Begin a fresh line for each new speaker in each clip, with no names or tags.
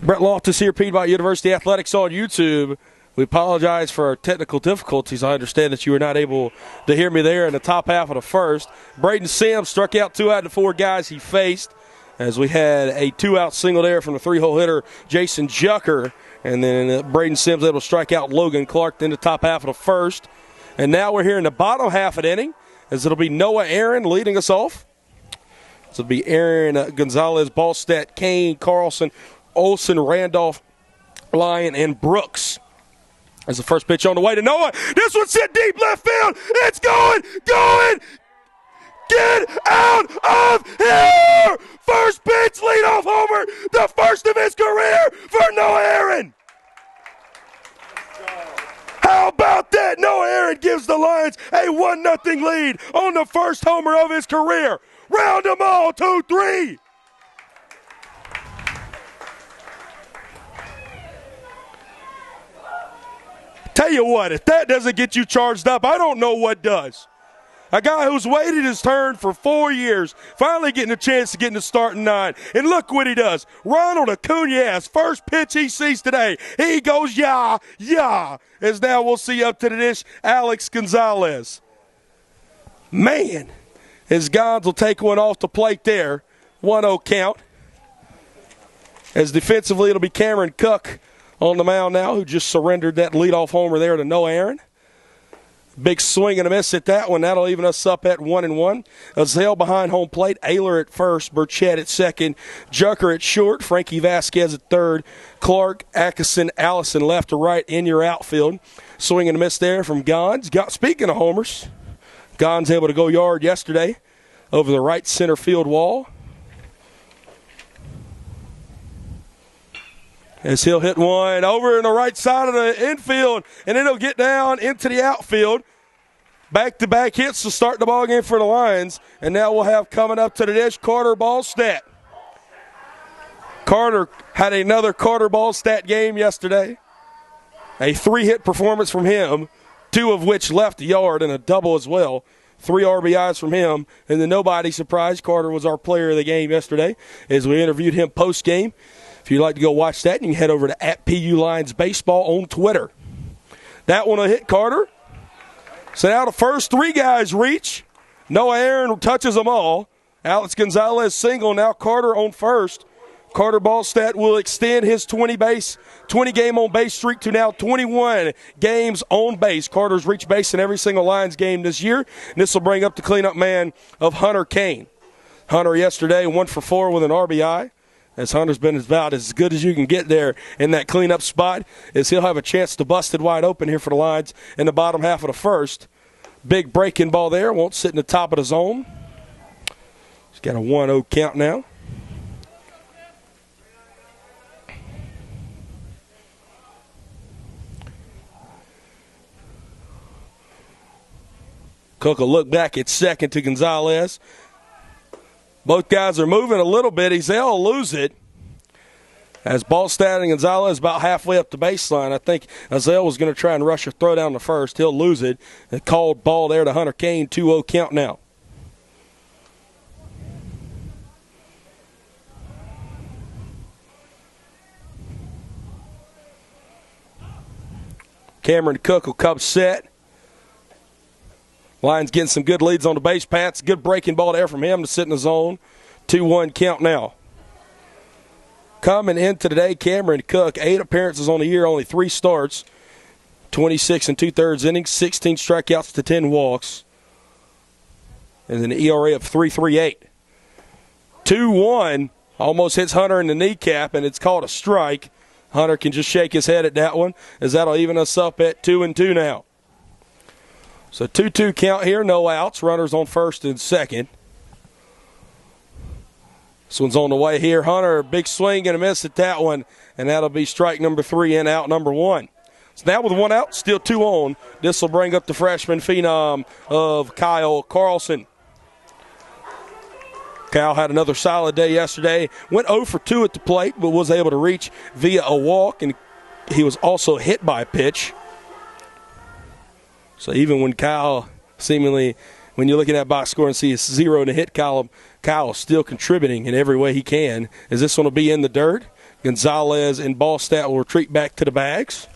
Brett Loftus here, Piedmont University Athletics on YouTube. We apologize for our technical difficulties. I understand that you were not able to hear me there in the top half of the first. Braden Sims struck out 2 out of the 4 guys he faced, as we had a 2-out single there from the 3-hole hitter, Jason Jucker. And then Braden Sims able to strike out Logan Clark in the top half of the first. And now we're here in the bottom half of the inning, as it'll be Noah Aaron leading us off. So it'll be Aaron Gonzalez, Ballstat, Kane, Carlson, Olson, Randolph, Lyon, and Brooks. As the first pitch on the way to Noah. This one's hit deep left field. It's going. Get out of here! First pitch, leadoff homer, the first of his career for Noah Aaron. How about that? Noah Aaron gives the Lions a 1-0 lead on the first homer of his career. Round them all, 2-3. Tell you what, if that doesn't get you charged up, I don't know what does. A guy who's waited his turn for 4 years, finally getting a chance to get in the starting 9. And look what he does. Ronald Acuna, first pitch he sees today. He goes, yeah. As now we'll see up to the dish, Alex Gonzalez. Man, as Gons will take one off the plate there. 1-0 count. As defensively, it'll be Cameron Cook on the mound now, who just surrendered that leadoff homer there to Noah Aaron. Big swing and a miss at that one. That'll even us up at 1-1. Azale behind home plate. Ayler at first. Burchett at second. Jucker at short. Frankie Vasquez at third. Clark, Atkinson, Allison left to right in your outfield. Swing and a miss there from Gons. Speaking of homers, Gons able to go yard yesterday over the right center field wall. As he'll hit one over in the right side of the infield, and then he'll get down into the outfield. Back-to-back hits to start the ball game for the Lions. And now we'll have coming up to the dish, Carter Ballstat. Carter had another Carter Ballstat game yesterday. A 3-hit performance from him, 2 of which left the yard, and a double as well. 3 RBIs from him. And then nobody surprised, Carter was our player of the game yesterday as we interviewed him post-game. If you'd like to go watch that, you can head over to @PU Lions Baseball on Twitter. That one will hit Carter. So now the first 3 guys reach. Noah Aaron touches them all. Alex Gonzalez single. Now Carter on first. Carter Ballstat will extend his 20-game on-base streak to now 21 games on base. Carter's reached base in every single Lions game this year. And this will bring up the cleanup man of Hunter Kane. Hunter yesterday 1 for 4 with an RBI. As Hunter's been about as good as you can get there in that cleanup spot, as he'll have a chance to bust it wide open here for the Lions in the bottom half of the first. Big breaking ball there. Won't sit in the top of the zone. He's got a 1-0 count now. Cook will look back at second to Gonzalez. Both guys are moving a little bit. They'll lose it. As Ballstat and Gonzalez about halfway up the baseline. I think Azale was going to try and rush a throw down the first. He'll lose it. A called ball there to Hunter Kane. 2-0 count now. Cameron Cook will come set. Lions getting some good leads on the base paths. Good breaking ball there from him to sit in the zone. 2-1 count now. Coming into today, Cameron Cook, 8 appearances on the year, only 3 starts. 26 2/3 innings, 16 strikeouts to 10 walks. And an ERA of 3.38. 2-1, almost hits Hunter in the kneecap, and it's called a strike. Hunter can just shake his head at that one, as that'll even us up at 2-2 now. So 2-2 count here, no outs. Runners on first and second. This one's on the way here. Hunter, big swing and a miss at that one, and that'll be strike number 3 and out number 1. So now with 1 out, still 2 on. This will bring up the freshman phenom of Kyle Carlson. Kyle had another solid day yesterday. Went 0 for 2 at the plate, but was able to reach via a walk, and he was also hit by a pitch. So even when Kyle seemingly, when you look at that box score and see it's 0 in the hit column, Kyle is still contributing in every way he can. As this one will be in the dirt. Gonzalez and Ballstat will retreat back to the bags.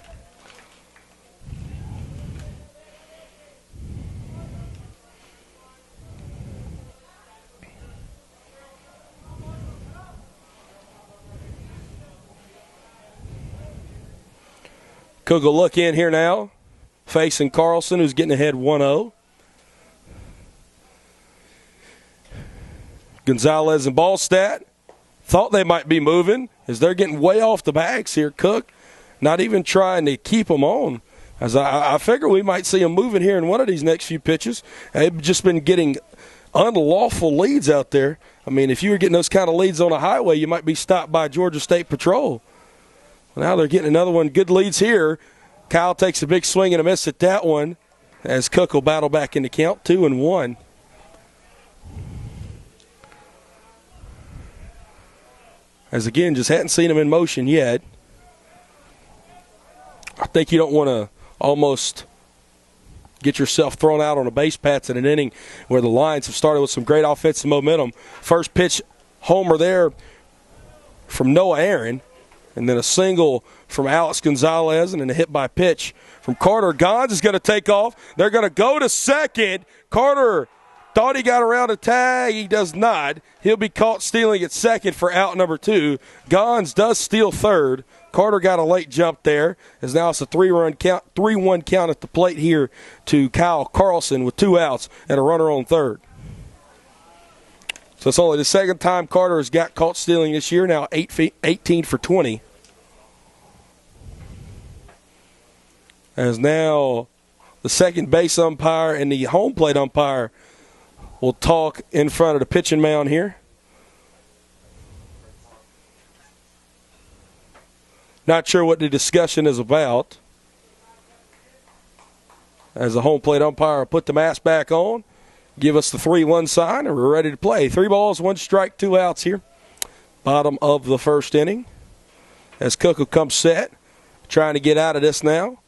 Cook will look in here now, facing Carlson, who's getting ahead 1-0. Gonzalez and Ballstat thought they might be moving as they're getting way off the bags here. Cook not even trying to keep them on. As I figure we might see them moving here in one of these next few pitches. They've just been getting unlawful leads out there. I mean, if you were getting those kind of leads on a highway, you might be stopped by Georgia State Patrol. Now they're getting another one. Good leads here. Kyle takes a big swing and a miss at that one as Cook will battle back in the count, 2-1. As again, just hadn't seen him in motion yet. I think you don't want to almost get yourself thrown out on a base paths in an inning where the Lions have started with some great offensive momentum. First pitch homer there from Noah Aaron, and then a single from Alex Gonzalez, and then a hit by pitch from Carter. Gons is going to take off. They're going to go to second. Carter thought he got around a tag. He does not. He'll be caught stealing at second for out number 2. Gons does steal third. Carter got a late jump there, as now it's a 3-1 count at the plate here to Kyle Carlson with 2 outs and a runner on third. So it's only the second time Carter has got caught stealing this year, now 18 for 20. As now the second base umpire and the home plate umpire will talk in front of the pitching mound here. Not sure what the discussion is about. As the home plate umpire put the mask back on, give us the 3-1 sign, and we're ready to play. 3 balls, 1 strike, 2 outs here. Bottom of the first inning. As Cook will come set, trying to get out of this now.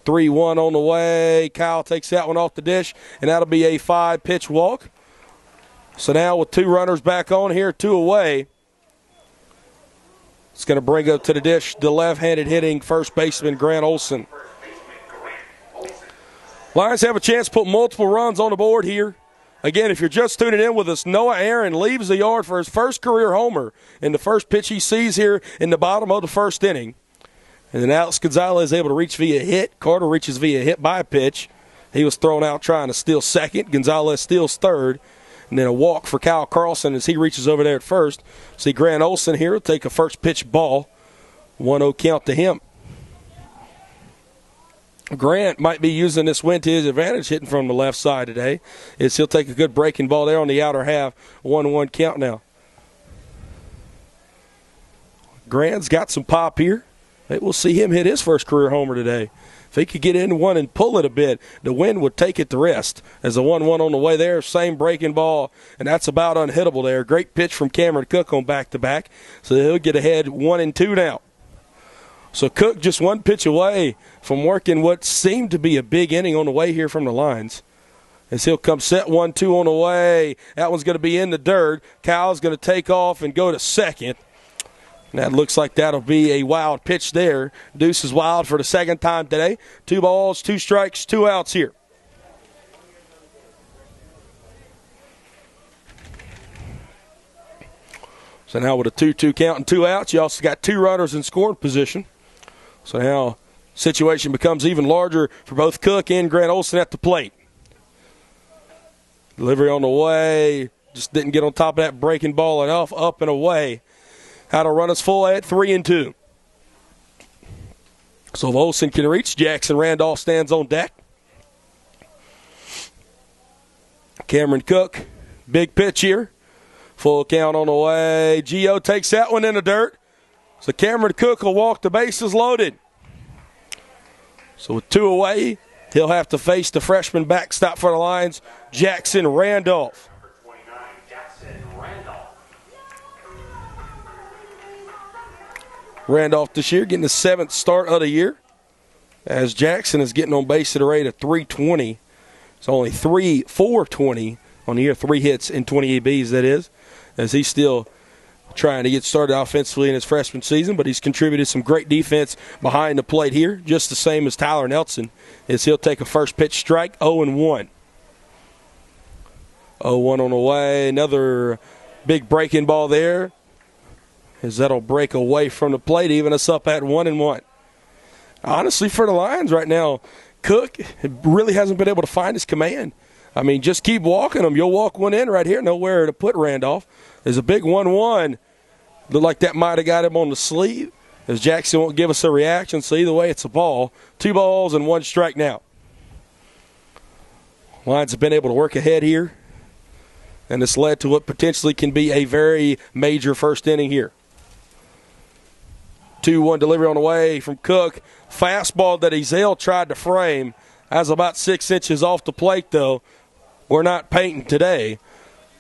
3-1 on the way. Kyle takes that one off the dish, and that'll be a 5-pitch walk. So now with 2 runners back on here, 2 away, it's going to bring up to the dish the left-handed hitting first baseman Grant Olson. Lions have a chance to put multiple runs on the board here. Again, if you're just tuning in with us, Noah Aaron leaves the yard for his first career homer in the first pitch he sees here in the bottom of the first inning. And then Alex Gonzalez is able to reach via hit. Carter reaches via hit by a pitch. He was thrown out trying to steal second. Gonzalez steals third. And then a walk for Kyle Carlson as he reaches over there at first. See Grant Olson here will take a first pitch ball. 1-0 count to him. Grant might be using this win to his advantage, hitting from the left side today. As he'll take a good breaking ball there on the outer half. 1-1 count now. Grant's got some pop here. We'll see him hit his first career homer today. If he could get into one and pull it a bit, the wind would take it to rest. As a 1-1 on the way there, same breaking ball, and that's about unhittable there. Great pitch from Cameron Cook on back-to-back. So he'll get ahead 1-2 now. So Cook just 1 pitch away from working what seemed to be a big inning on the way here from the lines. As he'll come set 1-2 on the way. That one's going to be in the dirt. Kyle's going to take off and go to second. And that looks like that'll be a wild pitch there. Deuce is wild for the second time today. 2 balls, 2 strikes, 2 outs here. So now with a 2-2 count and 2 outs, you also got 2 runners in scoring position. So now situation becomes even larger for both Cook and Grant Olson at the plate. Delivery on the way. Just didn't get on top of that breaking ball enough. Up and away. How to run us full at 3-2. So if Olsen can reach, Jackson Randolph stands on deck. Cameron Cook, big pitch here. Full count on the way. Gio takes that one in the dirt. So Cameron Cook will walk the bases loaded. So with 2 away, he'll have to face the freshman backstop for the Lions, Jackson Randolph. Randolph this year getting the 7th start of the year, as Jackson is getting on base at a rate of .320. It's only .420 on the year, 3 hits and 20 EBs, that is, as he's still trying to get started offensively in his freshman season, but he's contributed some great defense behind the plate here, just the same as Tyler Nelson, as he'll take a first pitch strike, 0-1. 0-1 on the way. Another big breaking ball there, as that'll break away from the plate, even us up at 1-1. Honestly, for the Lions right now, Cook really hasn't been able to find his command. I mean, just keep walking them. You'll walk one in right here, nowhere to put Randolph. There's a big 1-1. Looked like that might have got him on the sleeve, as Jackson won't give us a reaction, so either way it's a ball. 2 balls and 1 strike now. Lions have been able to work ahead here, and it's led to what potentially can be a very major first inning here. 2-1 delivery on the way from Cook. Fastball that Ezell tried to frame. That's about 6 inches off the plate, though. We're not painting today.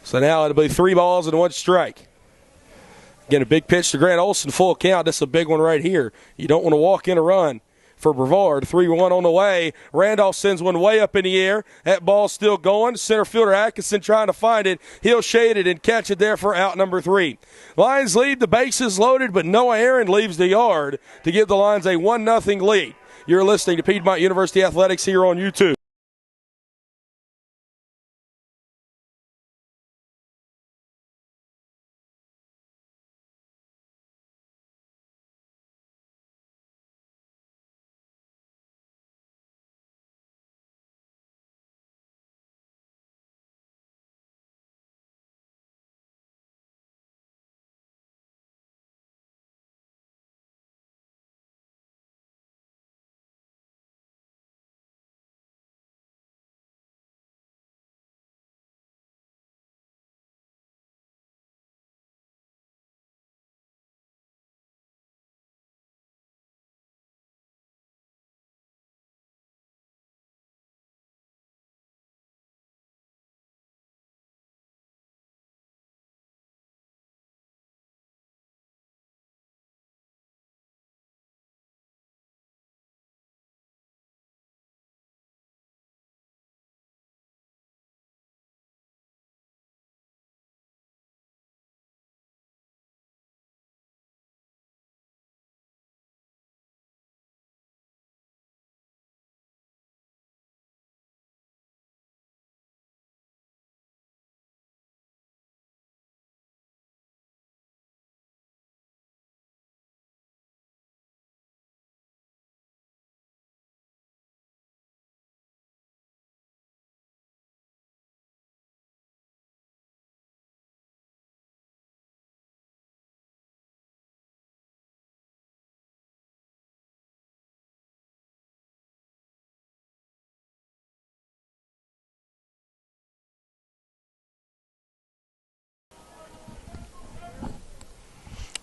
So now it'll be 3 balls and 1 strike. Again, a big pitch to Grant Olson, full count. This is a big one right here. You don't want to walk in a run for Brevard. 3-1 on the way. Randolph sends one way up in the air. That ball's still going. Center fielder Atkinson trying to find it. He'll shade it and catch it there for out number 3. Lions lead, the bases loaded, but Noah Aaron leaves the yard to give the Lions a 1-0 lead. You're listening to Piedmont University Athletics here on YouTube.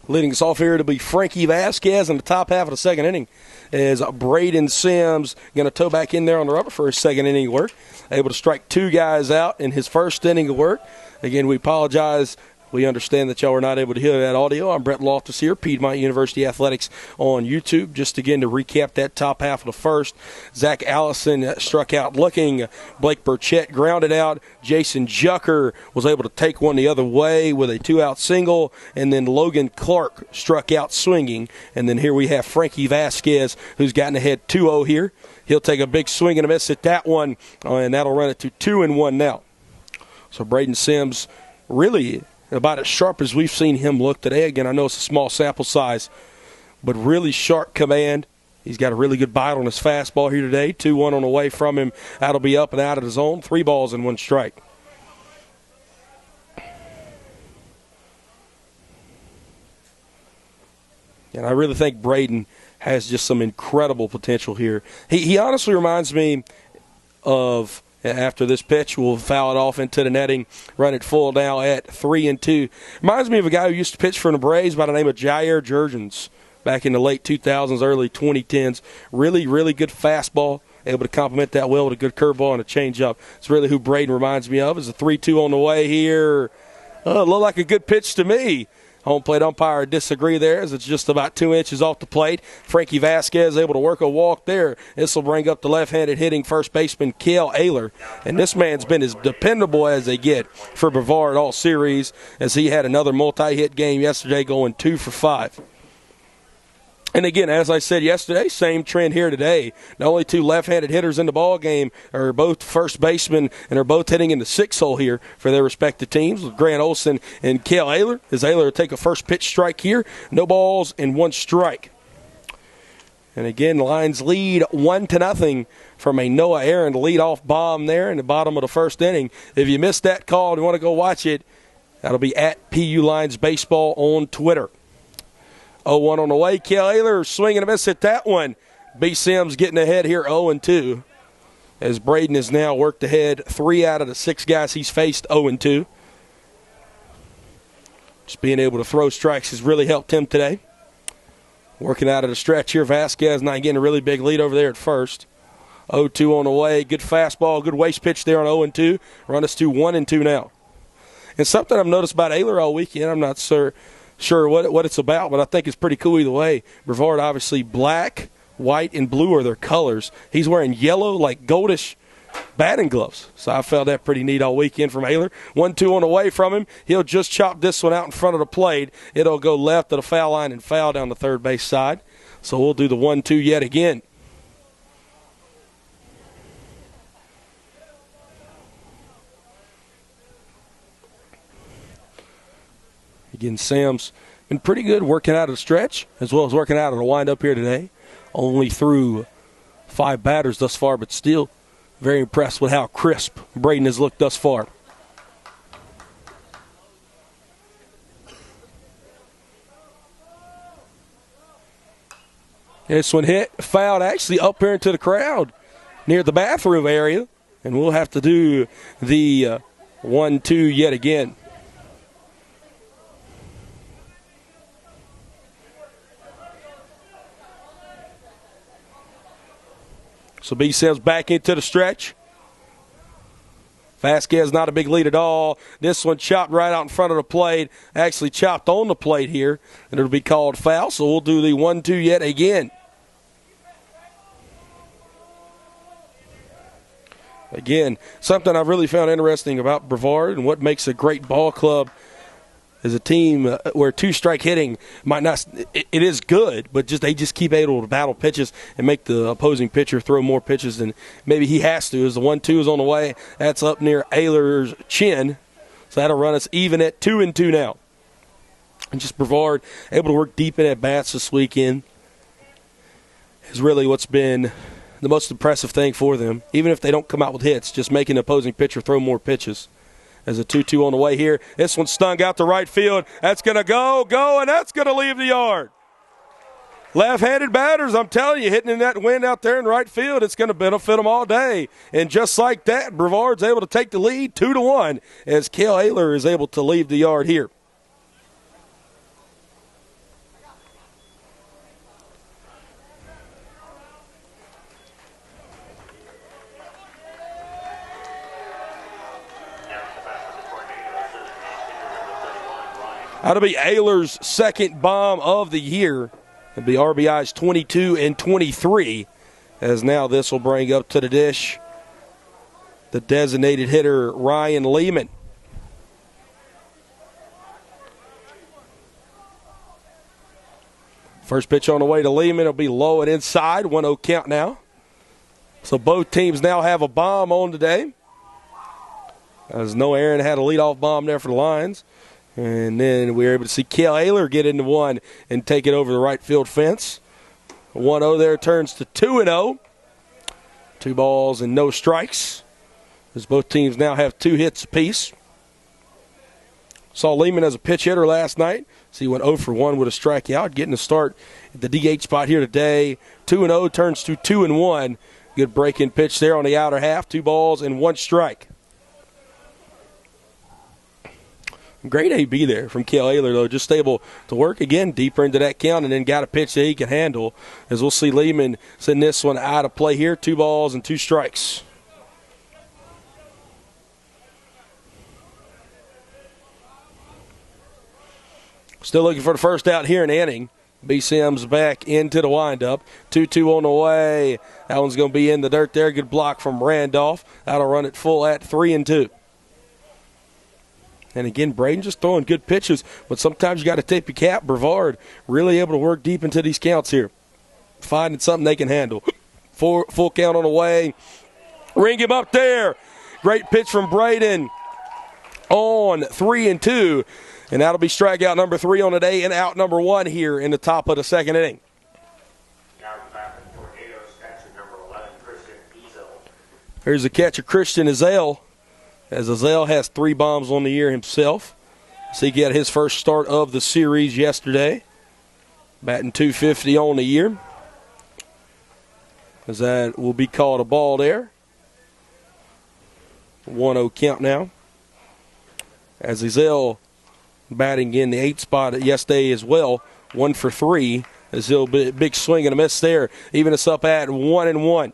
Leading us off here to be Frankie Vasquez in the top half of the second inning, as Braden Sims going to toe back in there on the rubber for his second inning work. Able to strike 2 guys out in his first inning of work. Again, we apologize. We understand that y'all were not able to hear that audio. I'm Brett Loftus here, Piedmont University Athletics on YouTube. Just again to recap that top half of the first, Zach Allison struck out looking. Blake Burchett grounded out. Jason Jucker was able to take one the other way with a 2-out single. And then Logan Clark struck out swinging. And then here we have Frankie Vasquez, who's gotten ahead 2-0 here. He'll take a big swing and a miss at that one, and that'll run it to 2-1 now. So Braden Sims really about as sharp as we've seen him look today. Again, I know it's a small sample size, but really sharp command. He's got a really good bite on his fastball here today. 2-1 on the way from him. That'll be up and out of the zone. 3 balls and 1 strike. And I really think Braden has just some incredible potential here. He honestly reminds me of, after this pitch, we'll foul it off into the netting, run it full now at 3-2. Reminds me of a guy who used to pitch for the Braves by the name of Jair Jurgens back in the late 2000s, early 2010s. Really, really good fastball, able to complement that well with a good curveball and a changeup. It's really who Braden reminds me of. It's a 3-2 on the way here. Looked like a good pitch to me. Home plate umpire disagree there as it's just about 2 inches off the plate. Frankie Vasquez able to work a walk there. This will bring up the left-handed hitting first baseman Kale Ayler. And this man's been as dependable as they get for Brevard all series, as he had another multi-hit game yesterday going 2 for 5. And again, as I said yesterday, same trend here today. The only 2 left-handed hitters in the ball game are both first basemen and are both hitting in the 6 hole here for their respective teams, with Grant Olson and Kale Ayler. As Ayler will take a first pitch strike here, no balls and 1 strike. And again, Lions lead 1-0 from a Noah Aaron leadoff bomb there in the bottom of the first inning. If you missed that call and you want to go watch it, that'll be at PU Lions Baseball on Twitter. 0-1 on the way. Kale Ayler swinging a miss at that one. B. Sims getting ahead here 0-2. As Braden has now worked ahead 3 out of the 6 guys he's faced 0-2. Just being able to throw strikes has really helped him today. Working out of the stretch here. Vasquez not getting a really big lead over there at first. 0-2 on the way. Good fastball, good waste pitch there on 0-2. Run us to 1-2 now. And something I've noticed about Ayler all weekend, I'm not sure what it's about, but I think it's pretty cool either way. Brevard, obviously, black, white, and blue are their colors. He's wearing yellow, like goldish batting gloves. So I felt that pretty neat all weekend from Ayler. 1-2 on the way from him. He'll just chop this one out in front of the plate. It'll go left of the foul line and foul down the third base side. So we'll do the 1-2 yet again. Again, Sam's been pretty good working out of the stretch as well as working out of the windup here today. Only threw 5 batters thus far, but still very impressed with how crisp Braden has looked thus far. This one hit, fouled actually up here into the crowd near the bathroom area, and we'll have to do the 1-2 yet again. So B Sims back into the stretch. Vasquez not a big lead at all. This one chopped right out in front of the plate. Actually chopped on the plate here, and it'll be called foul. So we'll do the 1-2 yet again. Again, something I've really found interesting about Brevard and what makes a great ball club is a team where 2-strike hitting might not – it is good, but they just keep able to battle pitches and make the opposing pitcher throw more pitches than maybe he has to. As the 1-2 is on the way, that's up near Ayler's chin. So that'll run us even at 2-2 now. And just Brevard able to work deep in at bats this weekend is really what's been the most impressive thing for them. Even if they don't come out with hits, just making the opposing pitcher throw more pitches. As a 2-2 on the way here. This one stung out to right field. That's going to go, and that's going to leave the yard. Left-handed batters, I'm telling you, hitting in that wind out there in right field, it's going to benefit them all day. And just like that, Brevard's able to take the lead 2-1 as Kale Ayler is able to leave the yard here. That'll be Ayler's second bomb of the year. It'll be RBIs 22 and 23, as now this will bring up to the dish the designated hitter, Ryan Lehman. First pitch on the way to Lehman. It'll be low and inside. 1-0 count now. So both teams now have a bomb on today, as Noah Aaron had a leadoff bomb there for the Lions. And then we were able to see Kale Ayler get into one and take it over the right field fence. 1-0 there turns to 2-0. 2 balls and no strikes, as both teams now have 2 hits apiece. Saw Lehman as a pitch hitter last night. So he went 0 for 1 with a strikeout, getting a start at the DH spot here today. 2-0 turns to 2-1. Good break-in pitch there on the outer half. 2 balls and 1 strike. Great AB there from Kale Ayler, though, just able to work again deeper into that count and then got a pitch that he can handle, as we'll see Lehman send this one out of play here. 2 balls and 2 strikes. Still looking for the first out here in the inning. BCM's back into the windup. 2-2 on the way. That one's going to be in the dirt there. Good block from Randolph. That'll run it full at 3-2. And again, Braden just throwing good pitches, but sometimes you got to tip your cap. Brevard really able to work deep into these counts here, finding something they can handle. Full count on the way. Ring him up there. Great pitch from Braden on 3-2. And that'll be strikeout number 3 on the day and out number 1 here in the top of the second inning. Here's the catcher, Christian Azale, as Azale has 3 bombs on the year himself. So he got his first start of the series yesterday, batting .250 on the year. As that will be called a ball there. 1-0 count now. As Azale batting in the 8th spot yesterday as well, 1 for 3. Azale big swing and a miss there, even us up at 1-1.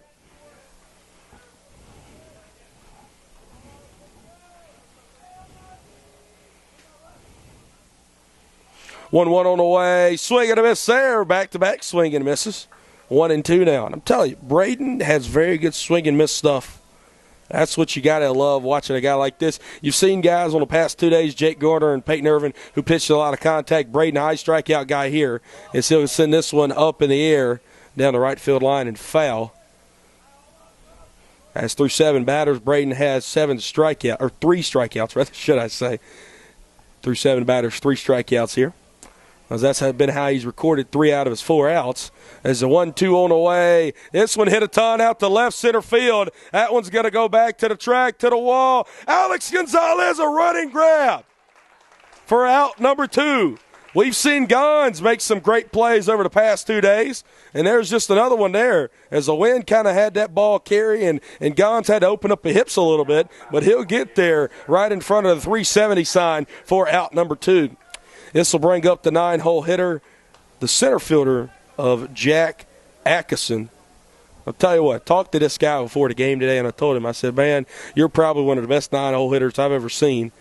1-1 on the way. Swing and a miss there. Back-to-back swing and misses. 1-2 now. And I'm telling you, Braden has very good swing and miss stuff. That's what you got to love watching a guy like this. You've seen guys on the past 2 days, Jake Garner and Peyton Irvin, who pitched a lot of contact. Braden, a high strikeout guy here, is he'll send this one up in the air down the right field line and foul. As through 7 batters, Braden has 3 strikeouts, rather, should I say. Through 7 batters, 3 strikeouts here. As that's been how he's recorded 3 out of his 4 outs. There's a 1-2 on the way. This one hit a ton out to left center field. That one's going to go back to the track, to the wall. Alex Gonzalez, a running grab for out number 2. We've seen Gons make some great plays over the past 2 days, and there's just another one there as the wind kind of had that ball carry, and Gons had to open up the hips a little bit, but he'll get there right in front of the 370 sign for out number 2. This will bring up the 9-hole hitter, the center fielder of Jack Atkinson. I'll tell you what, talked to this guy before the game today, and I told him, I said, man, you're probably one of the best 9-hole hitters I've ever seen,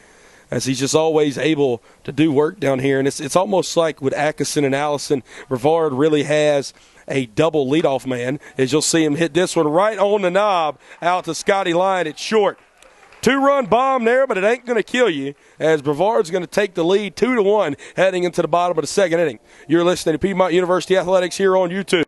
as he's just always able to do work down here. And it's almost like with Atkinson and Allison, Brevard really has a double leadoff man, as you'll see him hit this one right on the knob out to Scotty Lyon at short. 2-run bomb there, but it ain't going to kill you, as Brevard's going to take the lead 2-1 heading into the bottom of the second inning. You're listening to Piedmont University Athletics here on YouTube.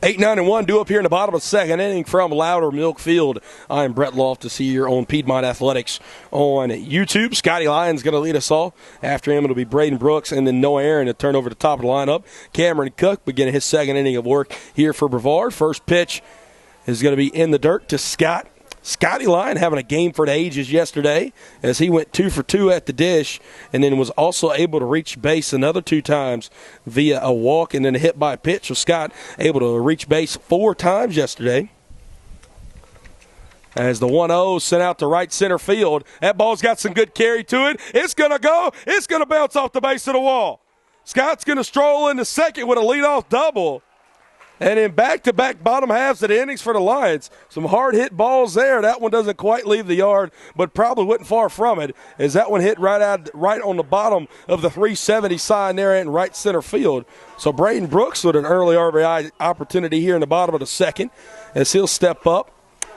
Eight, 9, and 1 due up here in the bottom of the second inning from Louder Milk Field. I'm Brett Loftus here on Piedmont Athletics on YouTube. Scotty Lyon's going to lead us all. After him, it'll be Braden Brooks and then Noah Aaron to turn over the top of the lineup. Cameron Cook beginning his second inning of work here for Brevard. First pitch is going to be in the dirt to Scott. Scotty Lyon having a game for the ages yesterday as he went 2 for 2 at the dish and then was also able to reach base another 2 times via a walk and then a hit by pitch. So Scott able to reach base 4 times yesterday. As the 1-0 sent out to right center field. That ball's got some good carry to it. It's going to go. It's going to bounce off the base of the wall. Scott's going to stroll into second with a leadoff double. And in back-to-back bottom halves of the innings for the Lions. Some hard-hit balls there. That one doesn't quite leave the yard, but probably wasn't far from it, as that one hit right on the bottom of the 370 sign there in right center field. So Braden Brooks with an early RBI opportunity here in the bottom of the second as he'll step up.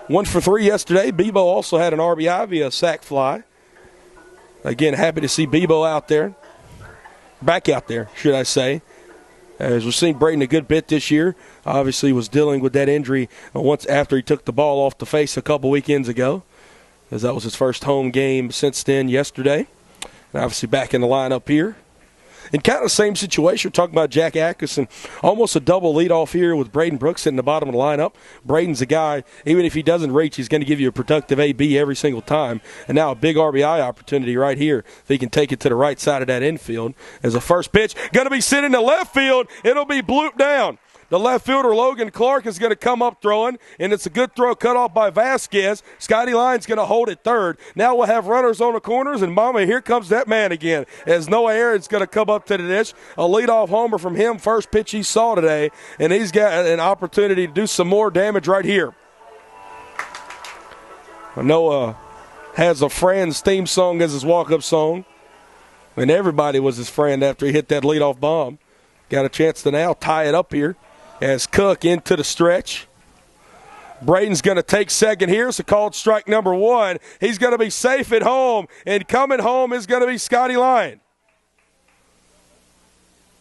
1 for 3 yesterday. Bebo also had an RBI via a sac fly. Again, happy to see Bebo out there. Back out there, should I say. As we've seen Braden a good bit this year. Obviously was dealing with that injury once after he took the ball off the face a couple weekends ago, as that was his first home game since then yesterday. And obviously back in the lineup here. In kind of the same situation, we're talking about Jack Atkinson. Almost a double leadoff here with Braden Brooks sitting in the bottom of the lineup. Braden's a guy, even if he doesn't reach, he's going to give you a productive AB every single time. And now a big RBI opportunity right here if he can take it to the right side of that infield. As a first pitch, going to be sitting in left field. It'll be blooped down. The left fielder, Logan Clark, is going to come up throwing, and it's a good throw cut off by Vasquez. Scotty Lyon's going to hold it third. Now we'll have runners on the corners, and mama, here comes that man again, as Noah Aaron's going to come up to the dish. A leadoff homer from him, first pitch he saw today, and he's got an opportunity to do some more damage right here. Noah has a Friends theme song as his walk-up song, and everybody was his friend after he hit that leadoff bomb. Got a chance to now tie it up here. As Cook into the stretch. Braden's going to take second here. It's a called strike number 1. He's going to be safe at home, and coming home is going to be Scotty Lyon.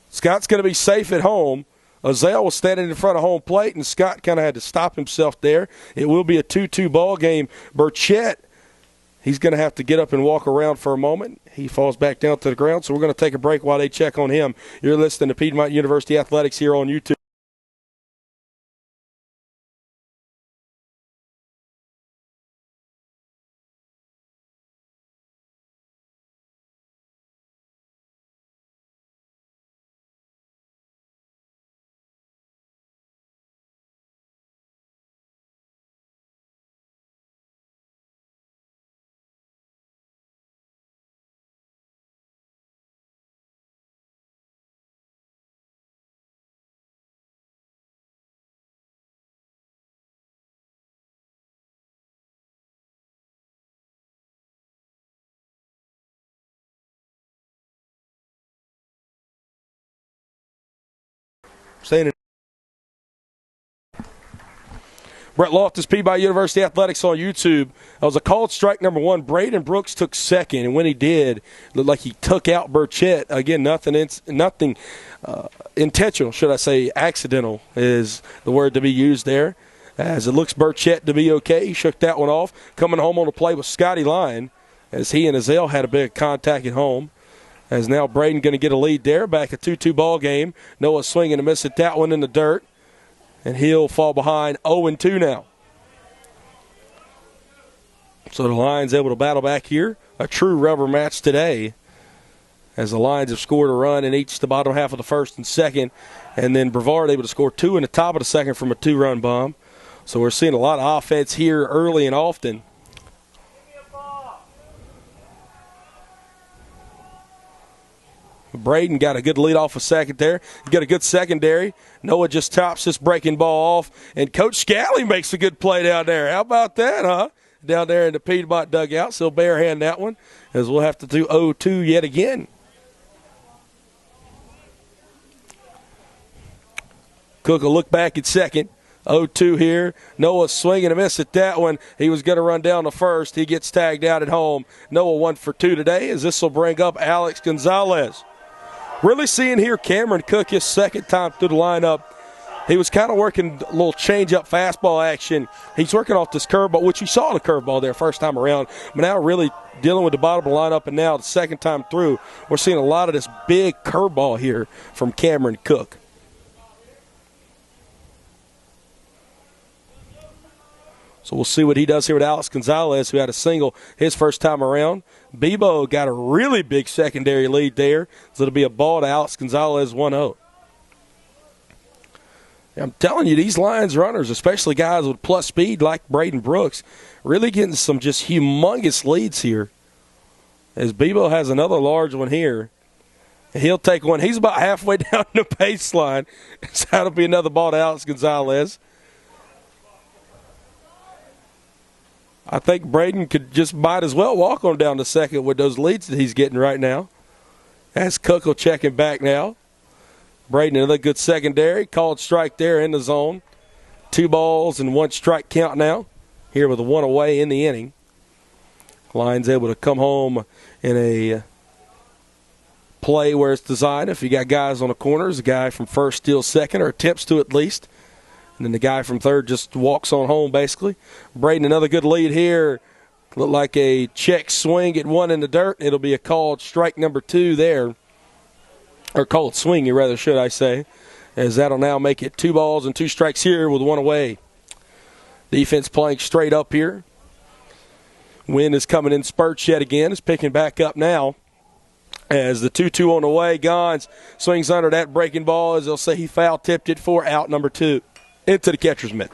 Scott's going to be safe at home. Azale was standing in front of home plate, and Scott kind of had to stop himself there. It will be a 2-2 ball game. Burchett, he's going to have to get up and walk around for a moment. He falls back down to the ground, so we're going to take a break while they check on him. You're listening to Piedmont University Athletics here on YouTube. Saying it. Brett Loftus, Peabody University Athletics on YouTube. That was a called strike number 1. Braden Brooks took second, and when he did, it looked like he took out Burchett. Again, nothing intentional, should I say. Accidental is the word to be used there. As it looks Burchett to be okay. He shook that one off. Coming home on the play with Scotty Lyon, as he and Azale had a bit of contact at home. As now Braden going to get a lead there. Back a 2-2 ball game. Noah swinging and miss at that one in the dirt. And he'll fall behind 0-2 now. So the Lions able to battle back here. A true rubber match today. As the Lions have scored a run in each the bottom half of the first and second. And then Brevard able to score 2 in the top of the second from a 2-run bomb. So we're seeing a lot of offense here early and often. Braden got a good lead off a second there. He got a good secondary. Noah just tops this breaking ball off. And Coach Scally makes a good play down there. How about that, huh? Down there in the Piedmont dugout. So barehand that one, as we'll have to do 0-2 yet again. Cook will look back at second. 0-2 here. Noah swinging a miss at that one. He was going to run down to first. He gets tagged out at home. Noah 1 for 2 today, as this will bring up Alex Gonzalez. Really seeing here Cameron Cook his second time through the lineup. He was kind of working a little change-up fastball action. He's working off this curveball, which you saw the curveball there first time around. But now really dealing with the bottom of the lineup, and now the second time through, we're seeing a lot of this big curveball here from Cameron Cook. So we'll see what he does here with Alex Gonzalez, who had a single his first time around. Bebo got a really big secondary lead there. So it'll be a ball to Alex Gonzalez, 1-0. I'm telling you, these Lions runners, especially guys with plus speed like Braden Brooks, really getting some just humongous leads here. As Bebo has another large one here. He'll take one. He's about halfway down the baseline. So that'll be another ball to Alex Gonzalez. I think Braden could just might as well walk on down to second with those leads that he's getting right now. That's Cook checking back now. Braden, another good secondary. Called strike there in the zone. 2 balls and 1 strike count now. Here with a 1 away in the inning. Lions able to come home in a play where it's designed. If you got guys on the corners, a guy from first steals second or attempts to at least. And then the guy from third just walks on home, basically. Braden, another good lead here. Look like a check swing at 1 in the dirt. It'll be a called strike number 2 there. Or called swing, rather, should I say. As that'll now make it 2 balls and 2 strikes here with 1 away. Defense playing straight up here. Wind is coming in spurts yet again. It's picking back up now. As the 2-2 on the way, Gons swings under that breaking ball. As they'll say he foul tipped it for out number 2. Into the catcher's mitt.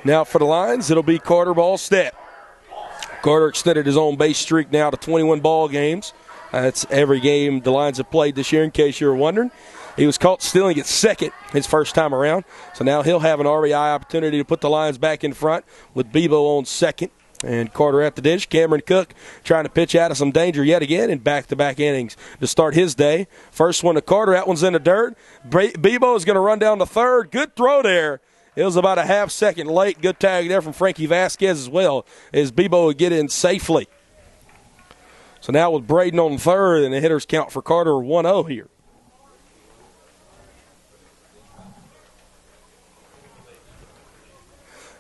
Now for the Lions, it'll be Carter Ballstead. Carter extended his own base streak now to 21 ball games. That's every game the Lions have played this year, in case you were wondering. He was caught stealing at second his first time around. So now he'll have an RBI opportunity to put the Lions back in front with Bebo on second. And Carter at the dish. Cameron Cook trying to pitch out of some danger yet again in back-to-back innings to start his day. First one to Carter. That one's in the dirt. Bebo is going to run down to third. Good throw there. It was about a half second late. Good tag there from Frankie Vasquez as well, as Bebo would get in safely. So now with Braden on third and the hitters count for Carter 1-0 here.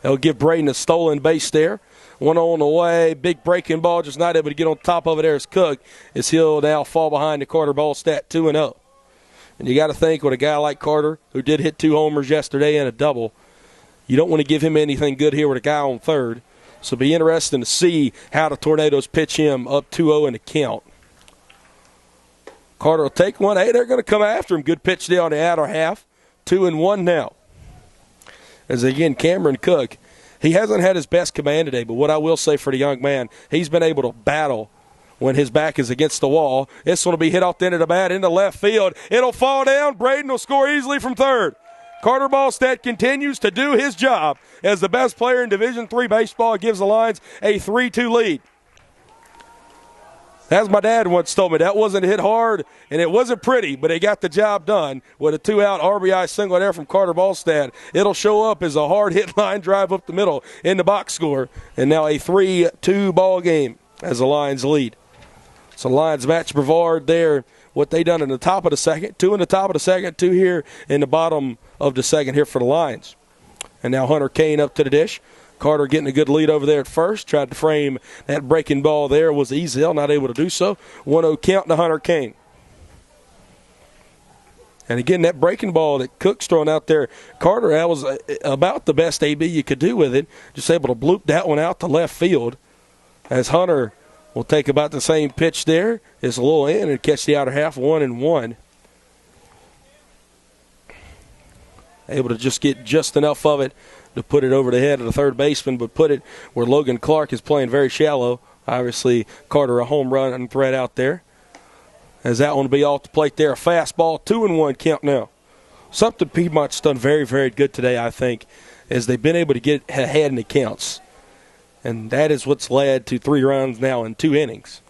They'll give Braden a stolen base there. 1 on the way, big breaking ball, just not able to get on top of it. There's Cook, as he'll now fall behind the Carter Ballstead 2-0. And you got to think with a guy like Carter, who did hit 2 homers yesterday and a double, you don't want to give him anything good here with a guy on third. So it'll be interesting to see how the Tornadoes pitch him up 2-0 in the count. Carter will take one. Hey, they're going to come after him. Good pitch there on the outer half. 2-1 now. As again, Cameron Cook, he hasn't had his best command today, but what I will say for the young man, he's been able to battle when his back is against the wall. This one will be hit off the end of the bat into left field. It'll fall down. Braden will score easily from third. Carter Ballstead continues to do his job as the best player in Division III baseball. Gives the Lions a 3-2 lead. As my dad once told me, that wasn't hit hard and it wasn't pretty, but it got the job done with a 2-out RBI single there from Carter Ballstead. It'll show up as a hard hit line drive up the middle in the box score. And now a 3-2 ball game as the Lions lead. So Lions match Brevard there. What they done in the top of the second. 2 in the top of the second, 2 here in the bottom of the second here for the Lions. And now Hunter Kane up to the dish. Carter getting a good lead over there at first. Tried to frame that breaking ball there. Was Ezel not able to do so. 1-0 count to Hunter Kane. And again, that breaking ball that Cook's throwing out there, Carter, that was about the best AB you could do with it. Just able to bloop that one out to left field. As Hunter will take about the same pitch there. It's a little in and catch the outer half, 1-1. Able to just get just enough of it to put it over the head of the third baseman, but put it where Logan Clark is playing very shallow. Obviously, Carter a home run and threat out there. As that one will be off the plate there. A fastball, 2-1 count now. Something Piedmont's done very, very good today, I think, is they've been able to get ahead in the counts. And that is what's led to 3 runs now in 2 innings.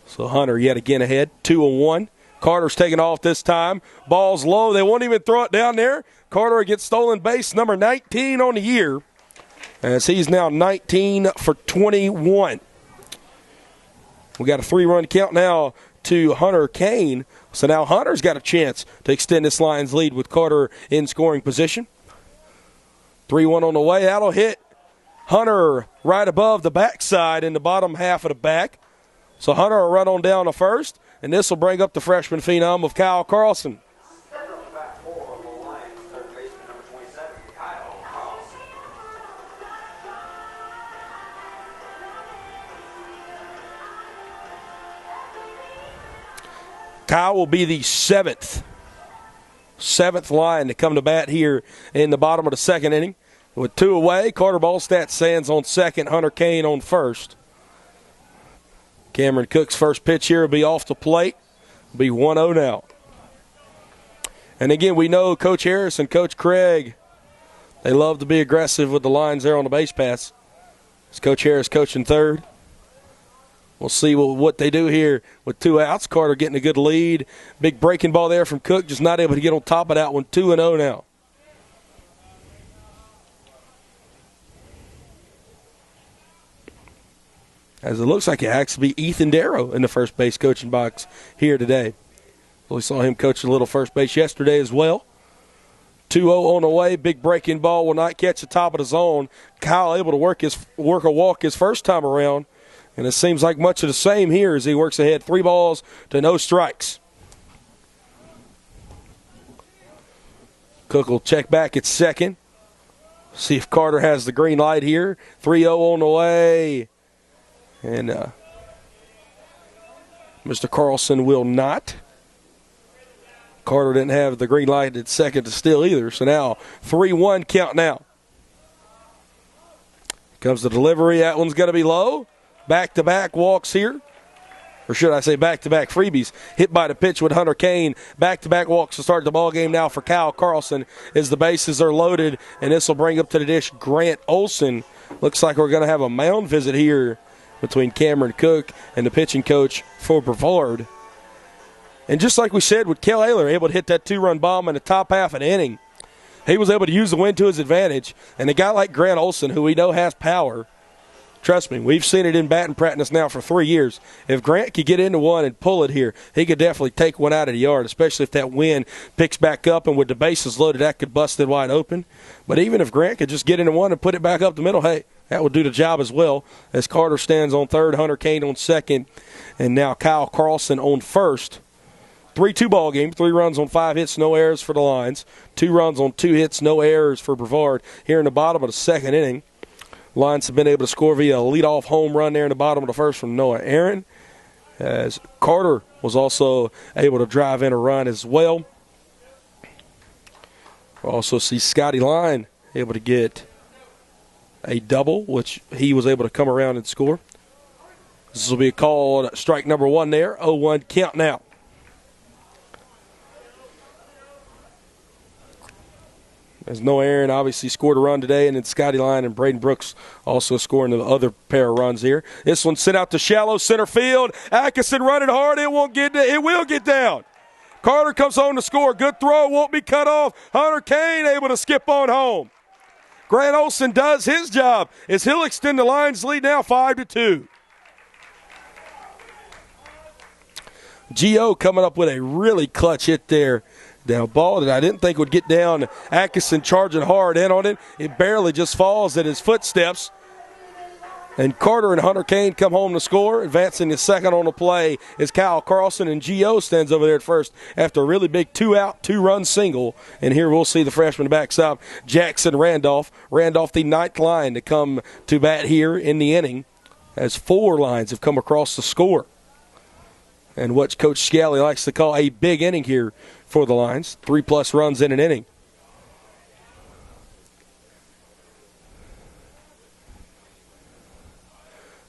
So Hunter yet again ahead, 2-1. Carter's taking off this time. Ball's low. They won't even throw it down there. Carter gets stolen base number 19 on the year, as he's now 19 for 21. We got a 3-run count now to Hunter Kane. So now Hunter's got a chance to extend this Lions lead with Carter in scoring position. 3-1 on the way. That'll hit Hunter right above the backside in the bottom half of the back. So Hunter will run on down to first, and this will bring up the freshman phenom of Kyle Carlson. Kyle will be the seventh line to come to bat here in the bottom of the second inning. With 2 away, Carter Ballstat stands on second, Hunter Kane on first. Cameron Cook's first pitch here will be off the plate. It'll be 1-0 now. And again, we know Coach Harris and Coach Craig, they love to be aggressive with the lines there on the base pass. It's Coach Harris coaching third. We'll see what they do here with 2 outs. Carter getting a good lead. Big breaking ball there from Cook, just not able to get on top of that one. 2-0 now. As it looks like it has to be Ethan Darrow in the first base coaching box here today. We saw him coach a little first base yesterday as well. 2-0 on the way. Big breaking ball will not catch the top of the zone. Kyle able to work a walk his first time around. And it seems like much of the same here as he works ahead. 3 balls to no strikes. Cook will check back at second. See if Carter has the green light here. 3-0 on the way. And Mr. Carlson will not. Carter didn't have the green light at second to steal either. So now 3-1 count now. Comes the delivery. That one's going to be low. Back-to-back walks here. Or should I say back-to-back freebies. Hit by the pitch with Hunter Kane. Back-to-back walks to start the ball game now for Kyle Carlson as the bases are loaded. And this will bring up to the dish Grant Olson. Looks like we're going to have a mound visit here between Cameron Cook and the pitching coach for Brevard. And just like we said with Kale Ayler, able to hit that 2-run bomb in the top half of the inning, he was able to use the wind to his advantage. And a guy like Grant Olson, who we know has power, trust me, we've seen it in batting practice now for 3 years. If Grant could get into one and pull it here, he could definitely take one out of the yard, especially if that wind picks back up and with the bases loaded, that could bust it wide open. But even if Grant could just get into one and put it back up the middle, hey, that would do the job as well. As Carter stands on third, Hunter Kane on second, and now Kyle Carlson on first. 3-2 ball game, 3 runs on 5 hits, no errors for the Lions. 2 runs on 2 hits, no errors for Brevard here in the bottom of the second inning. Lions have been able to score via a leadoff home run there in the bottom of the first from Noah Aaron. As Carter was also able to drive in a run as well. We'll also see Scotty Line able to get a double, which he was able to come around and score. This will be called strike number 1 there. 0-1 count now. As Noah Aaron obviously scored a run today, and then Scotty Line and Braden Brooks also scoring the other pair of runs here. This one sent out to shallow center field. Atkinson running hard. It will get down. Carter comes home to score. Good throw. Won't be cut off. Hunter Kane able to skip on home. Grant Olson does his job as he'll extend the Lions' lead now 5-2. G.O. coming up with a really clutch hit there. Now, ball that I didn't think would get down. Atkinson charging hard in on it. It barely just falls at his footsteps. And Carter and Hunter Kane come home to score. Advancing to second on the play is Kyle Carlson, and G.O. stands over there at first after a really big 2-out, 2-run single. And here we'll see the freshman backstop, Jackson Randolph. Randolph, the 9th line to come to bat here in the inning, as 4 lines have come across the score. And what Coach Scally likes to call a big inning here for the Lions. 3+ runs in an inning.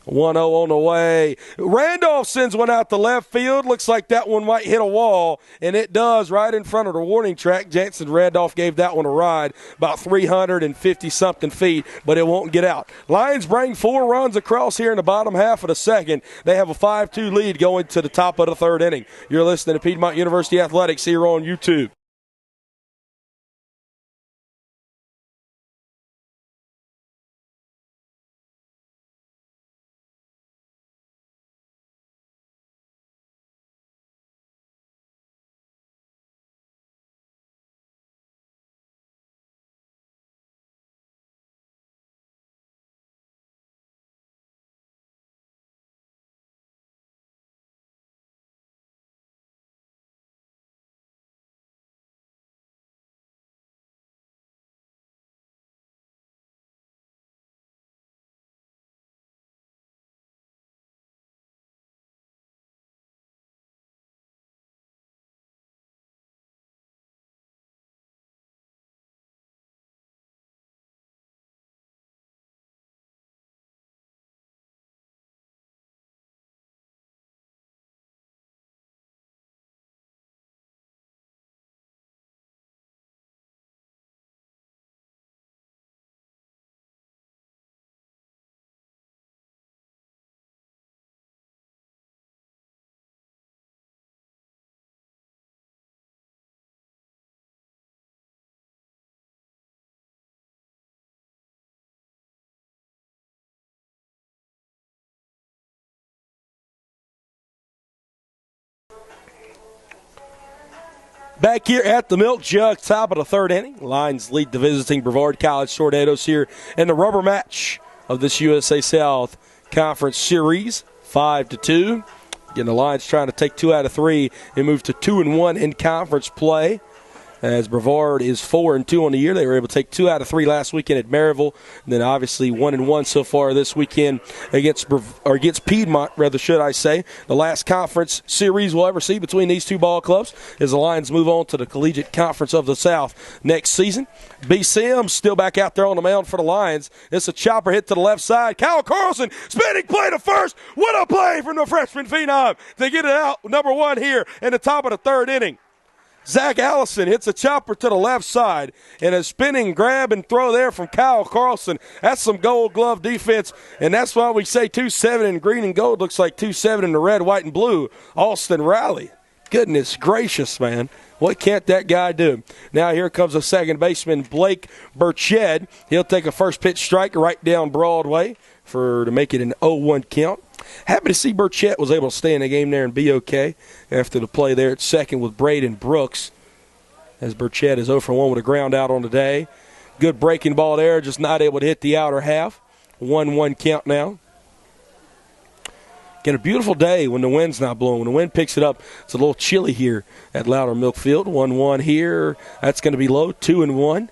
1-0 on the way. Randolph sends one out to left field. Looks like that one might hit a wall, and it does right in front of the warning track. Jansen Randolph gave that one a ride, about 350-something feet, but it won't get out. Lions bring 4 runs across here in the bottom half of the second. They have a 5-2 lead going to the top of the third inning. You're listening to Piedmont University Athletics here on YouTube. Back here at the Milk Jug, top of the third inning. Lions lead the visiting Brevard College Tornadoes here in the rubber match of this USA South Conference Series, 5-2. Again, the Lions trying to take 2 out of 3 and move to 2-1 in conference play. As Brevard is 4-2 on the year. They were able to take 2 out of 3 last weekend at Maryville, and then obviously 1-1 so far this weekend against Piedmont, rather should I say. The last conference series we'll ever see between these two ball clubs as the Lions move on to the Collegiate Conference of the South next season. B. Sims still back out there on the mound for the Lions. It's a chopper hit to the left side. Kyle Carlson spinning play to first. What a play from the freshman phenom to get it out, number 1 here in the top of the third inning. Zach Allison hits a chopper to the left side, and a spinning grab and throw there from Kyle Carlson. That's some gold glove defense, and that's why we say 2-7 in green and gold looks like 2-7 in the red, white, and blue. Austin Riley. Goodness gracious, man. What can't that guy do? Now here comes a second baseman, Blake Burchett. He'll take a first pitch strike right down Broadway to make it an 0-1 count. Happy to see Burchett was able to stay in the game there and be okay after the play there at second with Braden Brooks, as Burchett is 0 for 1 with a ground out on the day. Good breaking ball there, just not able to hit the outer half. 1-1 count now. Again, a beautiful day when the wind's not blowing. When the wind picks it up, it's a little chilly here at Louder Milk Field. 1-1 here. That's going to be low, 2-1.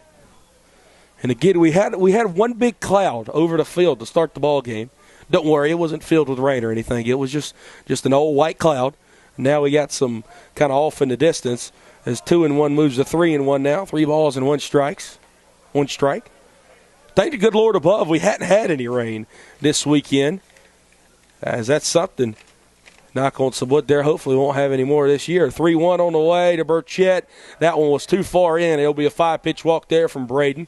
And again, we had one big cloud over the field to start the ball game. Don't worry, it wasn't filled with rain or anything. It was just an old white cloud. Now we got some kind of off in the distance as 2-1 moves to 3-1 now. 3 balls and 1 strike. Thank the good Lord above, we hadn't had any rain this weekend, as that's something. Knock on some wood there. Hopefully we won't have any more this year. 3-1 on the way to Burchett. That one was too far in. It'll be a 5-pitch walk there from Braden.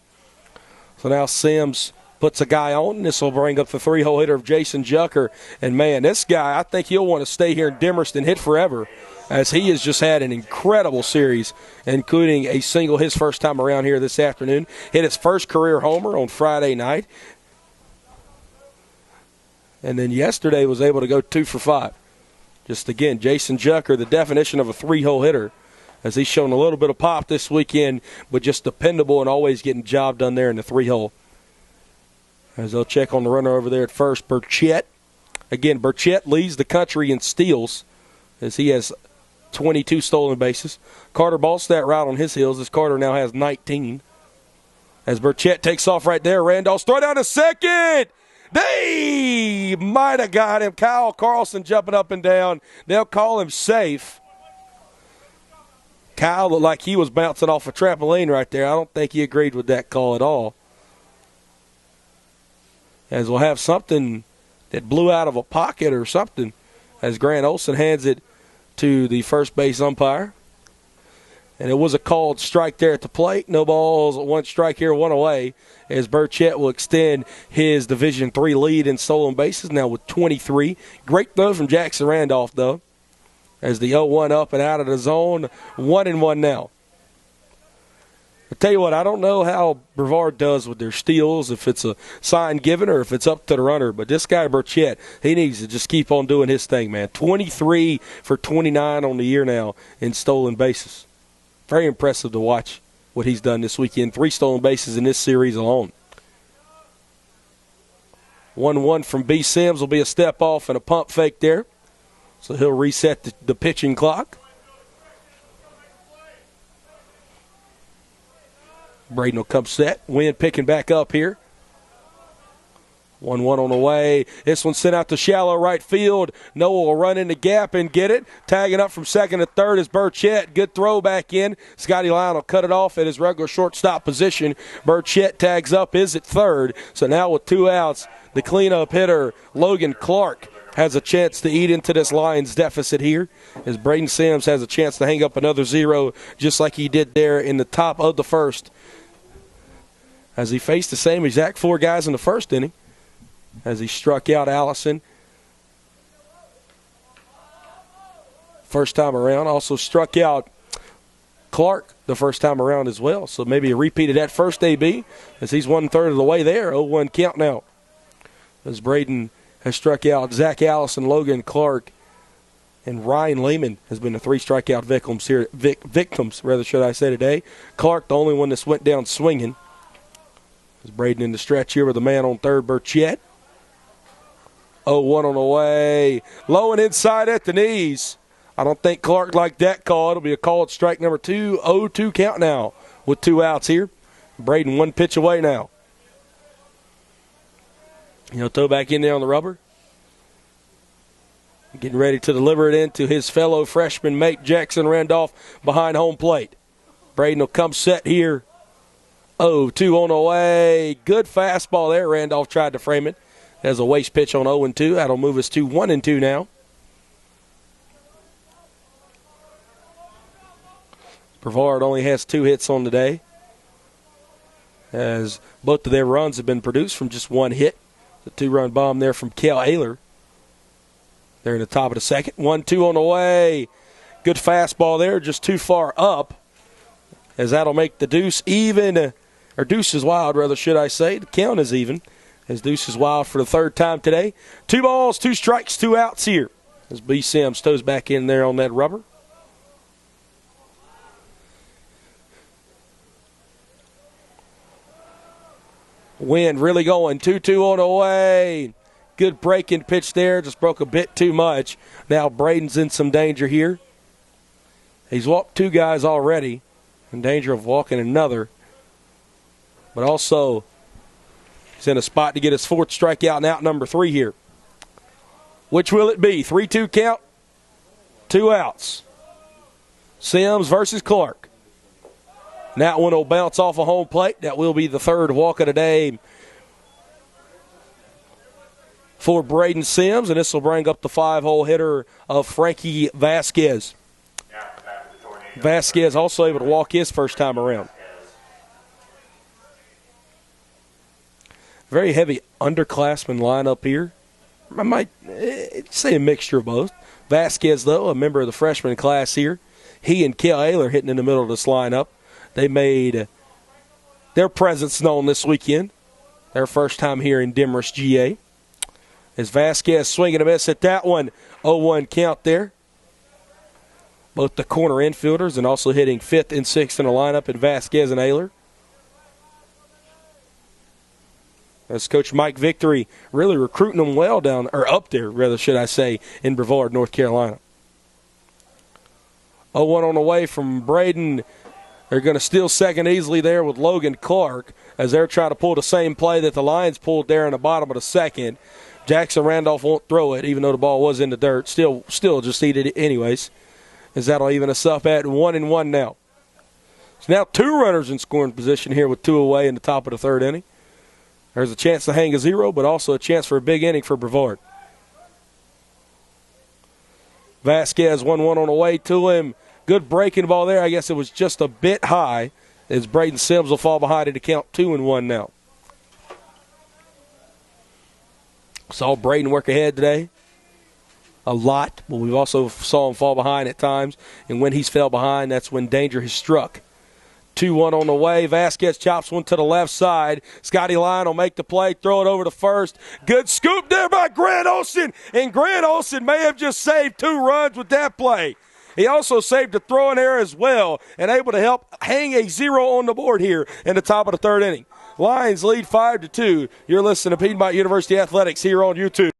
So now Sims puts a guy on. This will bring up the 3-hole hitter of Jason Jucker. And, man, this guy, I think he'll want to stay here in Demorest and hit forever, as he has just had an incredible series, including a single his first time around here this afternoon. Hit his first career homer on Friday night. And then yesterday was able to go 2 for 5. Just, again, Jason Jucker, the definition of a 3-hole hitter, as he's shown a little bit of pop this weekend, but just dependable and always getting job done there in the 3-hole. As they'll check on the runner over there at first, Burchett. Again, Burchett leads the country in steals, as he has 22 stolen bases. Carter Ballstat right on his heels, as Carter now has 19. As Burchett takes off right there, Randolph's throw down to second. They might have got him. Kyle Carlson jumping up and down. They'll call him safe. Kyle looked like he was bouncing off a trampoline right there. I don't think he agreed with that call at all. As we'll have something that blew out of a pocket or something, as Grant Olson hands it to the first base umpire. And it was a called strike there at the plate. No balls, 1 strike here, 1 away, as Burchett will extend his Division III lead in stolen bases now with 23. Great throw from Jackson Randolph, though, as the 0-1 up and out of the zone. 1-1 now. I tell you what, I don't know how Brevard does with their steals, if it's a sign given or if it's up to the runner. But this guy, Burchett, he needs to just keep on doing his thing, man. 23 for 29 on the year now in stolen bases. Very impressive to watch what he's done this weekend. 3 stolen bases in this series alone. 1-1 from B. Sims will be a step off and a pump fake there. So he'll reset the pitching clock. Braden will come set. Wind picking back up here. 1-1 on the way. This one sent out to shallow right field. Noah will run in the gap and get it. Tagging up from second to third is Burchett. Good throw back in. Scotty Lyon will cut it off at his regular shortstop position. Burchett tags up, is at third. So now with 2 outs, the cleanup hitter, Logan Clark, has a chance to eat into this Lions deficit here, as Braden Sims has a chance to hang up another 0, just like he did there in the top of the first, as he faced the same exact 4 guys in the first inning, as he struck out Allison first time around. Also struck out Clark the first time around as well. So maybe a repeat of that first AB, as he's 1/3 of the way there. 0-1 count now, as Braden has struck out Zach Allison, Logan Clark, And Ryan Lehman has been the 3 strikeout victims, should I say, today. Clark, the only one that's went down swinging. Is Braden in the stretch here with a man on third, Burchett. 0-1 on the way. Low and inside at the knees. I don't think Clark liked that call. It'll be a call at strike number 2. 0-2 count now with 2 outs here. Braden 1 pitch away now. He'll throw back in there on the rubber. Getting ready to deliver it into his fellow freshman mate, Jackson Randolph, behind home plate. Braden will come set here. 0-2 on the way. Good fastball there. Randolph tried to frame it. There's a waste pitch on 0-2. That'll move us to 1-2 now. Brevard only has 2 hits on the day, as both of their runs have been produced from just 1 hit. The 2-run bomb there from Kale Ayler. They're in the top of the second. 1-2 on the way. Good fastball there, just too far up, as that'll make the deuce even, or deuce is wild, rather, should I say. The count is even, as deuce is wild for the 3rd time today. 2 balls, 2 strikes, 2 outs here, as B. Sims toes back in there on that rubber. Wind really going. 2-2 on the way. Good breaking pitch there. Just broke a bit too much. Now Braden's in some danger here. He's walked 2 guys already. In danger of walking another. But also, he's in a spot to get his 4th strikeout and out number 3 here. Which will it be? 3-2 count. 2 outs. Sims versus Clark. And that one will bounce off a home plate. That will be the 3rd walk of the day for Braden Sims, and this will bring up the 5-hole hitter of Frankie Vasquez. Vasquez also able to walk his first time around. Very heavy underclassmen lineup here. I might say a mixture of both. Vasquez, though, a member of the freshman class here. He and Kale Ayler hitting in the middle of this lineup. They made their presence known this weekend. Their first time here in Demorest, GA. As Vasquez swinging a miss at that one. 0-1 count there. Both the corner infielders and also hitting 5th and 6th in the lineup in Vasquez and Ayler. As Coach Mike Victory really recruiting them well up there, rather should I say, in Brevard, North Carolina. 0-1 on the way from Braden. They're going to steal second easily there with Logan Clark as they're trying to pull the same play that the Lions pulled there in the bottom of the second. Jackson Randolph won't throw it, even though the ball was in the dirt. Still just eat it anyways, as that'll even us up at 1-1 now. So now 2 runners in scoring position here with 2 away in the top of the 3rd inning. There's a chance to hang a 0, but also a chance for a big inning for Brevard. Vasquez 1-1 on the way to him. Good breaking ball there. I guess it was just a bit high, as Braden Sims will fall behind it to count 2-1 now. Saw Braden work ahead today a lot, but we've also saw him fall behind at times. And when he's fell behind, that's when danger has struck. 2-1 on the way. Vasquez chops one to the left side. Scotty Lyon will make the play, throw it over to first. Good scoop there by Grant Olson. And Grant Olson may have just saved 2 runs with that play. He also saved a throw in there as well and able to help hang a 0 on the board here in the top of the 3rd inning. Lions lead 5-2. You're listening to Piedmont University Athletics here on YouTube.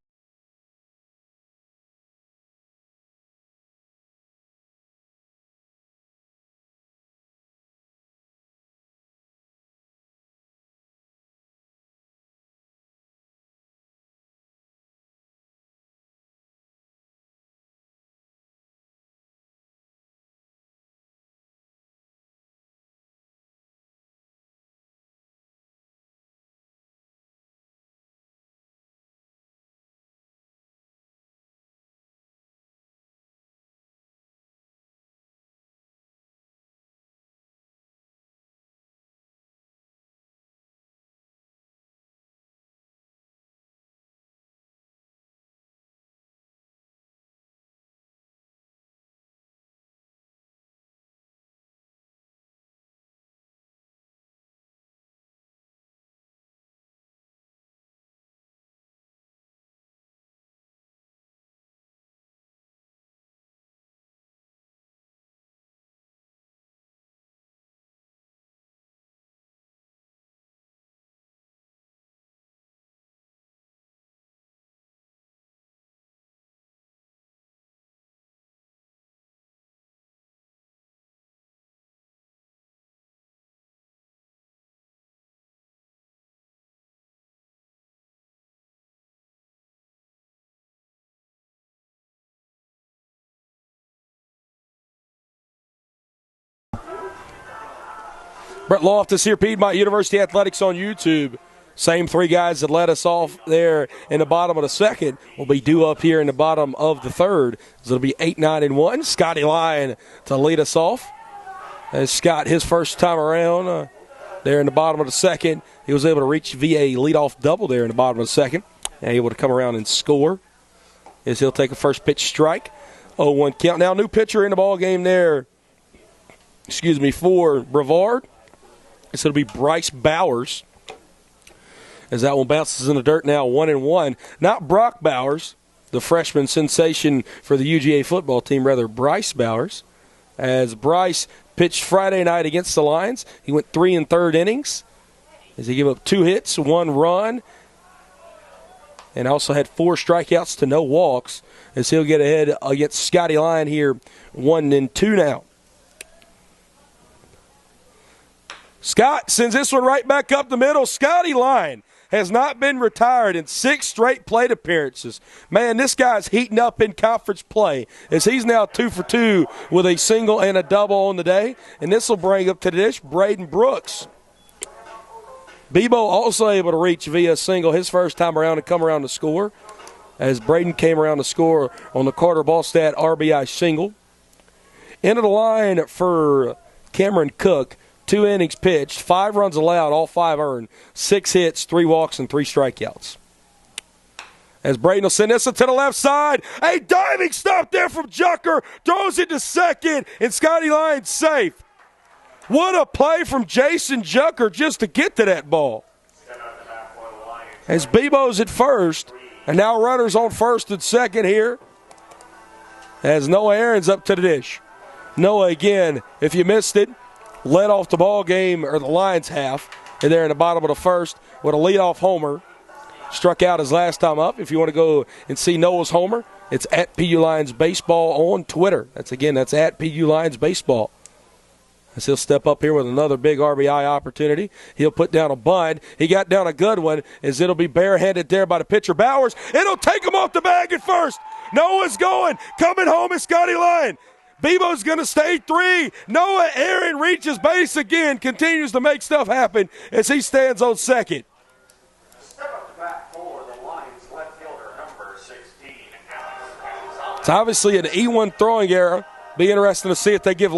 Brett Loftus here, Piedmont University Athletics on YouTube. Same three guys that led us off there in the bottom of the second will be due up here in the bottom of the third. So it'll be 8, 9, and 1. Scotty Lyon to lead us off. As Scott, his first time around there in the bottom of the second, he was able to reach via a leadoff double there in the bottom of the second. And able to come around and score as he'll take a first pitch strike. 0-1 count. Now, new pitcher in the ball game there, for Brevard. So it'll be Bryce Bowers. As that one bounces in the dirt now, 1-1. Not Brock Bowers, the freshman sensation for the UGA football team, rather Bryce Bowers. As Bryce pitched Friday night against the Lions, he went 3 1/3 innings. As he gave up 2 hits, 1 run, and also had 4 strikeouts to no walks. As he'll get ahead against Scotty Lyon here, 1-2 now. Scott sends this one right back up the middle. Scotty Lyon has not been retired in 6 straight plate appearances. Man, this guy's heating up in conference play as he's now 2 for 2 with a single and a double on the day. And this will bring up to the dish Braden Brooks. Bebo also able to reach via single his first time around and come around to score. As Braden came around to score on the Carter Ballstat RBI single. Into the line for Cameron Cook. 2 innings pitched, 5 runs allowed, all 5 earned, 6 hits, 3 walks, and 3 strikeouts. As Braden will send this to the left side. A diving stop there from Jucker. Throws it to second, and Scotty Lyon's safe. What a play from Jason Jucker just to get to that ball. As Bebo's at first, and now runners on first and second here. As Noah Aaron's up to the dish. Noah again, if you missed it, led off the ball game, or the Lions half, and there in the bottom of the first with a leadoff homer. Struck out his last time up. If you want to go and see Noah's homer, it's at PU Lions Baseball on Twitter. That's at PU Lions Baseball. As he'll step up here with another big RBI opportunity. He'll put down a bunt. He got down a good one as it'll be barehanded there by the pitcher Bowers. It'll take him off the bag at first. Noah's going. Coming home is Scotty Lyon. Bebo's going to stay 3. Noah Aaron reaches base again, continues to make stuff happen as he stands on second.
Step up to bat for the Lions left fielder, number 16, Alex.
It's obviously an E1 throwing error. Be interesting to see if they give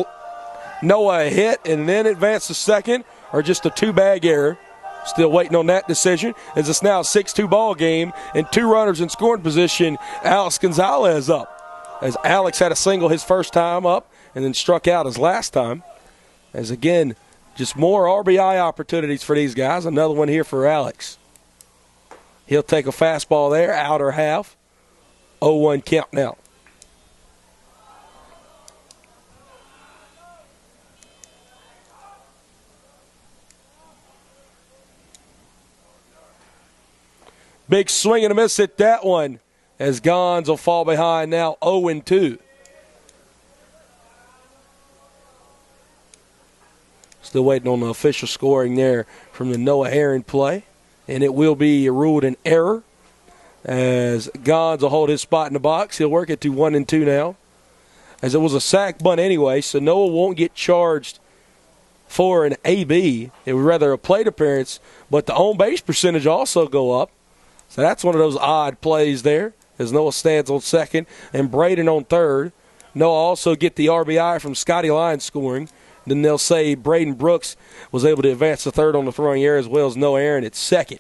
Noah a hit and then advance to second, or just a 2-bag error. Still waiting on that decision, as it's now a 6-2 ball game and 2 runners in scoring position. Alex Gonzalez up. As Alex had a single his first time up and then struck out his last time. As again, just more RBI opportunities for these guys. Another one here for Alex. He'll take a fastball there, outer half. 0-1 count now. Big swing and a miss at that one. As Gons will fall behind now, 0-2. Still waiting on the official scoring there from the Noah Aaron play. And it will be ruled an error as Gons will hold his spot in the box. He'll work it to 1-2 now. As it was a sack bunt anyway, so Noah won't get charged for an AB. It was rather a plate appearance, but the on-base percentage also go up. So that's one of those odd plays there. As Noah stands on second and Braden on third. Noah also get the RBI from Scotty Lyon scoring. Then they'll say Braden Brooks was able to advance to third on the throwing error, as well as Noah Aaron at second.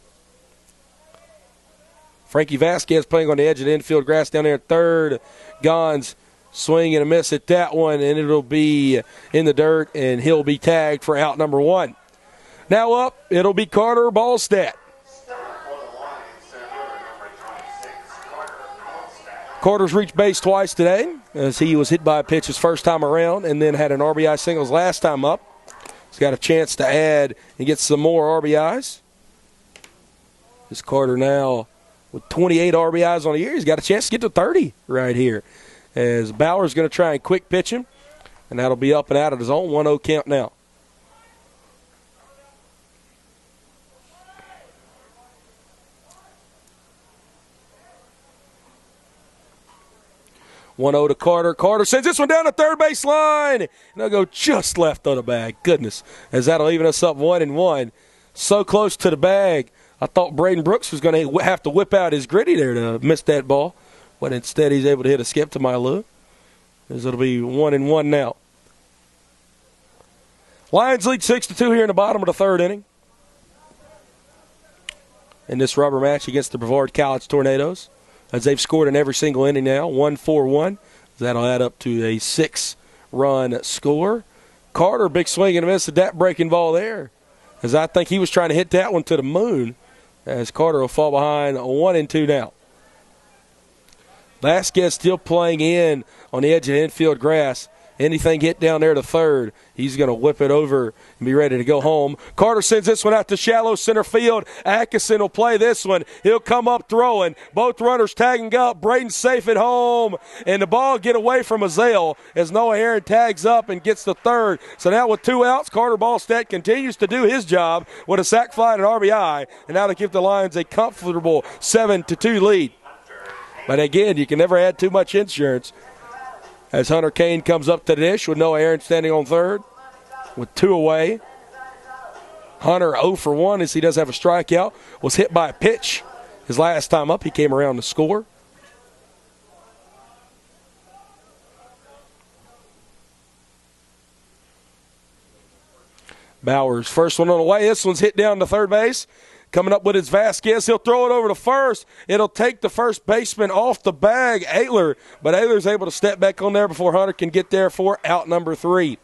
Frankie Vasquez playing on the edge of the infield grass down there at third. Gons swing and a miss at that one, and it'll be in the dirt, and he'll be tagged for out number 1. Now up, it'll be Carter Ballstat. Carter's reached base twice today as he was hit by a pitch his first time around and then had an RBI singles last time up. He's got a chance to add and get some more RBIs. This Carter now with 28 RBIs on the year. He's got a chance to get to 30 right here. As Bauer's going to try and quick pitch him, and that'll be up and out of his own 1-0 count now. 1-0 to Carter. Carter sends this one down the third base line. And they'll go just left of the bag. Goodness, as that'll even us up 1-1. So close to the bag. I thought Braden Brooks was going to have to whip out his gritty there to miss that ball. But instead he's able to hit a skip to my loo. As it'll be 1-1 now. Lions lead 6-2 here in the bottom of the third inning. In this rubber match against the Brevard College Tornadoes. As they've scored in every single inning now, 1-4-1. That'll add up to a 6-run score. Carter, big swing and a miss at that breaking ball there. As I think he was trying to hit that one to the moon. As Carter will fall behind 1-2 now. Vasquez still playing in on the edge of the infield grass. Anything hit down there to third, he's going to whip it over and be ready to go home. Carter sends this one out to shallow center field. Atkinson will play this one. He'll come up throwing. Both runners tagging up. Braden's safe at home. And the ball get away from Azale as Noah Aaron tags up and gets the third. So now with 2 outs, Carter Ballstedt continues to do his job with a sac fly and an RBI. And now to give the Lions a comfortable 7-2 lead. But again, you can never add too much insurance. As Hunter Kane comes up to the dish with Noah Aaron standing on third with 2 away. Hunter 0 for 1 as he does have a strikeout. Was hit by a pitch his last time up. He came around to score. Bowers, first one on the way. This one's hit down to third base. Coming up with his Vasquez. He'll throw it over to first. It'll take the first baseman off the bag, Ayler. But Ayler's able to step back on there before Hunter can get there for out number 3.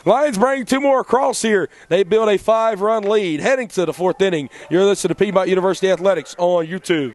Lions bring 2 more across here. They build a 5-run lead. Heading to the 4th inning. You're listening to Piedmont University Athletics on YouTube.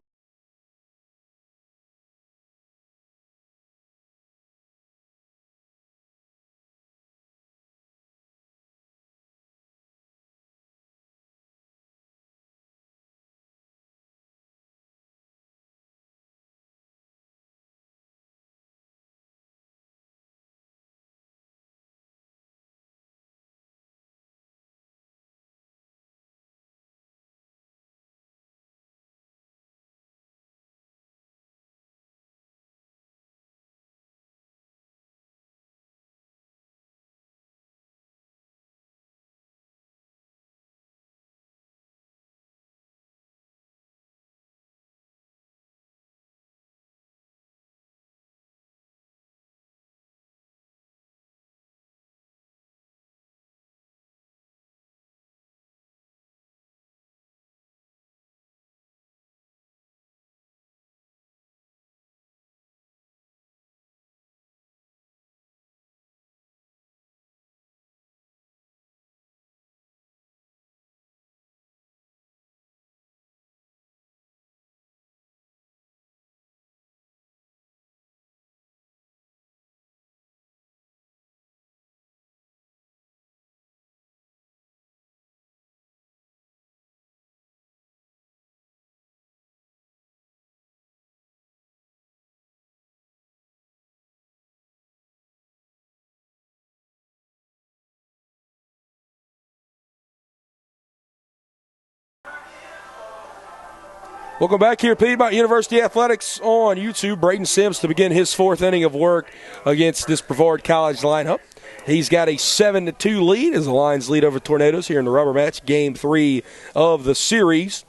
Welcome back here, Piedmont University Athletics on YouTube. Braden Sims to begin his 4th inning of work against this Brevard College lineup. He's got a 7-2 lead as the Lions lead over Tornadoes here in the rubber match, Game 3 of the series.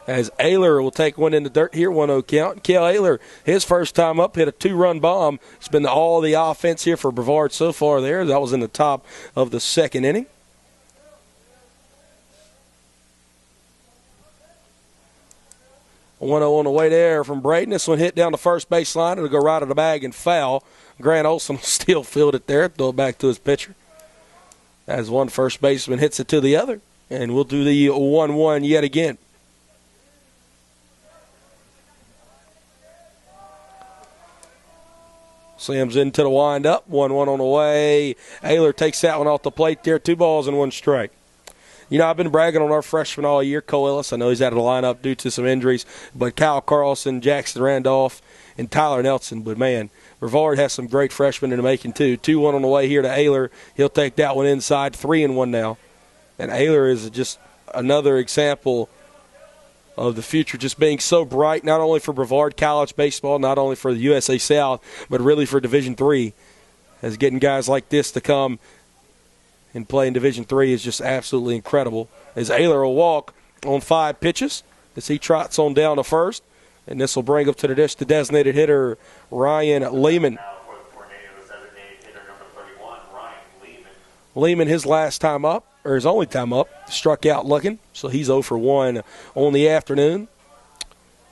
As Ayler will take one in the dirt here, 1-0 count. Kale Ayler, his first time up, hit a 2-run bomb. It's been all the offense here for Brevard so far there. That was in the top of the 2nd inning. One 1-0 on the way there from Braden. This one hit down the first base line. It'll go right of the bag and foul. Grant Olson will still field it there. Throw it back to his pitcher. As one first baseman hits it to the other. And we'll do the 1-1 yet again. Sims into the windup. 1-1 on the way. Ayler takes that one off the plate there. 2 balls and 1 strike. You know, I've been bragging on our freshman all year, Cole Ellis. I know he's out of the lineup due to some injuries. But Kyle Carlson, Jackson Randolph, and Tyler Nelson. But, man, Brevard has some great freshmen in the making, too. 2-1 on the way here to Ayler. He'll take that one inside. 3-1 now. And Ayler is just another example of the future just being so bright, not only for Brevard College baseball, not only for the USA South, but really for Division III. As getting guys like this to come and play in Division III is just absolutely incredible. As Ayler will walk on 5 pitches as he trots on down to first. And this will bring up to the dish the designated hitter, Ryan Lehman.
Now for the Tornadoes, designated hitter number 31, Ryan Lehman.
Lehman, his last time up, or his only time up, struck out looking. So he's 0 for 1 on the afternoon.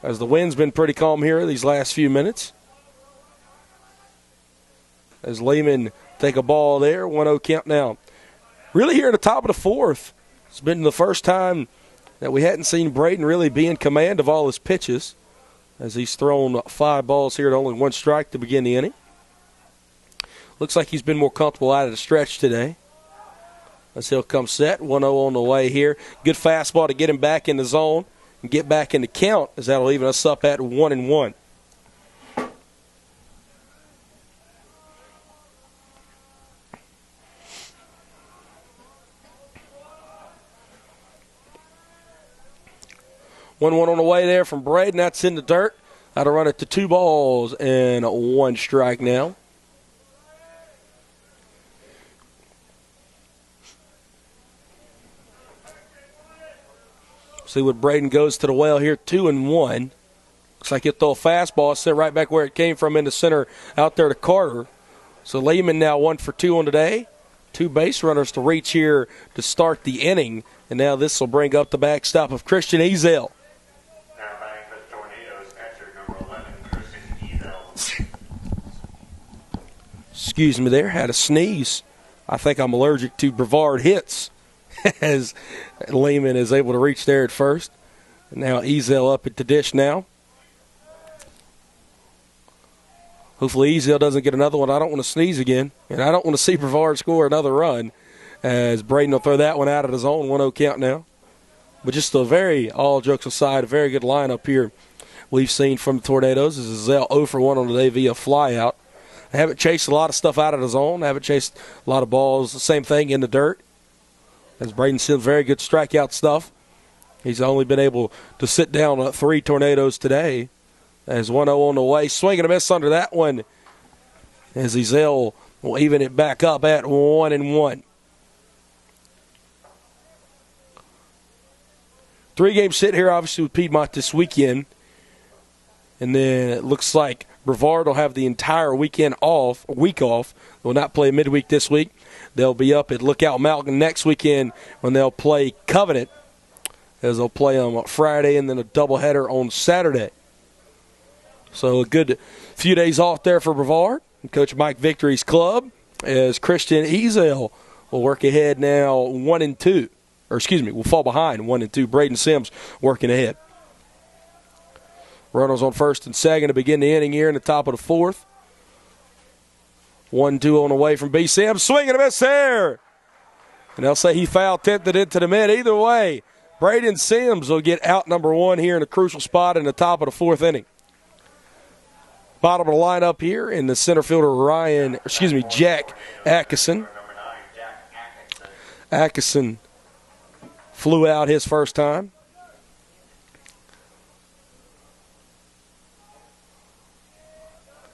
As the wind's been pretty calm here these last few minutes. As Lehman take a ball there, 1-0 count now. Really here at the top of the fourth, it's been the first time that we hadn't seen Braden really be in command of all his pitches, as he's thrown 5 balls here to only 1 strike to begin the inning. Looks like he's been more comfortable out of the stretch today. As he'll come set, 1-0 on the way here. Good fastball to get him back in the zone and get back in the count, as that'll even us up at 1-1. One on the way there from Braden. That's in the dirt. That'll run it to 2 balls and 1 strike now. See what Braden goes to the well here, 2-1. Looks like he'll throw a fastball, sit right back where it came from in the center out there to Carter. So Lehman now 1 for 2 on today. 2 base runners to reach here to start the inning. And now this will bring up the backstop of Christian Ezel.
Now batting for the Tornadoes, catcher number 11, Christian Ezel.
Excuse me there, had a sneeze. I think I'm allergic to Brevard hits as Lehman is able to reach there at first. And now Ezel up at the dish now. Hopefully Ezel doesn't get another one. I don't want to sneeze again, and I don't want to see Brevard score another run, as Braden will throw that one out of his own 1-0 count now. But just a very, all jokes aside, a very good lineup here we've seen from the Tornadoes. This is Ezel 0 for 1 on the day via flyout. They haven't chased a lot of stuff out of the zone. They haven't chased a lot of balls. The same thing in the dirt. As Braden still very good strikeout stuff. He's only been able to sit down 3 Tornadoes today. As 1-0 on the way. Swing and a miss under that one. As Ezel will even it back up at 1-1. 3-game sit here, obviously, with Piedmont this weekend. And then it looks like Brevard will have the entire week off. They'll not play midweek this week. They'll be up at Lookout Mountain next weekend when they'll play Covenant, as they'll play on Friday and then a doubleheader on Saturday. So a good few days off there for Brevard and Coach Mike Victory's club, as Christian Ezel will work ahead now 1-2. Or excuse me, will fall behind 1-2. Braden Sims working ahead. Runners on first and second to begin the inning here in the top of the fourth. 1-2 on the way from B. Sims. Swing and a miss there. And they'll say he foul tipped into the mid. Either way, Braden Sims will get out number 1 here in a crucial spot in the top of the 4th inning. Bottom of the lineup here in the center fielder Jack Atkinson. Atkinson flew out his first time.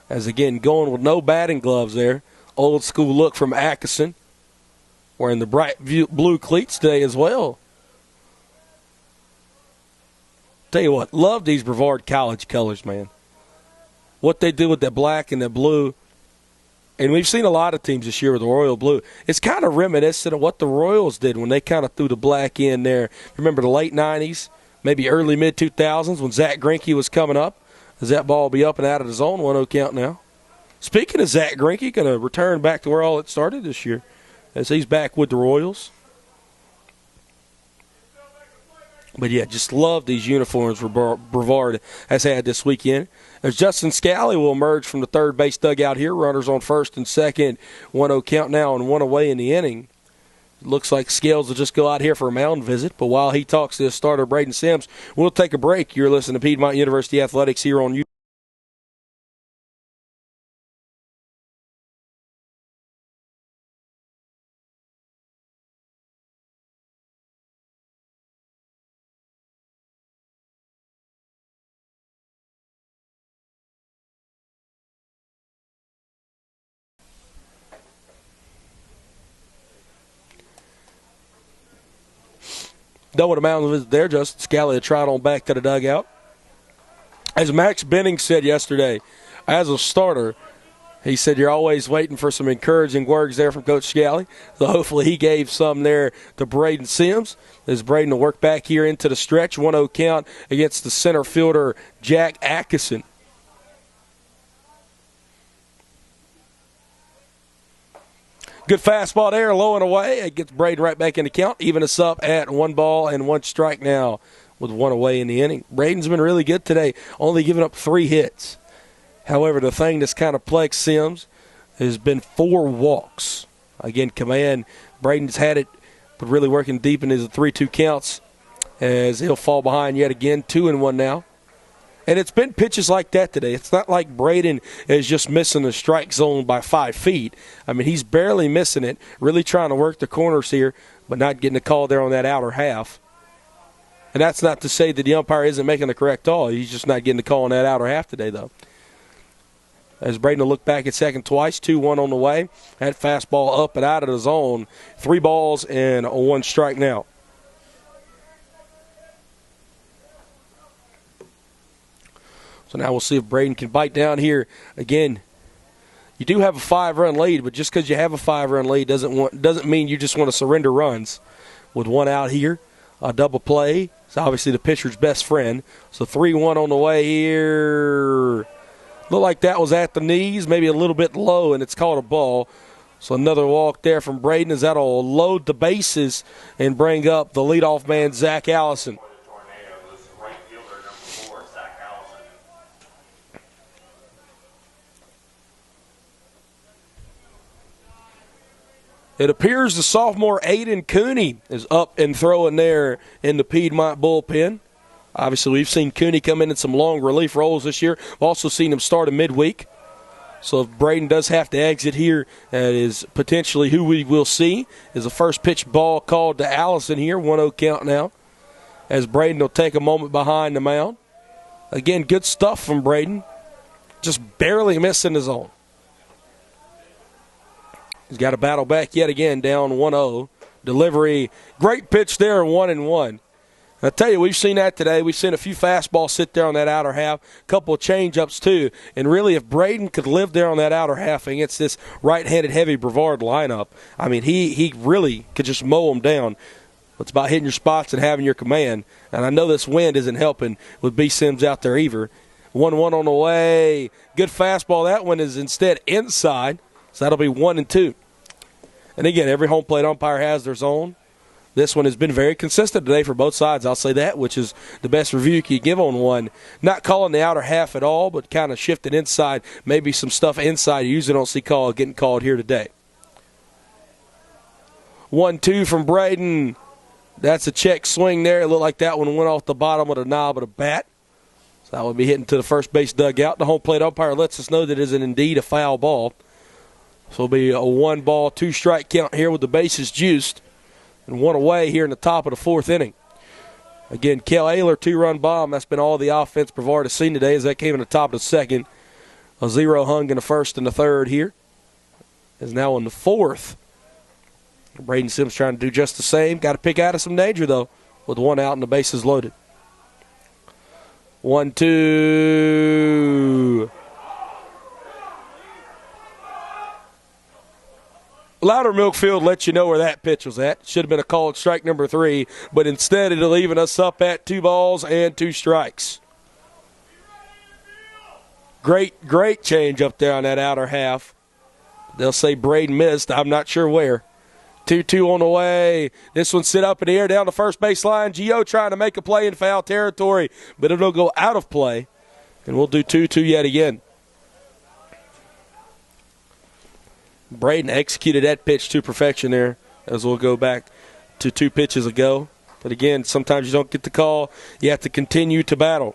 As again, going with no batting gloves there. Old school look from Atkinson. Wearing the bright blue cleats today as well. Tell you what, love these Brevard College colors, man. What they do with that black and that blue. And we've seen a lot of teams this year with the royal blue. It's kind of reminiscent of what the Royals did when they kind of threw the black in there. Remember the late 90s, maybe early mid-2000s when Zach Greinke was coming up. As that ball will be up and out of the zone, 1-0 count now. Speaking of Zach Greinke, going to return back to where all it started this year, as he's back with the Royals. But, yeah, just love these uniforms Brevard has had this weekend. As Justin Scally will emerge from the third base dugout here. Runners on first and second. 1-0 count now and 1 away in the inning. It looks like Scales will just go out here for a mound visit. But while he talks to his starter, Braden Sims, we'll take a break. You're listening to Piedmont University Athletics here on YouTube. Done with the mound visit there. Justin Scally a trot on back to the dugout. As Max Benning said yesterday, as a starter, he said you're always waiting for some encouraging words there from Coach Scally. So hopefully he gave some there to Braden Sims. As Braden will work back here into the stretch. 1-0 count against the center fielder, Jack Atkinson. Good fastball there, low and away. It gets Braden right back in the count. Even us up at 1 ball and 1 strike now with 1 away in the inning. Braden's been really good today, only giving up 3 hits. However, the thing that's kind of plagued Sims has been 4 walks. Again, command, Braden's had it, but really working deep in his 3-2 counts as he'll fall behind yet again, 2-1 now. And it's been pitches like that today. It's not like Braden is just missing the strike zone by 5 feet. I mean, he's barely missing it, really trying to work the corners here, but not getting a call there on that outer half. And that's not to say that the umpire isn't making the correct call. He's just not getting the call on that outer half today, though. As Braden will look back at second twice, 2-1 on the way. That fastball up and out of the zone. 3 balls and 1 strike now. So now we'll see if Braden can bite down here. Again, you do have a 5-run lead, but just because you have a 5-run lead doesn't mean you just want to surrender runs. With 1 out here, a double play. It's obviously the pitcher's best friend. So 3-1 on the way here. Looked like that was at the knees, maybe a little bit low, and it's called a ball. So another walk there from Braden as that'll load the bases and bring up the leadoff man, Zach Allison. It appears the sophomore Aiden Cooney is up and throwing there in the Piedmont bullpen. Obviously, we've seen Cooney come in some long relief roles this year. We've also seen him start a midweek. So if Braden does have to exit here, that is potentially who we will see. Is the first pitch ball called to Allison here, 1-0 count now. As Braden will take a moment behind the mound. Again, good stuff from Braden. Just barely missing his own. He's got to battle back yet again, down 1-0. Delivery, great pitch there, 1-1. I tell you, we've seen that today. We've seen a few fastballs sit there on that outer half, a couple of change-ups too. And really, if Braden could live there on that outer half against this right-handed heavy Brevard lineup, I mean, he really could just mow them down. It's about hitting your spots and having your command. And I know this wind isn't helping with B. Sims out there either. 1-1 on the way. Good fastball. That one is instead inside. So that'll be 1-2. And again, every home plate umpire has their zone. This one has been very consistent today for both sides, I'll say that, which is the best review you can give on one. Not calling the outer half at all, but kind of shifting inside. Maybe some stuff inside you usually don't see getting called here today. 1-2 from Braden. That's a check swing there. It looked like that one went off the bottom with a knob of a bat. So that would be hitting to the first base dugout. The home plate umpire lets us know that it is indeed a foul ball. So it'll be a 1-ball, 2-strike count here with the bases juiced. And 1 away here in the top of the 4th inning. Again, Kale Ayler, 2-run bomb. That's been all the offense Brevard has seen today as that came in the top of the 2nd. A 0 hung in the 1st and the 3rd here. Is now in the 4th. Braden Sims trying to do just the same. Got to pick out of some danger, though, with 1 out and the bases loaded. 1-2. Loudermilk Field lets you know where that pitch was at. Should have been a called strike number 3, but instead it'll even us up at 2 balls and 2 strikes. Great change up there on that outer half. They'll say Braden missed. I'm not sure where. 2-2 on the way. This one sit up in the air down the first base line. Gio trying to make a play in foul territory, but it'll go out of play, and we'll do 2-2 yet again. Braden executed that pitch to perfection there, as we'll go back to 2 pitches ago. But again, sometimes you don't get the call. You have to continue to battle.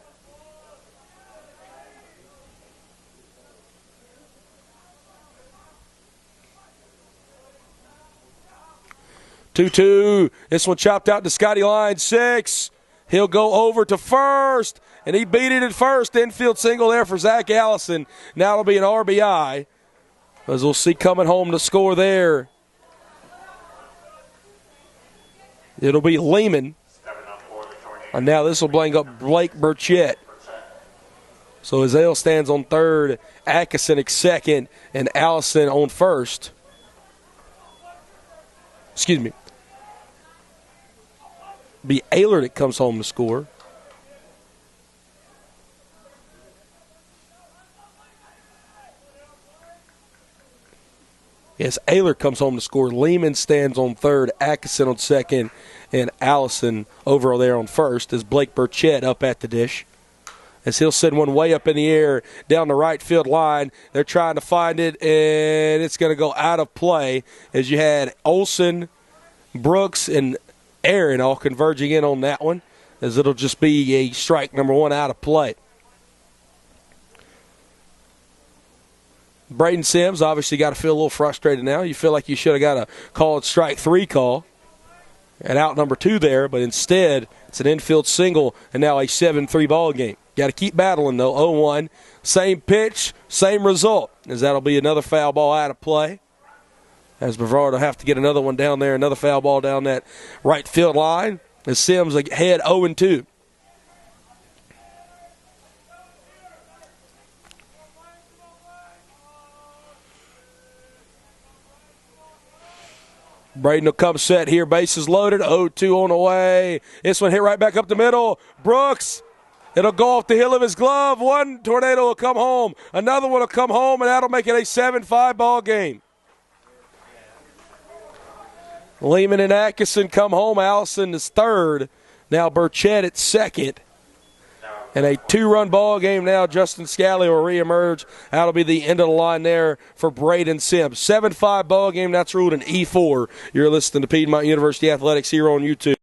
Two. This one chopped out to Scotty Line, 6. He'll go over to first, and he beat it at first. Infield single there for Zach Allison. Now it'll be an RBI. As we'll see coming home to score there. It'll be Lehman. And now this will bring up Blake Burchett. So Azale stands on third, Atkinson at second, and Allison on first. Excuse me. Be Ayler that comes home to score. Yes, Ayler comes home to score. Lehman stands on third, Atkinson on second, and Allison over there on first as Blake Burchett up at the dish. As he'll send one way up in the air down the right field line. They're trying to find it, and it's going to go out of play as you had Olsen, Brooks, and Aaron all converging in on that one, as it'll just be a strike number one out of play. Braden Sims obviously got to feel a little frustrated now. You feel like you should have got a called strike three call at out number two there, but instead it's an infield single and now a 7-3 ball game. Got to keep battling, though. 0-1. Same pitch, same result, as that'll be another foul ball out of play. As Brevard will have to get another one down there, another foul ball down that right field line. As Sims ahead 0-2. Braden will come set here. Bases loaded. 0-2 on the way. This one hit right back up the middle. Brooks. It'll go off the heel of his glove. One tornado will come home. Another one will come home, and that'll make it a 7-5 ball game. Lehman and Atkinson come home. Allison is third. Now Burchett at second. And a 2-run ball game now. Justin Scally will reemerge. That'll be the end of the line there for Braden Sims. 7-5 ball game. That's ruled an E4. You're listening to Piedmont University Athletics here on YouTube.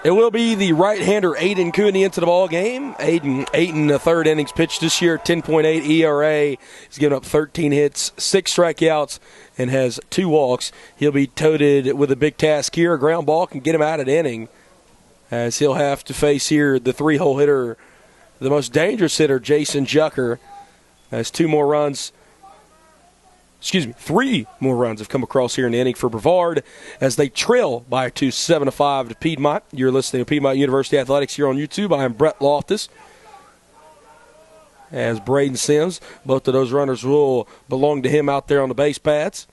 It will be the right-hander Aiden Cooney into the ball game. Aiden, 8 in the third innings pitched this year, 10.8 ERA. He's given up 13 hits, 6 strikeouts, and has 2 walks. He'll be toted with a big task here. A ground ball can get him out of the inning, as he'll have to face here the 3-hole hitter, the most dangerous hitter, Jason Jucker, as 3 more runs have come across here in the inning for Brevard as they trail by 7-5 to Piedmont. You're listening to Piedmont University Athletics here on YouTube. I am Brett Loftus. As Braden Sims, both of those runners will belong to him out there on the base pads.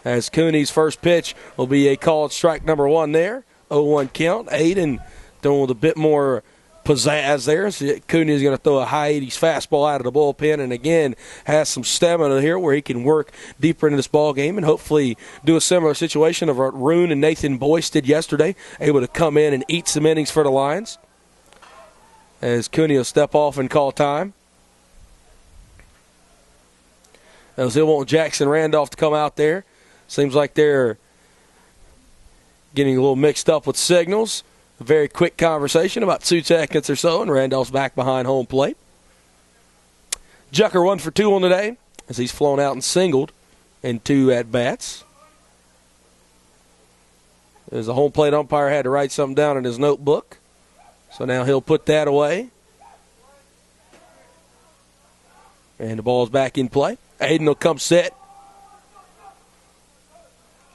As Cooney's first pitch will be a called strike number 1 there. 0-1 count. Aiden throwing with a bit more pizzazz there. So Cooney is going to throw a high 80s fastball out of the bullpen, and again has some stamina here where he can work deeper into this ball game and hopefully do a similar situation of what Roone and Nathan Boyce did yesterday, able to come in and eat some innings for the Lions. as Cooney will step off and call time. As he'll want Jackson Randolph to come out there. Seems like they're getting a little mixed up with signals. A very quick conversation, about 2 seconds or so, and Randolph's back behind home plate. Jucker 1 for 2 on the day as he's flown out and singled in 2 at-bats. As the home plate umpire had to write something down in his notebook. So now he'll put that away. And the ball's back in play. Aiden will come set.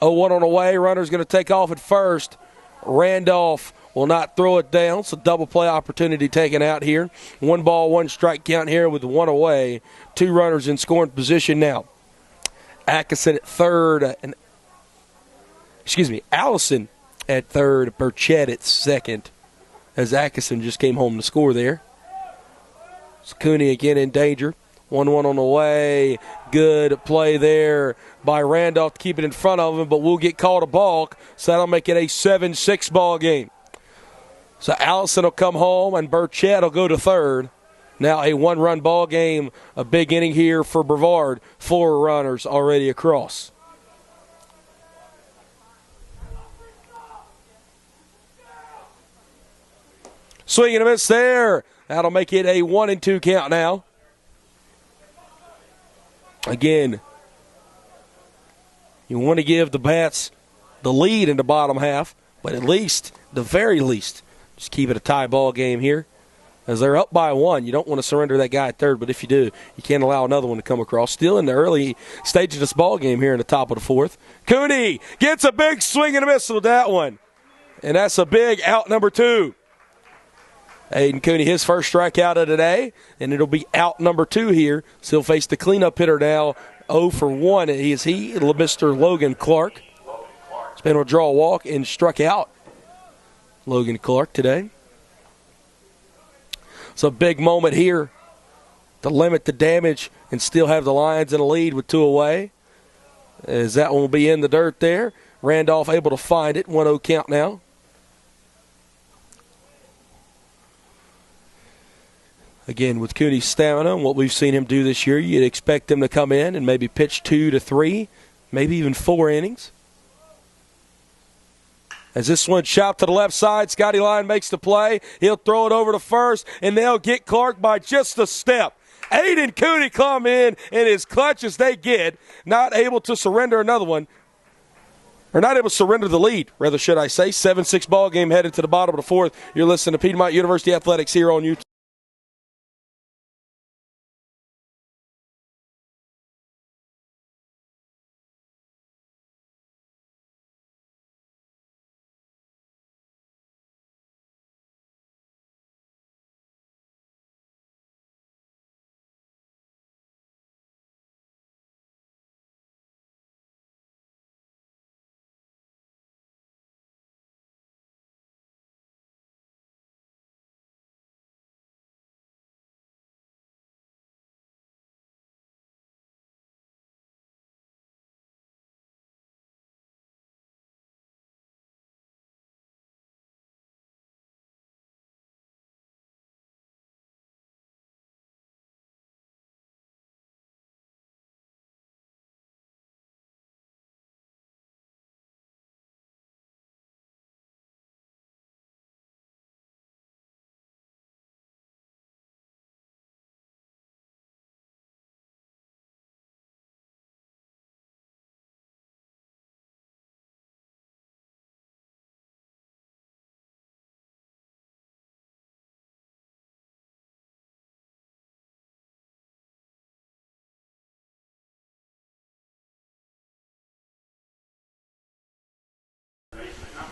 0-1 on the way. Runner's going to take off at first. Randolph will not throw it down, so double play opportunity taken out here. 1 ball, 1 strike count here with 1 away. 2 runners in scoring position now. Atkinson at third. Allison at third. Burchett at second, as Atkinson just came home to score there. So Cooney again in danger. 1-1 on the way. Good play there by Randolph to keep it in front of him, but we'll get called a balk, so that'll make it a 7-6 ball game. So Allison will come home, and Burchett will go to third. Now a 1-run ball game, a big inning here for Brevard. 4 runners already across. Swing and a miss there. That'll make it a 1-2 count now. Again, you want to give the Bats the lead in the bottom half, but at least, the very least, just keep it a tie ball game here. As they're up by 1, you don't want to surrender that guy at third, but if you do, you can't allow another one to come across. Still in the early stage of this ball game here in the top of the 4th. Cooney gets a big swing and a miss with that one. And that's a big out number 2. Aiden Cooney, his first strikeout of the day, and it'll be out number 2 here. So he'll face the cleanup hitter now, 0 for 1. Is he, Mr. Logan Clark. He's been able to draw a walk and struck out Logan Clark today. It's a big moment here to limit the damage and still have the Lions in the lead with 2 away. As that one will be in the dirt there. Randolph able to find it, 1-0 count now. Again, with Cooney's stamina and what we've seen him do this year, you'd expect him to come in and maybe pitch 2 to 3, maybe even 4 innings. As this one chopped to the left side, Scotty Lyon makes the play. He'll throw it over to first, and they'll get Clark by just a step. Aiden Cooney come in as clutch as they get, not able to surrender another one. Or not able to surrender the lead, rather should I say. 7-6 ball game headed to the bottom of the 4th. You're listening to Piedmont University Athletics here on YouTube.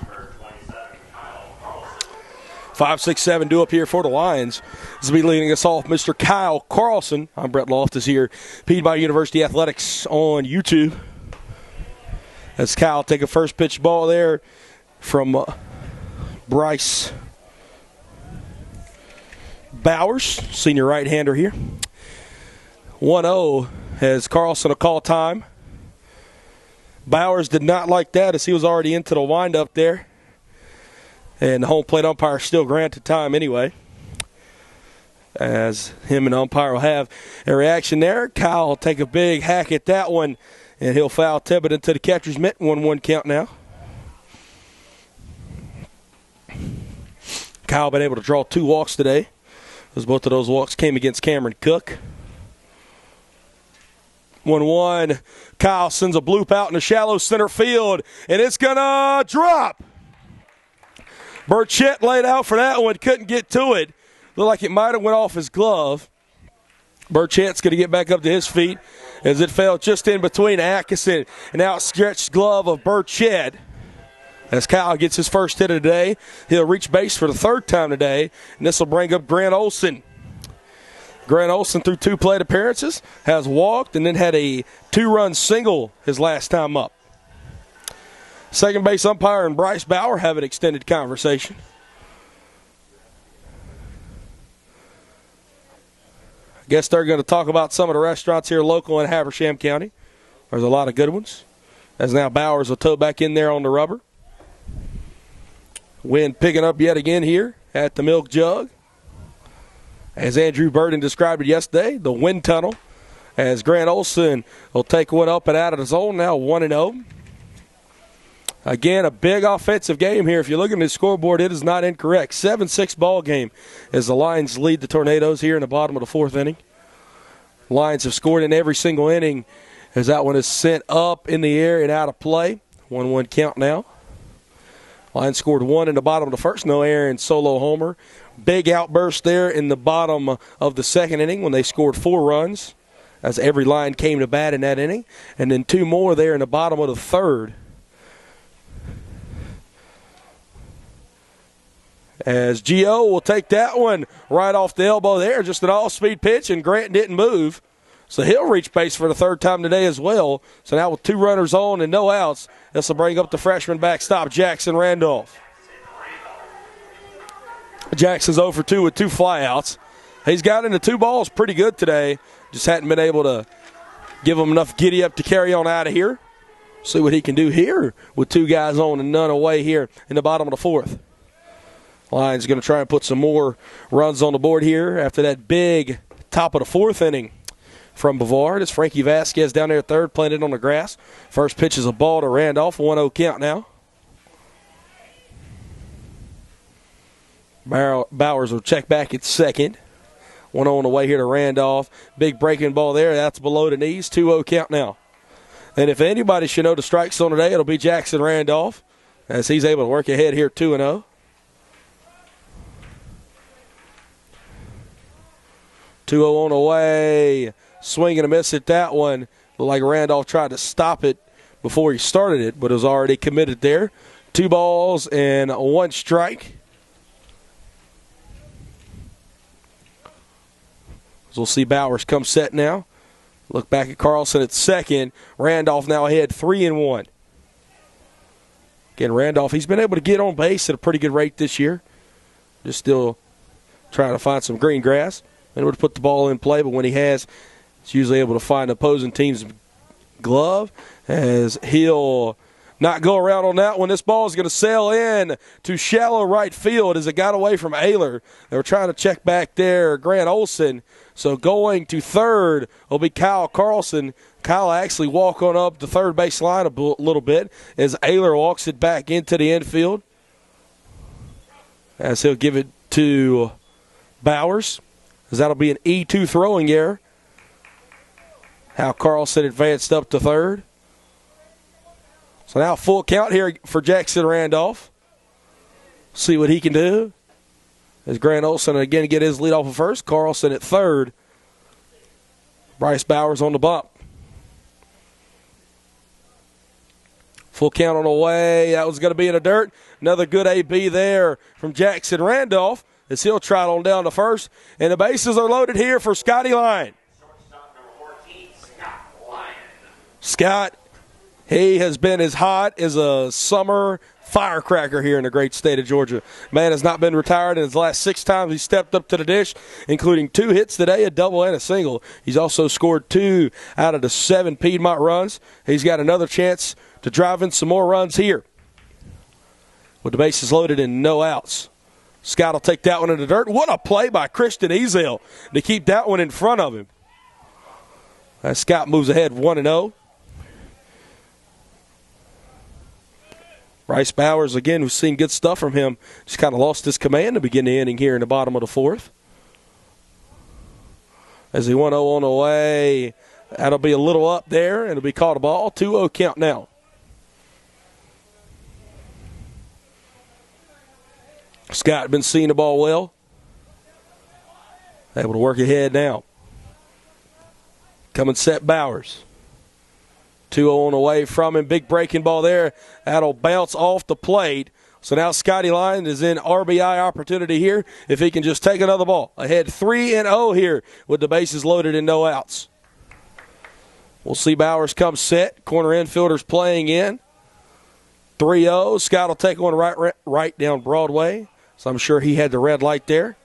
Number 27, Kyle Carlson.
5-6-7 due up here for the Lions. This will be leading us off, Mr. Kyle Carlson. I'm Brett Loftus here, Piedmont University Athletics on YouTube. As Kyle take a first pitch ball there from Bryce Bowers, senior right-hander here. 1-0 as Carlson will call time. Bowers did not like that as he was already into the windup there. And the home plate umpire still granted time anyway. as him and umpire will have a reaction there. Kyle will take a big hack at that one, and he'll foul Tibbet into the catcher's mitt. 1-1 count now. Kyle been able to draw 2 walks today, as both of those walks came against Cameron Cook. 1-1. Kyle sends a bloop out in the shallow center field, and it's going to drop. Burchett laid out for that one, couldn't get to it. Looked like it might have went off his glove. Burchett's going to get back up to his feet as it fell just in between Atkinson and outstretched glove of Burchett. As Kyle gets his first hit of the day, he'll reach base for the 3rd time today, and this will bring up Grant Olson. Grant Olson, through 2 plate appearances, has walked and then had a 2-run single his last time up. Second base umpire and Bryce Bauer have an extended conversation. I guess they're going to talk about some of the restaurants here local in Habersham County. There's a lot of good ones. As now Bowers will tow back in there on the rubber. Wind picking up yet again here at the Milk Jug. As Andrew Burden described it yesterday, the wind tunnel. As Grant Olson will take one up and out of the zone, now 1-0. Again, a big offensive game here. If you look at the scoreboard, it is not incorrect. 7-6 ball game as the Lions lead the Tornadoes here in the bottom of the 4th inning. Lions have scored in every single inning as that one is sent up in the air and out of play. 1-1 count now. Lions scored 1 in the bottom of the 1st. No error and solo homer. Big outburst there in the bottom of the 2nd inning when they scored 4 runs as every line came to bat in that inning. And then 2 more there in the bottom of the 3rd. As Gio will take that one right off the elbow there, just an all-speed pitch, and Grant didn't move. So he'll reach base for the 3rd time today as well. So now with 2 runners on and no outs, this will bring up the freshman backstop, Jackson Randolph. Jackson's 0 for 2 with 2 flyouts. He's got into 2 balls pretty good today. Just hadn't been able to give him enough giddy-up to carry on out of here. See what he can do here with 2 guys on and none away here in the bottom of the 4th. Lions going to try and put some more runs on the board here after that big top of the 4th inning from Brevard. It's Frankie Vasquez down there at 3rd, playing it on the grass. First pitch is a ball to Randolph, 1-0 count now. Bowers will check back at 2nd. 1-0 on the way here to Randolph. Big breaking ball there. That's below the knees. 2-0 count now. And if anybody should know the strike zone today, it'll be Jackson Randolph as he's able to work ahead here 2-0. 2-0 on the way. Swing and a miss at that one. Looked like Randolph tried to stop it before he started it, but it was already committed there. 2 balls and 1 strike. So we'll see Bowers come set now. Look back at Carlson at 2nd. Randolph now ahead 3-1. Again, Randolph, he's been able to get on base at a pretty good rate this year. Just still trying to find some green grass in order to put the ball in play, but when he has, he's usually able to find the opposing team's glove as he'll not go around on that one. This ball is going to sail in to shallow right field as it got away from Ayler. They were trying to check back there, Grant Olson. So going to 3rd will be Kyle Carlson. Kyle actually walk on up the 3rd base line a little bit as Ayler walks it back into the infield. As he'll give it to Bowers, as that'll be an E2 throwing error. How Carlson advanced up to 3rd. So now full count here for Jackson Randolph. See what he can do. As Grant Olson again get his lead off of 1st. Carlson at 3rd. Bryce Bowers on the bump. Full count on the way. That was going to be in the dirt. Another good AB there from Jackson Randolph as he'll trot on down to 1st. And the bases are loaded here for Scotty Lyon. Scott, he has been as hot as a summer firecracker here in the great state of Georgia. Man has not been retired in his last 6 times he stepped up to the dish, including 2 hits today, a double and a single. He's also scored 2 out of the 7 Piedmont runs. He's got another chance to drive in some more runs here with the bases loaded and no outs. Scott will take that one in the dirt. What a play by Christian Ezel to keep that one in front of him. As Scott moves ahead 1-0. Bryce Bowers, again, who's seen good stuff from him, just kind of lost his command to begin the inning here in the bottom of the fourth. As he 1-0 on the way, that'll be a little up there, and it'll be called a ball. 2-0 count now. Scott been seeing the ball well. Able to work ahead now. Coming set Bowers. 2-0 on the way from him. Big breaking ball there. That'll bounce off the plate. So now Scotty Lyon is in RBI opportunity here if he can just take another ball. Ahead 3-0 here with the bases loaded and no outs. We'll see Bowers come set. Corner infielders playing in. 3-0. Scott will take one right down Broadway. So I'm sure he had the red light there.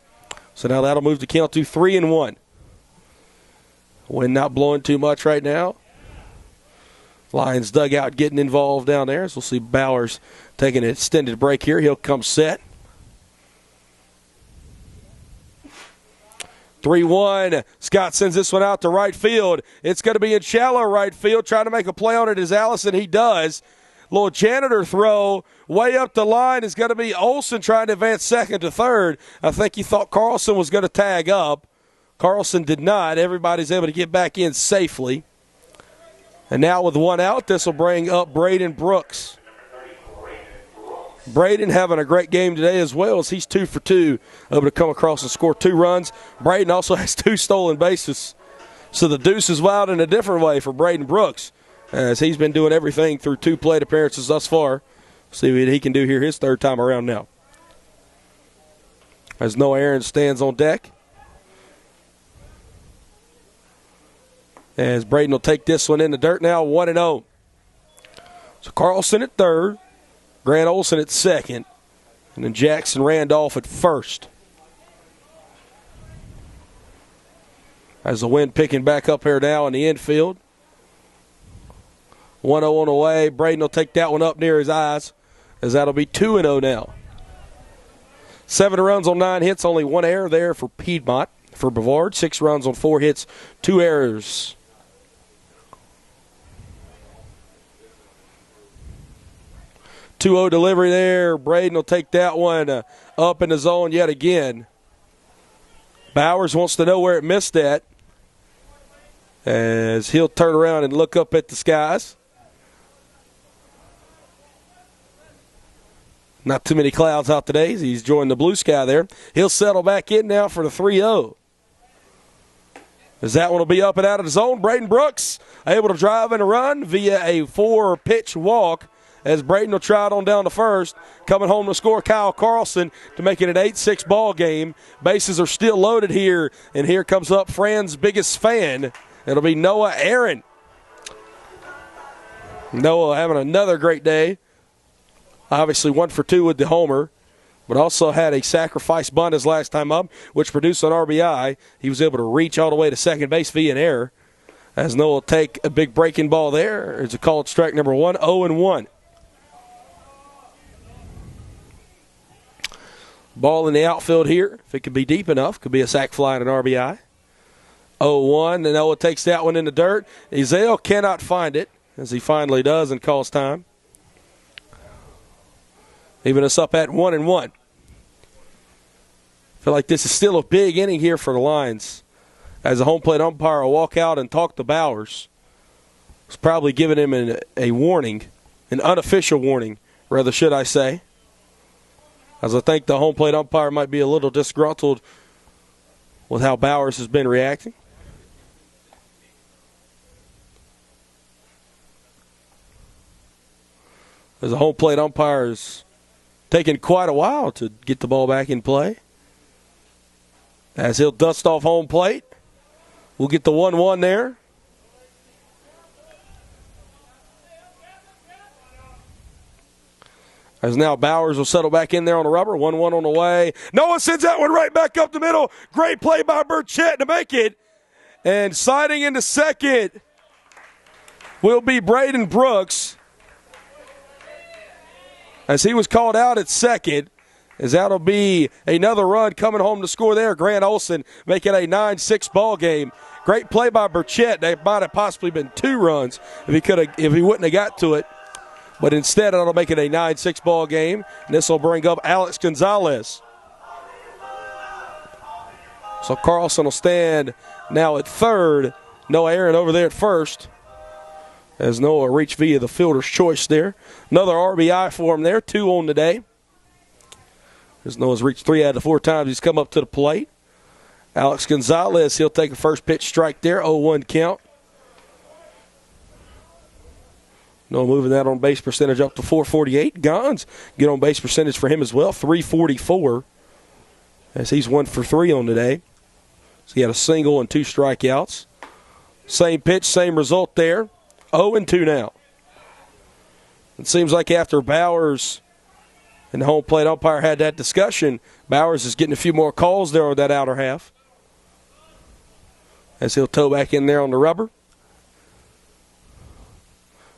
So now that'll move the count to 3-1. Wind not blowing too much right now. Lions dugout getting involved down there. So we'll see Bowers taking an extended break here. He'll come set. 3-1. Scott sends this one out to right field. It's going to be in shallow right field. Trying to make a play on it is Allison. He does. Little janitor throw way up the line is going to be Olsen trying to advance second to third. I think he thought Carlson was going to tag up. Carlson did not. Everybody's able to get back in safely. And now with one out, this will bring up Braden Brooks. Braden having a great game today as well as he's 2 for 2, able to come across and score 2 runs. Braden also has 2 stolen bases. So the deuce is wild in a different way for Braden Brooks as he's been doing everything through 2 plate appearances thus far. See what he can do here his third time around now. As Noah Aaron stands on deck. As Braden will take this one in the dirt now, 1-0. So Carlson at third, Grant Olsen at second, and then Jackson Randolph at first. As the wind picking back up here now in the infield. 1-0 on the way. Braden will take that one up near his eyes, as that'll be 2-0 now. 7 runs on 9 hits, only 1 error there for Piedmont. For Brevard, 6 runs on 4 hits, 2 errors. Delivery there. Braden will take that one up in the zone yet again. Bowers wants to know where it missed at, as he'll turn around and look up at the skies. Not too many clouds out today. He's joined the blue sky there. He'll settle back in now for the 3-0. As that one will be up and out of the zone. Braden Brooks able to drive and run via a 4-pitch walk, as Braden will try it on down to first. Coming home to score Kyle Carlson to make it an 8-6 ball game. Bases are still loaded here, and here comes up Fran's biggest fan. It'll be Noah Aaron. Noah having another great day. Obviously 1 for 2 with the homer, but also had a sacrifice bunt his last time up, which produced an RBI. He was able to reach all the way to second base via an error. As Noah will take a big breaking ball there. It's a called strike number 1, 0-1. Ball in the outfield here. If it could be deep enough, could be a sac fly and an RBI. 0-1, and Noah takes that one in the dirt. Ezel cannot find it, as he finally does and calls time. Even us up at 1-1. Feel like this is still a big inning here for the Lions, as the home plate umpire will walk out and talk to Bowers. It's probably giving him a warning, an unofficial warning, rather should I say, as I think the home plate umpire might be a little disgruntled with how Bowers has been reacting. As the home plate umpire is taking quite a while to get the ball back in play. As he'll dust off home plate. We'll get the 1-1 there. As now Bowers will settle back in there on the rubber. 1-1 on the way. Noah sends that one right back up the middle. Great play by Burchett to make it. And sliding into second will be Braden Brooks, as he was called out at second. as that'll be another run coming home to score there. Grant Olson making a 9-6 ball game. Great play by Burchett. They might have possibly been 2 runs if he wouldn't have got to it. But instead, it'll make it a 9-6 ball game. And this will bring up Alex Gonzalez. So Carlson will stand now at third. Noah Aaron over there at first, as Noah reached via the fielder's choice there. Another RBI for him there, 2 on the day. As Noah's reached 3 out of the 4 times he's come up to the plate. Alex Gonzalez, he'll take a first pitch strike there, 0-1 count. Noah moving that on base percentage up to 448. Gons get on base percentage for him as well, 344, as he's 1 for 3 on the day. So he had a single and 2 strikeouts. Same pitch, same result there. 0-2 now. It seems like after Bowers and the home plate umpire had that discussion, Bowers is getting a few more calls there on that outer half, as he'll toe back in there on the rubber.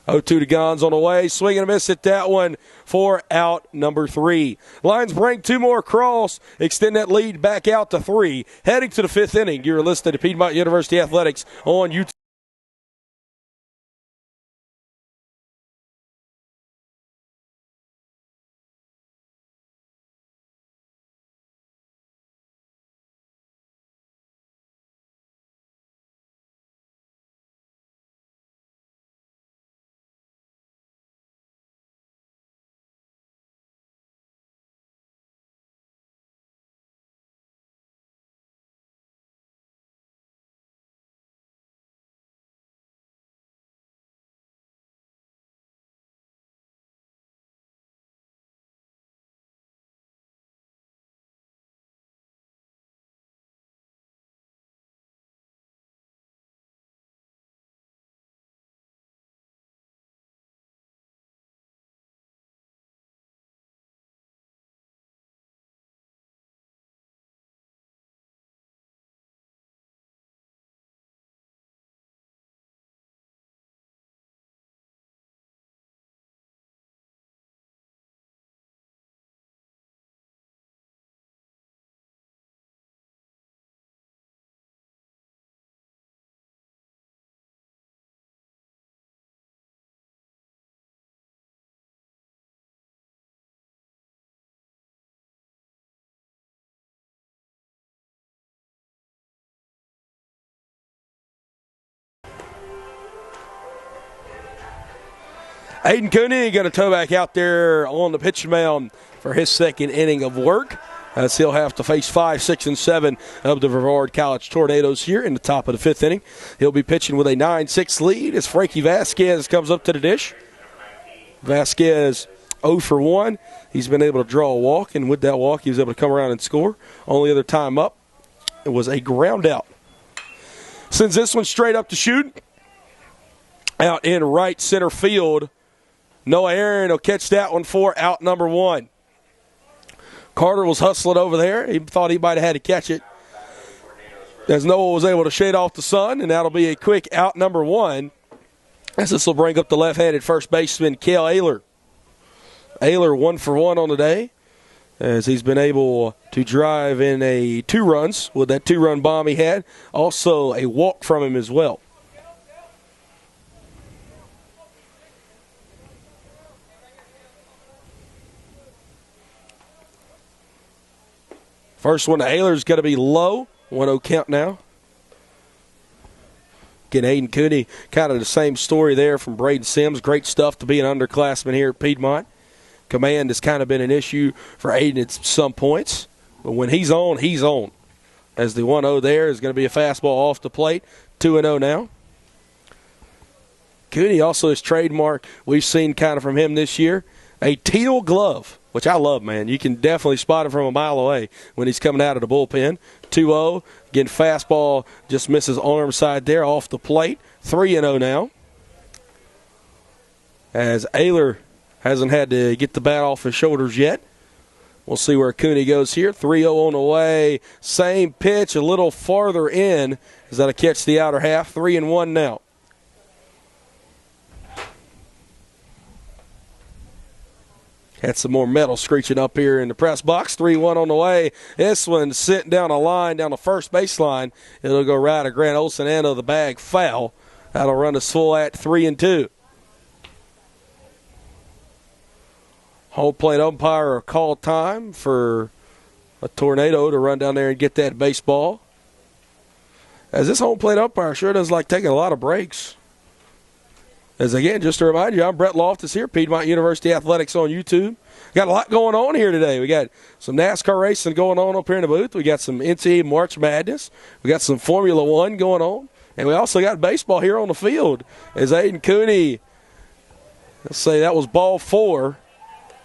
0-2 to Gons on the way. Swing and a miss at that one for out number 3. Lions bring 2 more across, extend that lead back out to 3. Heading to the 5th inning, you're listening to Piedmont University Athletics on YouTube. Aiden Cooney going to toe back out there on the pitch mound for his 2nd inning of work, as he'll have to face 5, 6, and 7 of the Brevard College Tornadoes here in the top of the 5th inning. He'll be pitching with a 9-6 lead as Frankie Vasquez comes up to the dish. Vasquez 0 for 1. He's been able to draw a walk, and with that walk, he was able to come around and score. Only other time up, it was a ground out. Sends this one straight up to shoot. Out in right center field. Noah Aaron will catch that one for out number 1. Carter was hustling over there. He thought he might have had to catch it, as Noah was able to shade off the sun, and that'll be a quick out number 1, as this will bring up the left-handed first baseman, Kale Ayler. Ayler 1 for 1 on the day, as he's been able to drive in 2 runs with that 2-run bomb he had. Also a walk from him as well. First one to Ayler's going to be low. 1-0 count now. Again, Aiden Cooney, kind of the same story there from Braden Sims. Great stuff to be an underclassman here at Piedmont. Command has kind of been an issue for Aiden at some points. But when he's on, he's on. As the 1-0 there is going to be a fastball off the plate. 2-0 now. Cooney also his trademark, we've seen kind of from him this year, a teal glove, which I love, man. You can definitely spot him from a mile away when he's coming out of the bullpen. 2-0. Again, fastball just misses arm side there off the plate. 3-0 now. As Ayler hasn't had to get the bat off his shoulders yet. We'll see where Cooney goes here. 3-0 on the way. Same pitch, a little farther in. Is that a catch the outer half? 3-1 now. Had some more metal screeching up here in the press box. 3-1 on the way. This one sitting down a line, down the first baseline. It'll go right to Grant Olson, end of the bag, foul. That'll run us full at 3-2. Home plate umpire call time for a Tornado to run down there and get that baseball. As this home plate umpire sure does like taking a lot of breaks. As again, just to remind you, I'm Brett Loftus here, Piedmont University Athletics on YouTube. Got a lot going on here today. We got some NASCAR racing going on up here in the booth. We got some NCAA March Madness. We got some Formula One going on. And we also got baseball here on the field. As Aiden Cooney, let's say that was ball 4,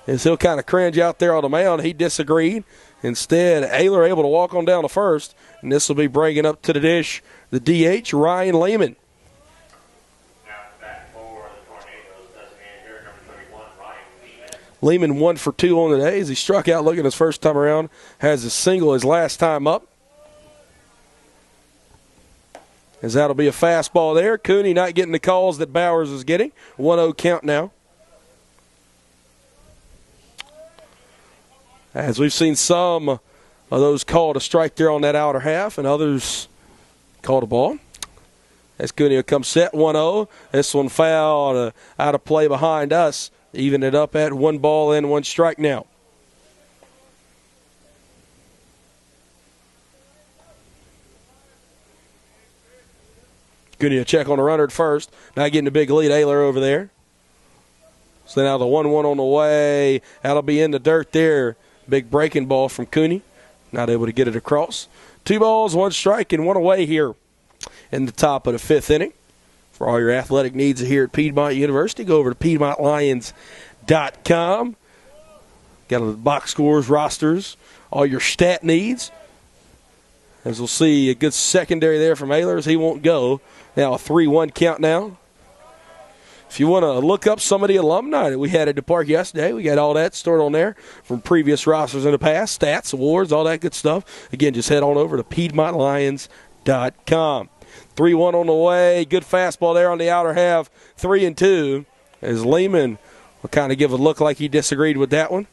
as he'll kind of cringe out there on the mound. He disagreed. Instead, Ayler able to walk on down to first. And this will be bringing up to the dish the DH, Ryan Lehman. Lehman 1 for 2 on the day as he struck out looking his first time around. Has a single his last time up. As that'll be a fastball there. Cooney not getting the calls that Bowers is getting. 1-0 count now. As we've seen some of those called a strike there on that outer half and others called a ball. As Cooney will come set 1-0. This one fouled out of play behind us. Even it up at 1 ball and 1 strike now. Cooney a check on the runner at first. Not getting a big lead. Ayler over there. So now the 1-1 on the way. That'll be in the dirt there. Big breaking ball from Cooney. Not able to get it across. 2 balls, 1 strike, and 1 away here in the top of the 5th inning. For all your athletic needs here at Piedmont University, go over to PiedmontLions.com. Got the box scores, rosters, all your stat needs. As we'll see, a good secondary there from Ayler as he won't go. Now a 3-1 count now. If you want to look up some of the alumni that we had at the park yesterday, we got all that stored on there from previous rosters in the past, stats, awards, all that good stuff. Again, just head on over to PiedmontLions.com. 3-1 on the way. Good fastball there on the outer half. 3-2 as Lehman will kind of give a look like he disagreed with that one.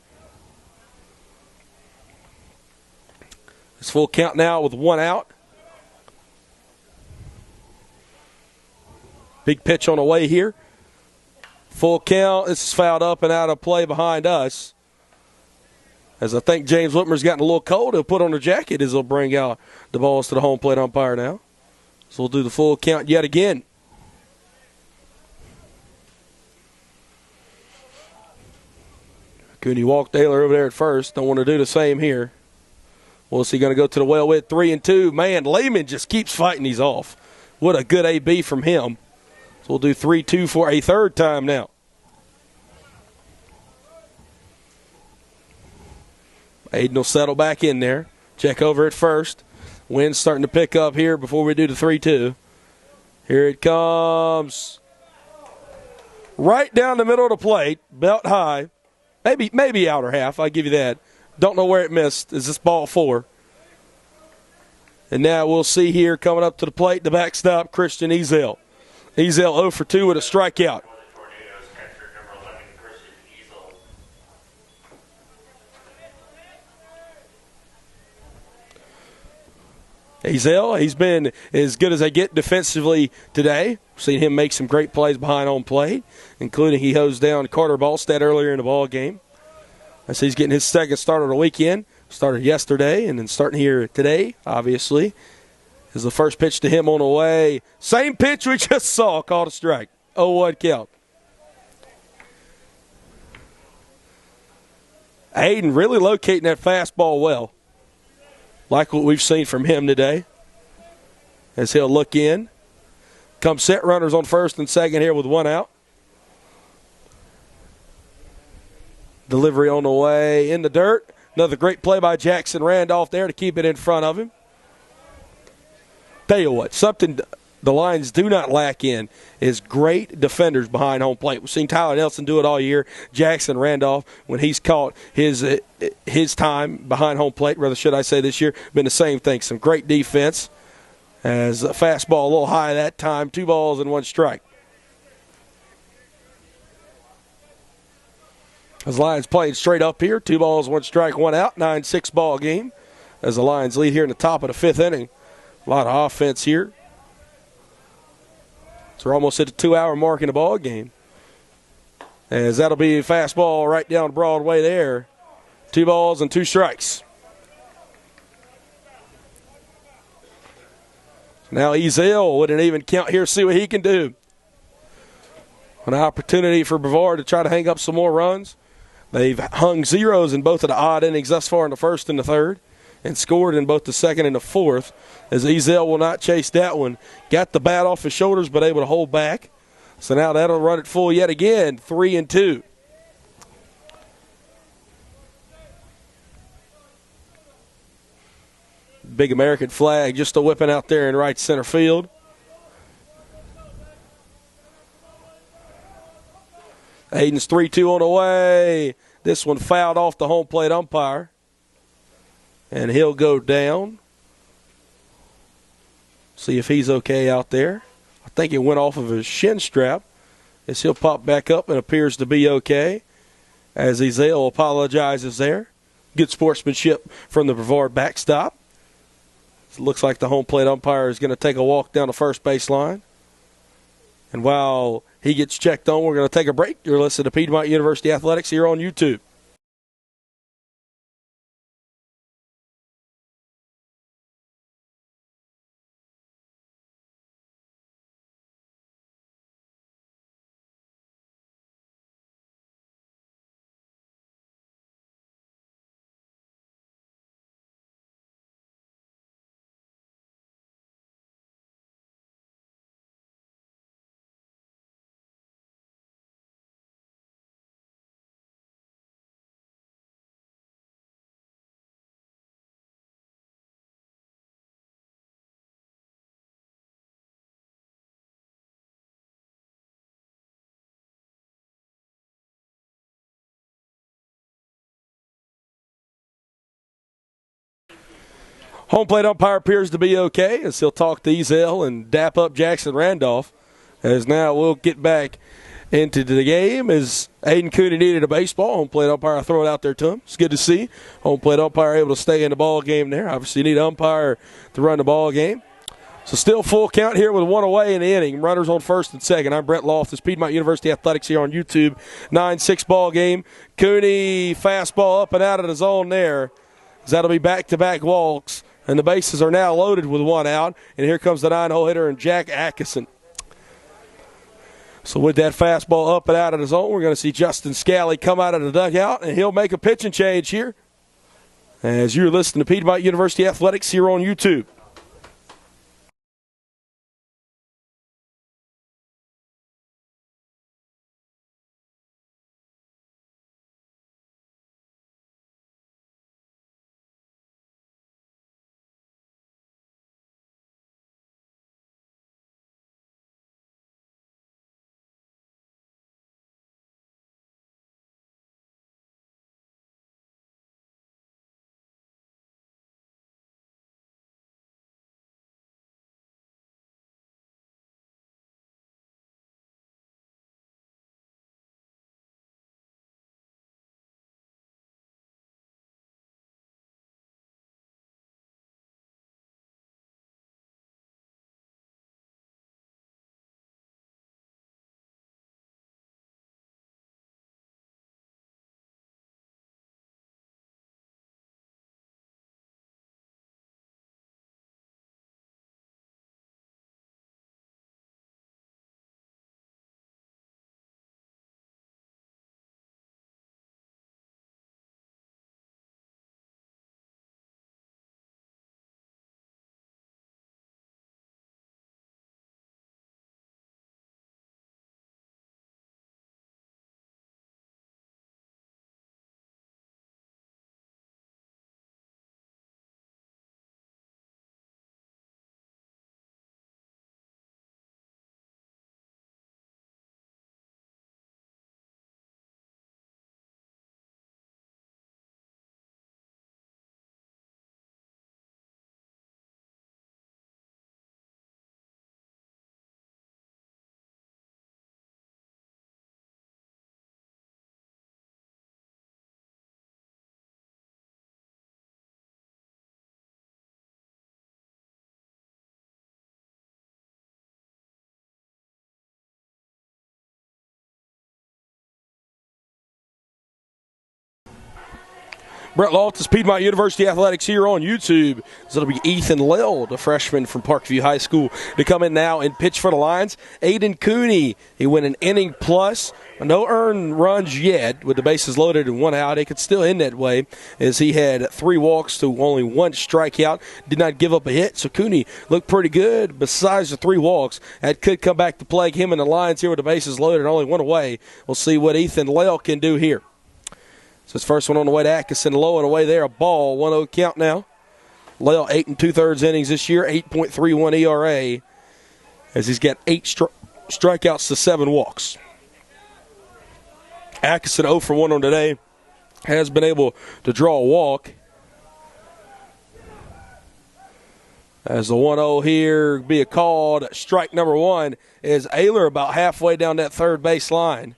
It's full count now with 1 out. Big pitch on the way here. Full count. This is fouled up and out of play behind us. As I think James Whitmer's gotten a little cold, he'll put on the jacket as he'll bring out the balls to the home plate umpire now. So we'll do the full count yet again. Cooney walked Ayler over there at first. Don't want to do the same here. Well, is he going to go to the well with 3-2? Man, Lehman just keeps fighting these off. What a good AB from him. So we'll do 3-2 for a 3rd time now. Aiden will settle back in there. Check over at first. Wind's starting to pick up here before we do the 3-2. Here it comes. Right down the middle of the plate, belt high. Maybe outer half, I'll give you that. Don't know where it missed. Is this ball 4? And now we'll see here coming up to the plate, the backstop, Christian Ezel. Ezel 0 for 2 with a strikeout. Ezel, he's been as good as they get defensively today. We've seen him make some great plays behind home plate, including he hosed down Carter Ballstead earlier in the ball game. As he's getting his 2nd start of the weekend. Started yesterday and then starting here today, obviously. Is the first pitch to him on the way. Same pitch we just saw, called a strike. 0-1 count. Aiden really locating that fastball well. Like what we've seen from him today. As he'll look in. Come set, runners on first and second here with 1 out. Delivery on the way in the dirt. Another great play by Jackson Randolph there to keep it in front of him. Tell you what, something the Lions do not lack in is great defenders behind home plate. We've seen Tyler Nelson do it all year. Jackson Randolph, when he's caught his time behind home plate, rather should I say this year, been the same thing. Some great defense. As a fastball a little high that time. 2 balls and 1 strike. As Lions playing straight up here, 2 balls, 1 strike, 1 out, 9-6 ball game. As the Lions lead here in the top of the 5th inning. A lot of offense here. So we're almost at the 2-hour mark in the ball game. As that'll be a fastball right down Broadway there. 2 balls and 2 strikes. Now Ezell with an even count here, see what he can do. An opportunity for Brevard to try to hang up some more runs. They've hung zeros in both of the odd innings thus far in the 1st and the 3rd, and scored in both the 2nd and the 4th, as Ezell will not chase that one. Got the bat off his shoulders, but able to hold back. So now that'll run it full yet again, 3-2. Big American flag just a whipping out there in right center field. Hayden's 3-2 on the way. This one fouled off the home plate umpire. And he'll go down. See if he's okay out there. I think it went off of his shin strap. As he'll pop back up and appears to be okay. As Ezell apologizes there. Good sportsmanship from the Brevard backstop. It looks like the home plate umpire is going to take a walk down the first base line. And while he gets checked on, we're going to take a break. You're listening to Piedmont University Athletics here on YouTube. Home plate umpire appears to be okay as he'll talk to Ezell and dap up Jackson Randolph. As now we'll get back into the game as Aiden Cooney needed a baseball. Home plate umpire throw it out there to him. It's good to see. Home plate umpire able to stay in the ball game there. Obviously you need an umpire to run the ball game. So still full count here with 1 away in the inning. Runners on 1st and 2nd. I'm Brent Loftus, Piedmont University Athletics here on YouTube. 9-6 ball game. Cooney fastball up and out of the zone there. That'll be back-to-back walks. And the bases are now loaded with 1 out. And here comes the 9-hole hitter and Jack Atkinson. So with that fastball up and out of the zone, we're going to see Justin Scally come out of the dugout, and he'll make a pitching change here. As you're listening to Piedmont University Athletics here on YouTube. Brett Loftus, Piedmont University Athletics here on YouTube. So it'll be Ethan Lill, the freshman from Parkview High School, to come in now and pitch for the Lions. Aiden Cooney, he went an inning plus. No earned runs yet with the bases loaded and 1 out. It could still end that way as he had 3 walks to only 1 strikeout. Did not give up a hit, so Cooney looked pretty good. Besides the 3 walks, that could come back to plague him and the Lions here with the bases loaded and only 1 away. We'll see what Ethan Lill can do here. So his first one on the way to Atkinson, low and away there, a ball, 1-0 count now. Lill 8 2/3 innings this year, 8.31 ERA, as he's got 8 strikeouts to 7 walks. Atkinson 0 for 1 on today, has been able to draw a walk. As the 1-0 here be a called strike number 1 is Ayler about halfway down that third base line,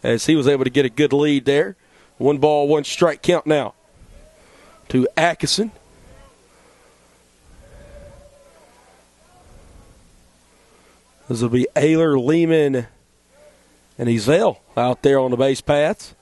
as he was able to get a good lead there. 1 ball, 1 strike count now to Atkinson. This will be Ayler, Lehman, and Ezel out there on the base paths.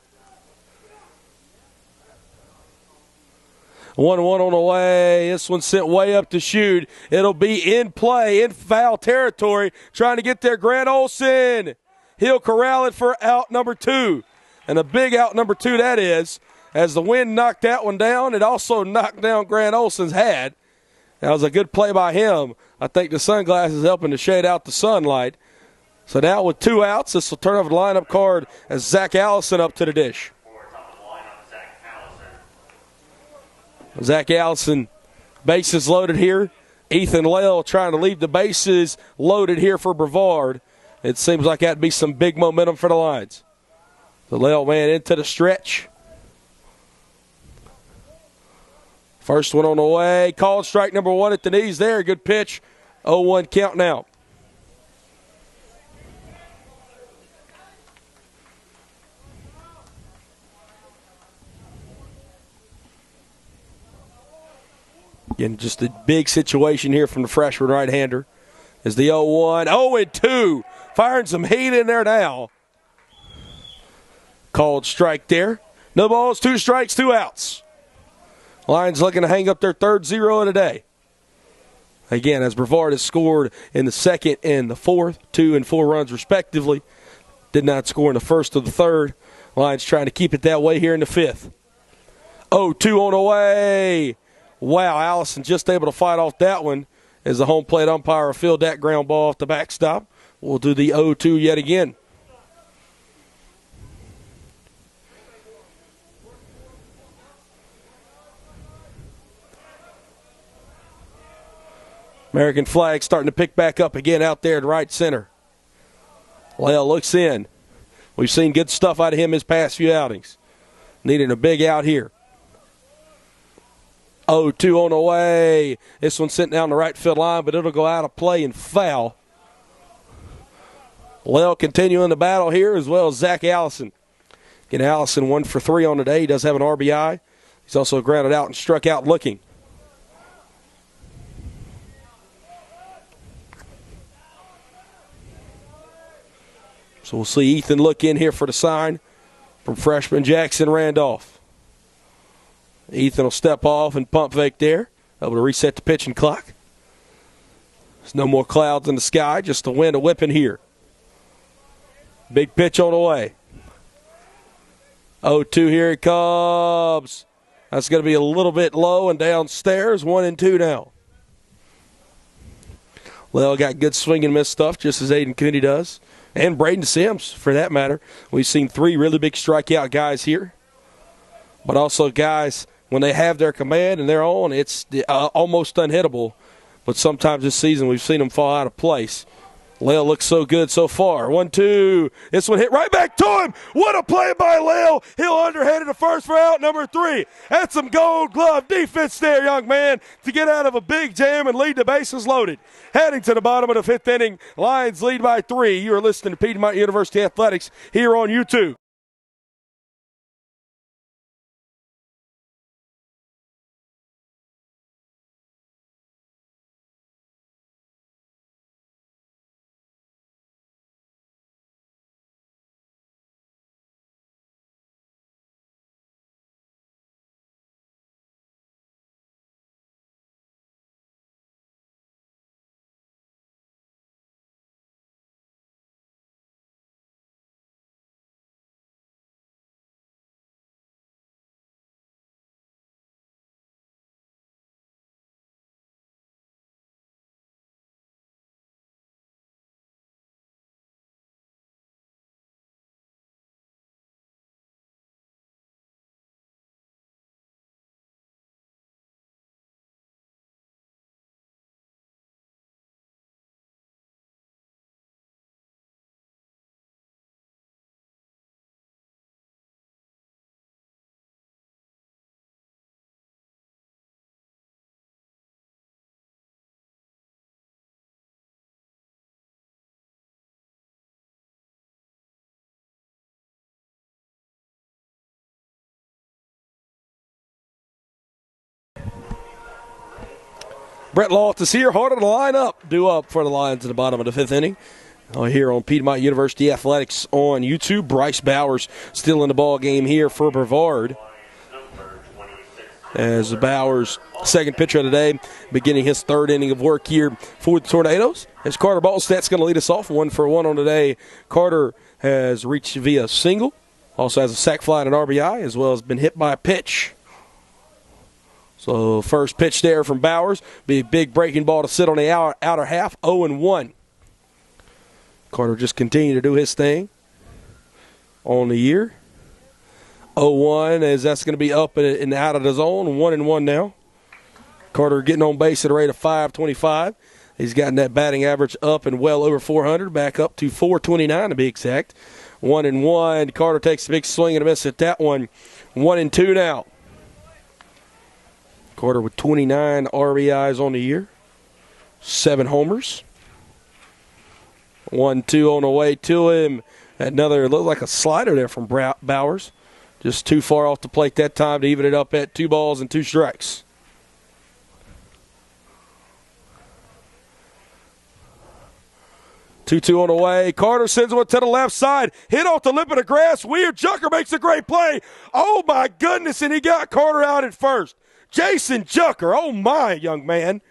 1-1 on the way. This one sent way up to shoot. It'll be in play, in foul territory, trying to get there. Grant Olson. He'll corral it for out number 2. And a big out number 2 that is, as the wind knocked that one down. It also knocked down Grant Olson's hat. That was a good play by him. I think the sunglasses helping to shade out the sunlight. So now with 2 outs, this will turn over the lineup card as Zach Allison up to the dish. Zach Allison, bases loaded here. Ethan Lill trying to leave the bases loaded here for Brevard. It seems like that'd be some big momentum for the Lions. The Lill man into the stretch. First one on the way. Called strike number 1 at the knees there. Good pitch. 0-1 count now. Again, just a big situation here from the freshman right-hander. Is the 0-1. 0-2. Firing some heat in there now. Called strike there. No balls, 2 strikes, 2 outs. Lions looking to hang up their 3rd 0 of the day. Again, as Brevard has scored in the 2nd and the 4th, 2 and 4 runs respectively. Did not score in the 1st or the 3rd. Lions trying to keep it that way here in the 5th. 0-2 on the way. Wow, Allison just able to fight off that one as the home plate umpire fielded that ground ball off the backstop. We'll do the 0-2 yet again. American flag starting to pick back up again out there in right center. Lill looks in. We've seen good stuff out of him his past few outings. Needing a big out here. 0-2 on the way. This one's sent down the right field line, but it'll go out of play and foul. Lill continuing the battle here as well as Zach Allison. Again, Allison 1 for 3 on the day. He does have an RBI. He's also grounded out and struck out looking. So we'll see Ethan look in here for the sign from freshman Jackson Randolph. Ethan will step off and pump fake there, able to reset the pitching clock. There's no more clouds in the sky, just the wind whipping here. Big pitch on the way. 0-2, here it comes. That's going to be a little bit low and downstairs, 1-2 now. Lill got good swing and miss stuff, just as Aiden Cooney does. And Braden Sims, for that matter. We've seen 3 really big strikeout guys here. But also guys, when they have their command and they're on, it's almost unhittable. But sometimes this season we've seen them fall out of place. Lill looks so good so far. 1-2. This one hit right back to him. What a play by Lill. He'll underhanded the first for out number 3. That's some gold glove defense there, young man, to get out of a big jam and lead the bases loaded. Heading to the bottom of the 5th inning, Lions lead by 3. You are listening to Piedmont University Athletics here on YouTube. Brett Loftus here, harder to line up, due up for the Lions in the bottom of the 5th inning. Here on Piedmont University Athletics on YouTube. Bryce Bowers still in the ball game here for Brevard. As Bowers, second pitcher of the day, beginning his 3rd inning of work here for the Tornadoes. As Carter Ballstat's going to lead us off 1-for-1 on today. Carter has reached via single. Also has a sac fly and an RBI, as well as been hit by a pitch. So first pitch there from Bowers. Be a big breaking ball to sit on the outer half, 0-1. Carter just continued to do his thing on the year. 0-1 as that's going to be up and out of the zone, 1-1 now. Carter getting on base at a rate of .525. He's gotten that batting average up and well over 400, back up to .429 to be exact. 1-1. Carter takes a big swing and a miss at that one. 1-2 now. Carter with 29 RBIs on the year, 7 homers. 1-2 on the way to him. Another looked like a slider there from Bowers. Just too far off the plate that time to even it up at 2 balls and 2 strikes. Two on the way. Carter sends one to the left side. Hit off the lip of the grass. Weird. Jucker makes a great play. Oh, my goodness, and he got Carter out at first. Jason Jucker, oh, my, young man.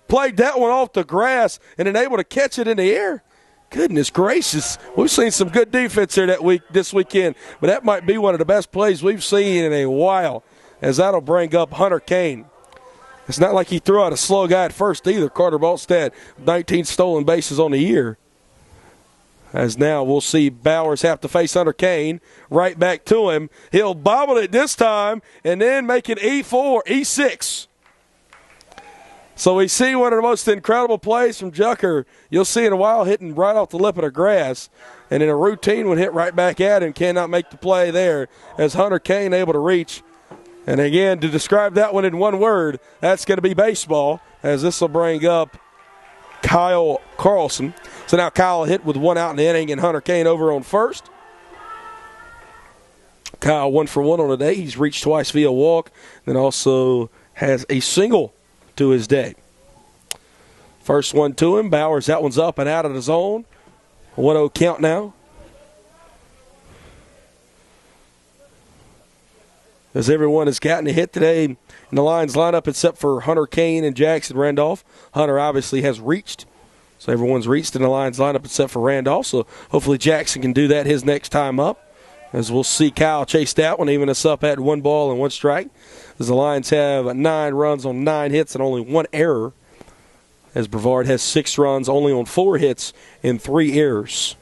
Played that one off the grass and then able to catch it in the air. Goodness gracious. We've seen some good defense here this weekend, but that might be one of the best plays we've seen in a while, as that'll bring up Hunter Kane. It's not like he threw out a slow guy at first either. Carter Ballstat, 19 stolen bases on the year. As now we'll see Bowers have to face Hunter Kane. Right back to him. He'll bobble it this time and then make it E6. So we see one of the most incredible plays from Jucker you'll see in a while, hitting right off the lip of the grass. And in a routine one hit right back at him, cannot make the play there as Hunter Kane able to reach. And again, to describe that one in one word, that's going to be baseball, as this will bring up Kyle Carlson. So now Kyle hit with 1 out in the inning and Hunter Kane over on first. Kyle 1-for-1 on the day. He's reached twice via walk, then also has a single to his day. First one to him. Bowers, that one's up and out of the zone. 1-0 count now. As everyone has gotten a hit today in the Lions lineup except for Hunter Kane and Jackson Randolph. Hunter obviously has reached. So everyone's reached in the Lions lineup except for Randolph. So hopefully Jackson can do that his next time up. As we'll see Kyle chase that one, even us up at 1 ball and 1 strike. As the Lions have 9 runs on 9 hits and only 1 error. As Brevard has 6 runs only on 4 hits and 3 errors.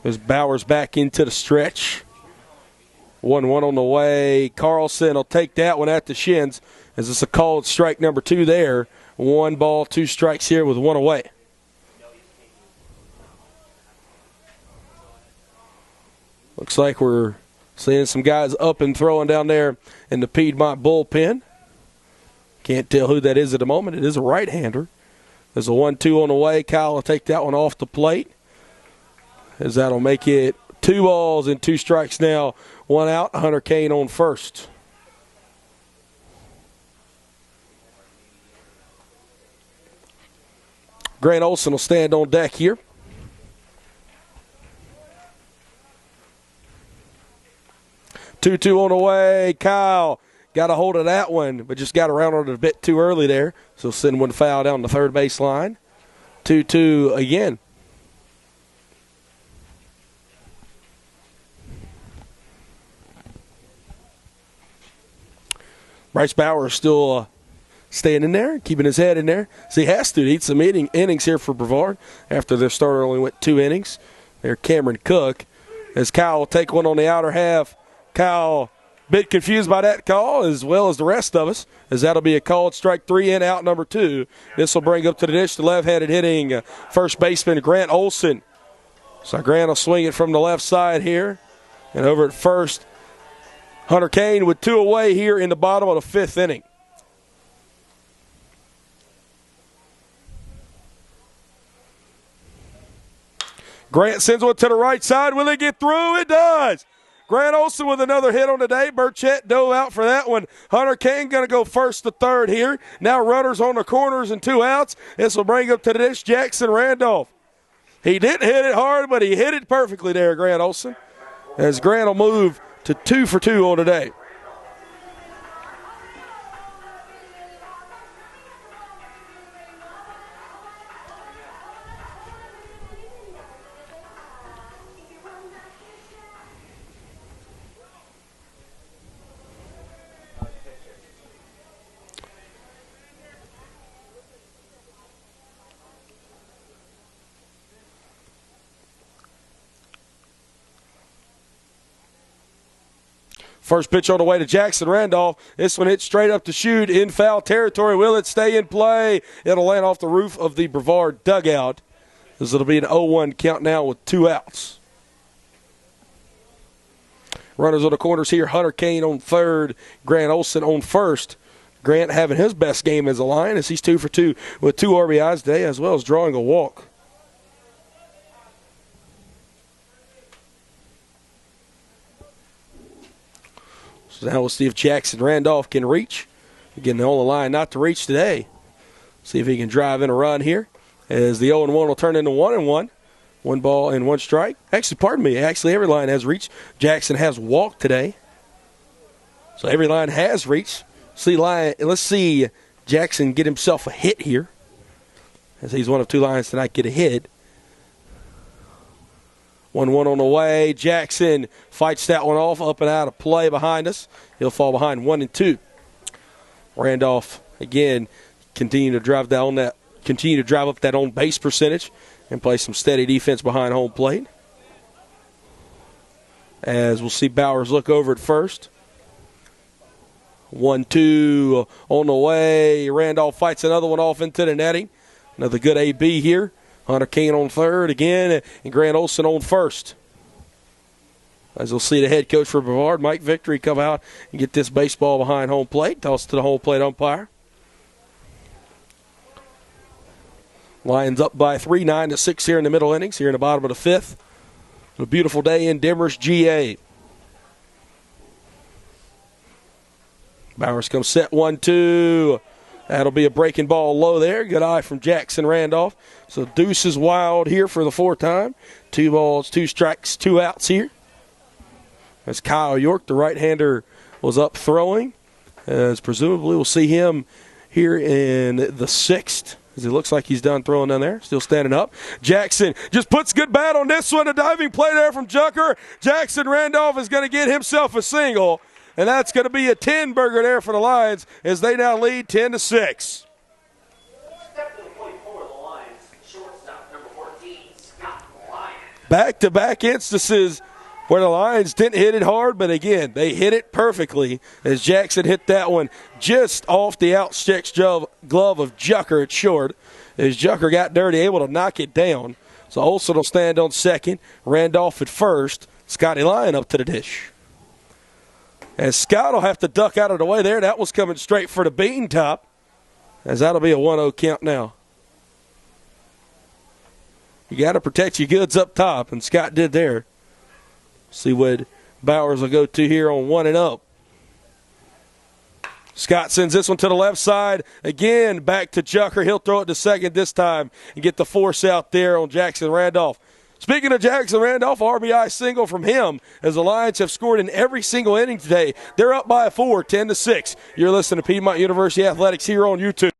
As Bowers back into the stretch. 1-1 on the way. Carlson will take that one at the shins. As it's a called strike number 2 there. 1 ball, 2 strikes here with 1 away. Looks like we're seeing some guys up and throwing down there in the Piedmont bullpen. Can't tell who that is at the moment. It is a right-hander. There's a 1-2 on the way. Kyle will take that one off the plate. As that'll make it 2 balls and 2 strikes now. 1 out, Hunter Kane on first. Grant Olson will stand on deck here. Two on the way. Kyle got a hold of that one, but just got around on it a bit too early there. So send one foul down the third base line. 2-2 again. Bryce Bowers still staying in there, keeping his head in there. So he has to eat some innings here for Brevard after their starter only went 2 innings. There, Cameron Cook, as Kyle will take one on the outer half. Kyle, a bit confused by that call as well as the rest of us, as that'll be a called strike 3 in, out number 2. This will bring up to the dish the left-handed hitting first baseman Grant Olson. So Grant will swing it from the left side here. And over at first, Hunter Kane with 2 away here in the bottom of the 5th inning. Grant sends one to the right side. Will he get through? It does. Grant Olson with another hit on the day. Burchett dove out for that one. Hunter Kane going to go first to third here. Now runners on the corners and 2 outs. This will bring up to the dish Jackson Randolph. He didn't hit it hard, but he hit it perfectly there, Grant Olson. As Grant will move to 2 for 2 on the day. First pitch on the way to Jackson Randolph. This one hit straight up to shoot in foul territory. Will it stay in play? It'll land off the roof of the Brevard dugout. This will be an 0-1 count now with 2 outs. Runners on the corners here. Hunter Kane on third. Grant Olson on first. Grant having his best game as a line as he's 2 for 2 with 2 RBIs today as well as drawing a walk. So now we'll see if Jackson Randolph can reach. Again, the only line not to reach today. See if he can drive in a run here as the 0-1 will turn into 1-1. 1 ball and 1 strike. Actually, pardon me. Actually, every line has reached. Jackson has walked today. So every line has reached. Let's see Jackson get himself a hit here, as he's one of 2 lines tonight get a hit. 1-1 on the way. Jackson fights that one off, up and out of play behind us. He'll fall behind 1-2. Randolph again continue to drive up that on base percentage and play some steady defense behind home plate. As we'll see Bowers look over at first. 1-2 on the way. Randolph fights another one off into the netting. Another good AB here. Hunter Kane on third again, and Grant Olson on first. As we'll see the head coach for Brevard, Mike Victory, come out and get this baseball behind home plate. Toss to the home plate umpire. Lions up by 3, 9-6 here in the middle innings, here in the bottom of the 5th. A beautiful day in Demers, GA. Bowers comes set 1-2. That'll be a breaking ball low there. Good eye from Jackson Randolph. So Deuce is wild here for the 4th time. 2 balls, 2 strikes, 2 outs here. As Kyle York, the right-hander, was up throwing. As presumably we'll see him here in the 6th. As it looks like he's done throwing down there. Still standing up. Jackson just puts good bat on this one. A diving play there from Jucker. Jackson Randolph is going to get himself a single. And that's going to be a 10-burger there for the Lions as they now lead 10-6.
Step to the plate for the Lions. Shortstop number 14, Scott Lyon.
Back-to-back instances where the Lions didn't hit it hard, but again, they hit it perfectly as Jackson hit that one just off the outstretched glove of Jucker at short. As Jucker got dirty, able to knock it down. So Olson will stand on second, Randolph at first, Scotty Lyon up to the dish. As Scott will have to duck out of the way there. That was coming straight for the bean top. As that'll be a 1-0 count now. You got to protect your goods up top, and Scott did there. See what Bowers will go to here on 1-0. Scott sends this one to the left side. Again, back to Jucker. He'll throw it to second this time and get the force out there on Jackson Randolph. Speaking of Jackson Randolph, RBI single from him as the Lions have scored in every single inning today. They're up by 4, 10-6. You're listening to Piedmont University Athletics here on YouTube.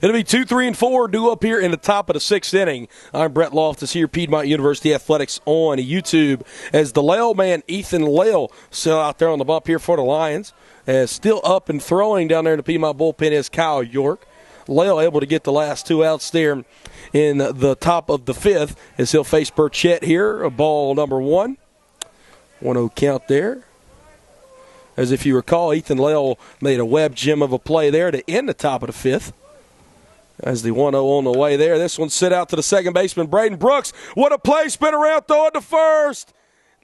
It'll be 2, 3, and 4 due up here in the top of the 6th inning. I'm Brett Loftus here, Piedmont University Athletics on YouTube. As the Lale man, Ethan Lale, still out there on the bump here for the Lions. As still up and throwing down there in the Piedmont bullpen is Kyle York. Lale able to get the last 2 outs there in the top of the 5th as he'll face Burchett here. Ball number 1. 1-0 count there. As if you recall, Ethan Lale made a web gem of a play there to end the top of the 5th. As the 1-0 on the way there. This one sit out to the second baseman, Braden Brooks. What a play, spin around, throw it to first.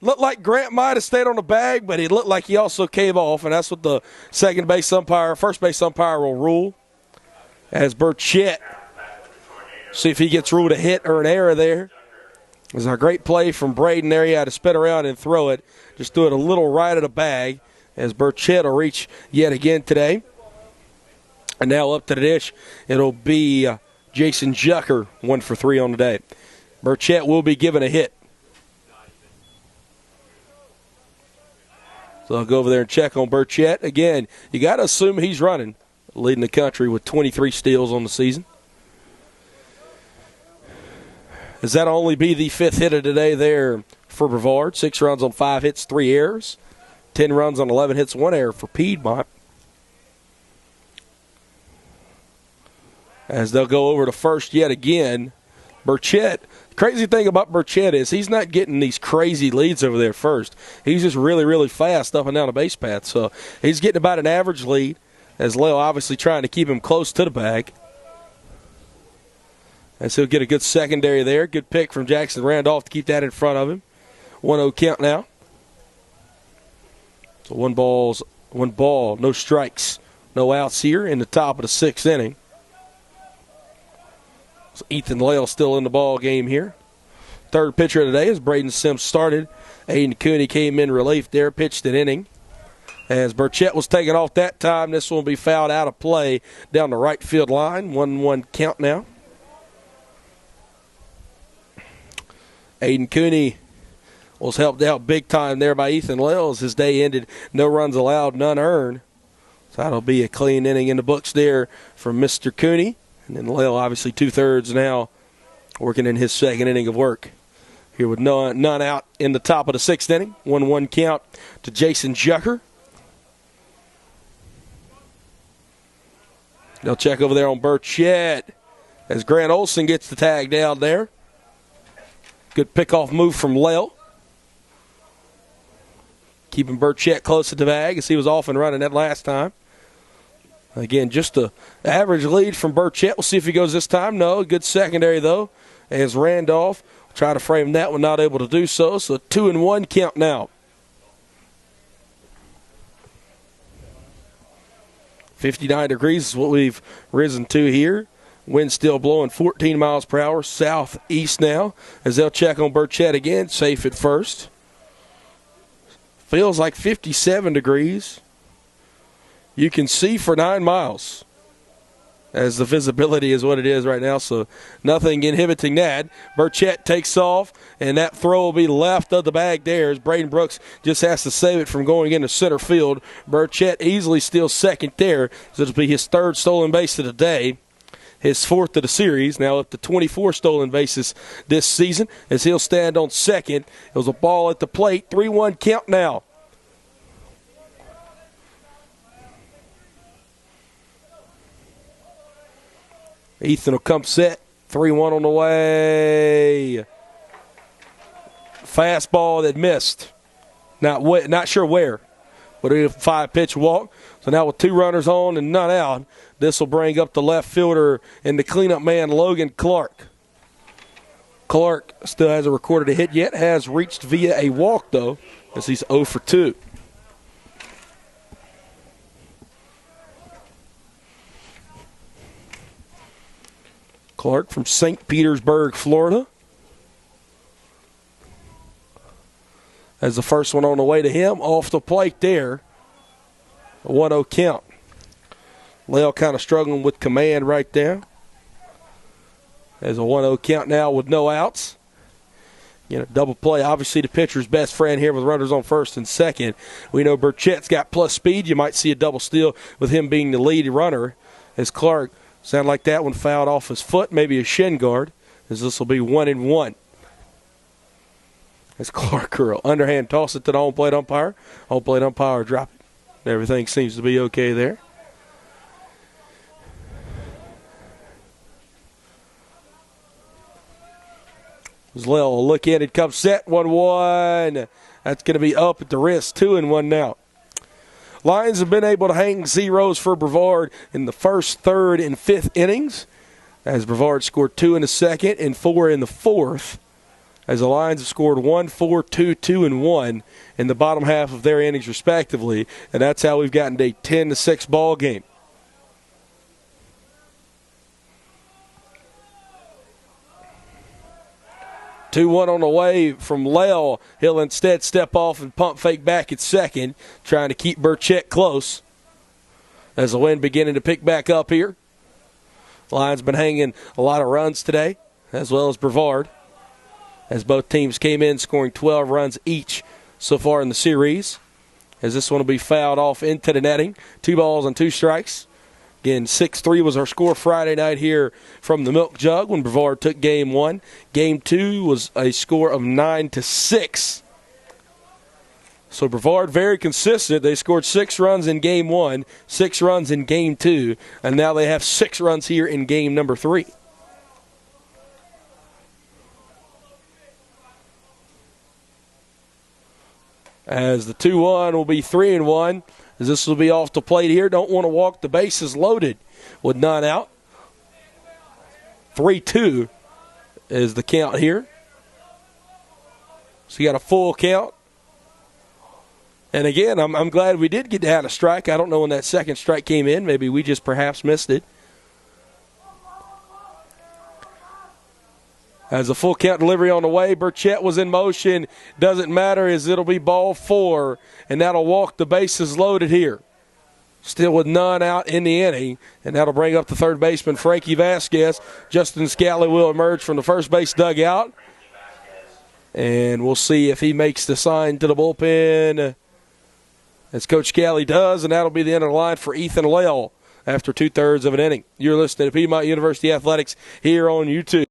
Looked like Grant might have stayed on the bag, but it looked like he also came off, and that's what the first base umpire will rule. As Burchett, see if he gets ruled a hit or an error there. It was a great play from Braden there. He had to spin around and throw it. Just threw it a little right of the bag as Burchett will reach yet again today. And now up to the dish, it'll be Jason Jucker, 1 for 3 on the day. Burchett will be given a hit. So I'll go over there and check on Burchett. Again, you got to assume he's running, leading the country with 23 steals on the season. Does that only be the 5th hit of today there for Brevard? 6 runs on 5 hits, 3 errors. 10 runs on 11 hits, 1 error for Piedmont. As they'll go over to first yet again. Burchett, the crazy thing about Burchett is he's not getting these crazy leads over there first. He's just really, really fast up and down the base path. So he's getting about an average lead, as Leo obviously trying to keep him close to the bag. As he'll get a good secondary there. Good pick from Jackson Randolph to keep that in front of him. 1-0 count now. So 1 ball, no strikes, no outs here in the top of the 6th inning. So Ethan Lale still in the ball game here. Third pitcher of the day as Braden Sims started. Aiden Cooney came in relief there, pitched an inning. As Burchett was taken off that time, this one will be fouled out of play down the right field line. 1-1 count now. Aiden Cooney was helped out big time there by Ethan Lale as his day ended. No runs allowed, none earned. So that'll be a clean inning in the books there for Mr. Cooney. And then Lale obviously 2/3 now working in his 2nd inning of work. Here with none out in the top of the 6th inning. 1-1 count to Jason Jucker. They'll check over there on Burchett as Grant Olson gets the tag down there. Good pickoff move from Lale. Keeping Burchett close to the bag as he was off and running that last time. Again, just an average lead from Burchett. We'll see if he goes this time. No, good secondary, though, as Randolph try to frame that one, not able to do so. So 2-1 count now. 59 degrees is what we've risen to here. Wind still blowing 14 miles per hour, southeast now, as they'll check on Burchett again, safe at first. Feels like 57 degrees. You can see for 9 miles as the visibility is what it is right now, so nothing inhibiting that. Burchett takes off, and that throw will be left of the bag there as Braden Brooks just has to save it from going into center field. Burchett easily steals second there, so it'll be his 3rd stolen base of the day, his 4th of the series, now up to 24 stolen bases this season as he'll stand on second. It was a ball at the plate, 3-1 count now. Ethan will come set. 3-1 on the way. Fastball that missed. Not sure where, but a 5-pitch walk. So now with 2 runners on and none out, this will bring up the left fielder and the cleanup man, Logan Clark. Clark still hasn't recorded a hit yet. Has reached via a walk, though, as he's 0 for 2. Clark from St. Petersburg, Florida. As the first one on the way to him, off the plate there. A 1-0 count. Lale kind of struggling with command right there. There's a 1-0 count now with no outs. Double play. Obviously the pitcher's best friend here with runners on first and second. We know Burchett's got plus speed. You might see a double steal with him being the lead runner as Clark Sound like that one fouled off his foot, maybe a shin guard, as this will be 1-1. As Clark Curl underhand toss it to the home plate umpire. Home plate umpire drop it. Everything seems to be okay there. As Lil will look in, it comes set, 1-1. That's going to be up at the wrist, 2-1 now. Lions have been able to hang zeros for Brevard in the first, third, and fifth innings, as Brevard scored 2 in the second and 4 in the fourth, as the Lions have scored 1, 4, 2, 2, and 1 in the bottom half of their innings respectively, and that's how we've gotten a 10-6 ball game. Two-one on the way from Lel. He'll instead step off and pump fake back at second, trying to keep Burchett close. As the wind beginning to pick back up here. Lions been hanging a lot of runs today, as well as Brevard, as both teams came in scoring 12 runs each so far in the series. As this one will be fouled off into the netting. 2 balls and 2 strikes. Again, 6-3 was our score Friday night here from the Milk Jug when Brevard took Game 1. Game 2 was a score of 9-6. So Brevard very consistent. They scored 6 runs in Game 1, 6 runs in Game 2, and now they have 6 runs here in Game number 3. As the 2-1 will be 3-1. As this will be off the plate here. Don't want to walk. The bases loaded with none out. 3-2 is the count here. So you got a full count. And again, I'm glad we did get down a strike. I don't know when that second strike came in. Maybe we just perhaps missed it. As a full count delivery on the way, Burchett was in motion. Doesn't matter as it'll be ball 4, and that'll walk the bases loaded here. Still with none out in the inning, and that'll bring up the third baseman, Frankie Vasquez. Justin Scally will emerge from the first base dugout, and we'll see if he makes the sign to the bullpen, as Coach Scally does, and that'll be the end of the line for Ethan Lel after 2/3 of an inning. You're listening to Piedmont University Athletics here on YouTube.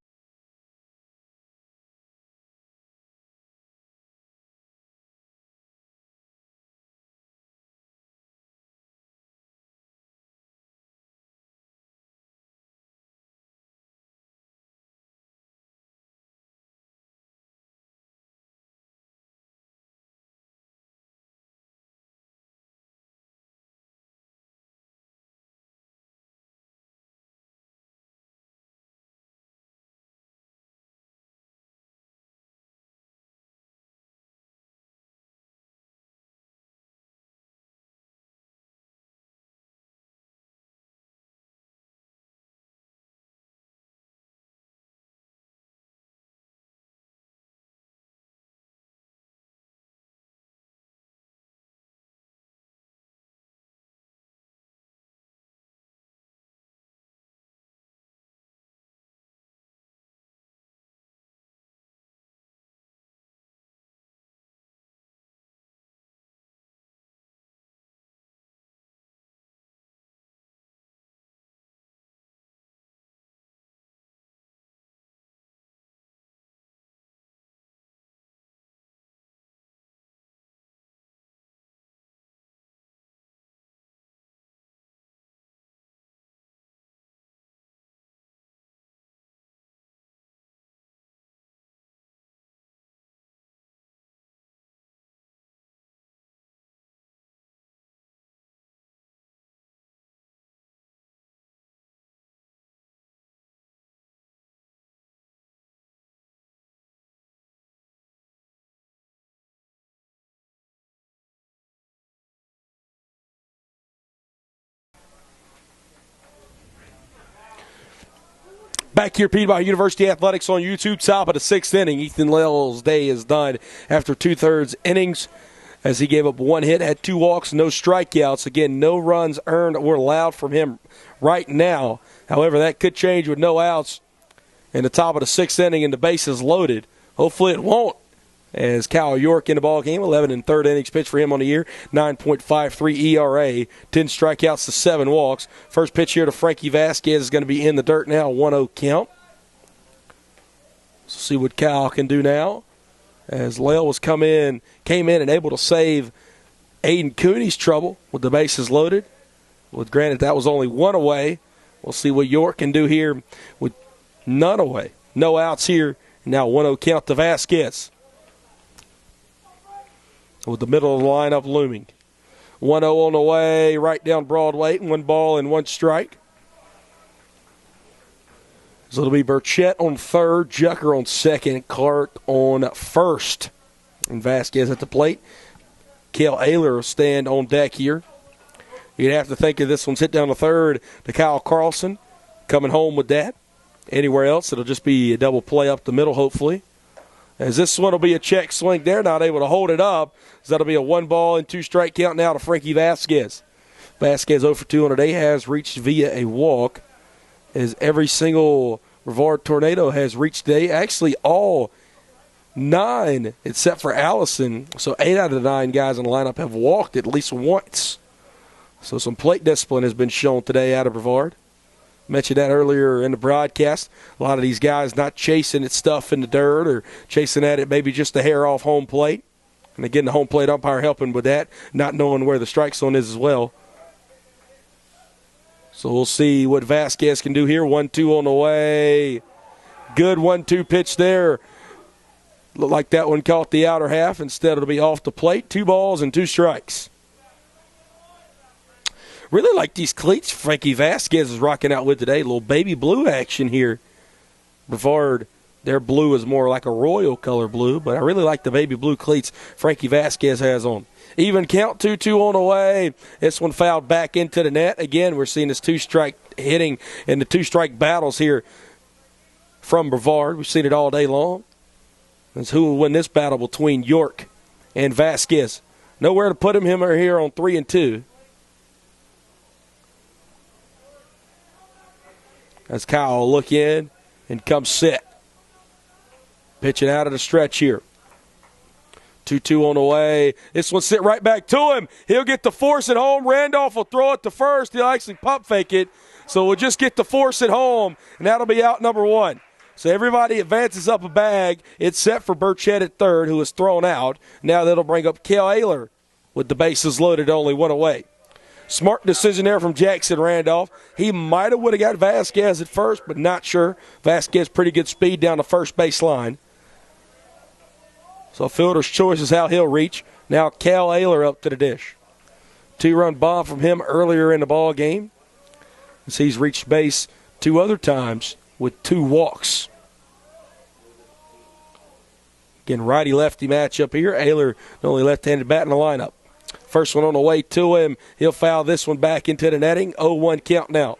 Back here, Piedmont University Athletics on YouTube, top of the 6th inning. Ethan Lel's day is done after 2/3 innings, as he gave up 1 hit, had 2 walks, no strikeouts. Again, no runs earned or allowed from him right now. However, that could change with no outs in the top of the 6th inning and the bases loaded. Hopefully it won't, as Kyle York in the ball game, 11 and third innings pitched for him on the year, 9.53 ERA, 10 strikeouts to 7 walks. First pitch here to Frankie Vasquez is going to be in the dirt now, 1-0 count. Let's see what Kyle can do now, as Lale came in and able to save Aiden Cooney's trouble with the bases loaded. With granted that was only 1 away. We'll see what York can do here with none away. No outs here. Now 1-0 count to Vasquez, with the middle of the lineup looming. 1-0 on the way, right down Broadway, 1 ball and 1 strike. So it'll be Burchett on third, Jucker on second, Clark on first. And Vasquez at the plate. Kale Ayler will stand on deck here. You'd have to think of this one's hit down the third to Kyle Carlson, coming home with that. Anywhere else, it'll just be a double play up the middle, hopefully. As this one will be a check swing. They're not able to hold it up. So that'll be a 1 ball and 2 strike count now to Frankie Vasquez. Vasquez 0 for 2 on the day, has reached via a walk, as every single Brevard Tornado has reached today. Actually, all 9 except for Allison. So 8 out of the 9 guys in the lineup have walked at least once. So some plate discipline has been shown today out of Brevard. Mentioned that earlier in the broadcast. A lot of these guys not chasing at stuff in the dirt or chasing at it maybe just a hair off home plate. And again, the home plate umpire helping with that, not knowing where the strike zone is as well. So we'll see what Vasquez can do here. 1-2 on the way. Good 1-2 pitch there. Looked like that one caught the outer half. Instead, it'll be off the plate. 2 balls and 2 strikes. Really like these cleats Frankie Vasquez is rocking out with today. A little baby blue action here. Brevard, their blue is more like a royal color blue, but I really like the baby blue cleats Frankie Vasquez has on. Even count, 2-2 on the way. This one fouled back into the net. Again, we're seeing this 2-strike hitting and the 2-strike battles here from Brevard. We've seen it all day long. That's who will win this battle between York and Vasquez. Nowhere to put him or here on 3-2. As Kyle will look in and come sit. Pitching out of the stretch here. 2-2 on the way. This one sit right back to him. He'll get the force at home. Randolph will throw it to first. He'll actually pump fake it. So we'll just get the force at home, and that'll be out number 1. So everybody advances up a bag. It's set for Burchett at third, who is thrown out. Now that'll bring up Kale Ayler with the bases loaded, only 1 away. Smart decision there from Jackson Randolph. He might have would have got Vasquez at first, but not sure. Vasquez pretty good speed down the first base line. So fielder's choice is how he'll reach. Now Kale Ayler up to the dish. 2-run bomb from him earlier in the ball game. As he's reached base 2 other times with 2 walks. Again, righty-lefty matchup here. Ayler, the only left-handed bat in the lineup. First one on the way to him. He'll foul this one back into the netting. 0-1 count now.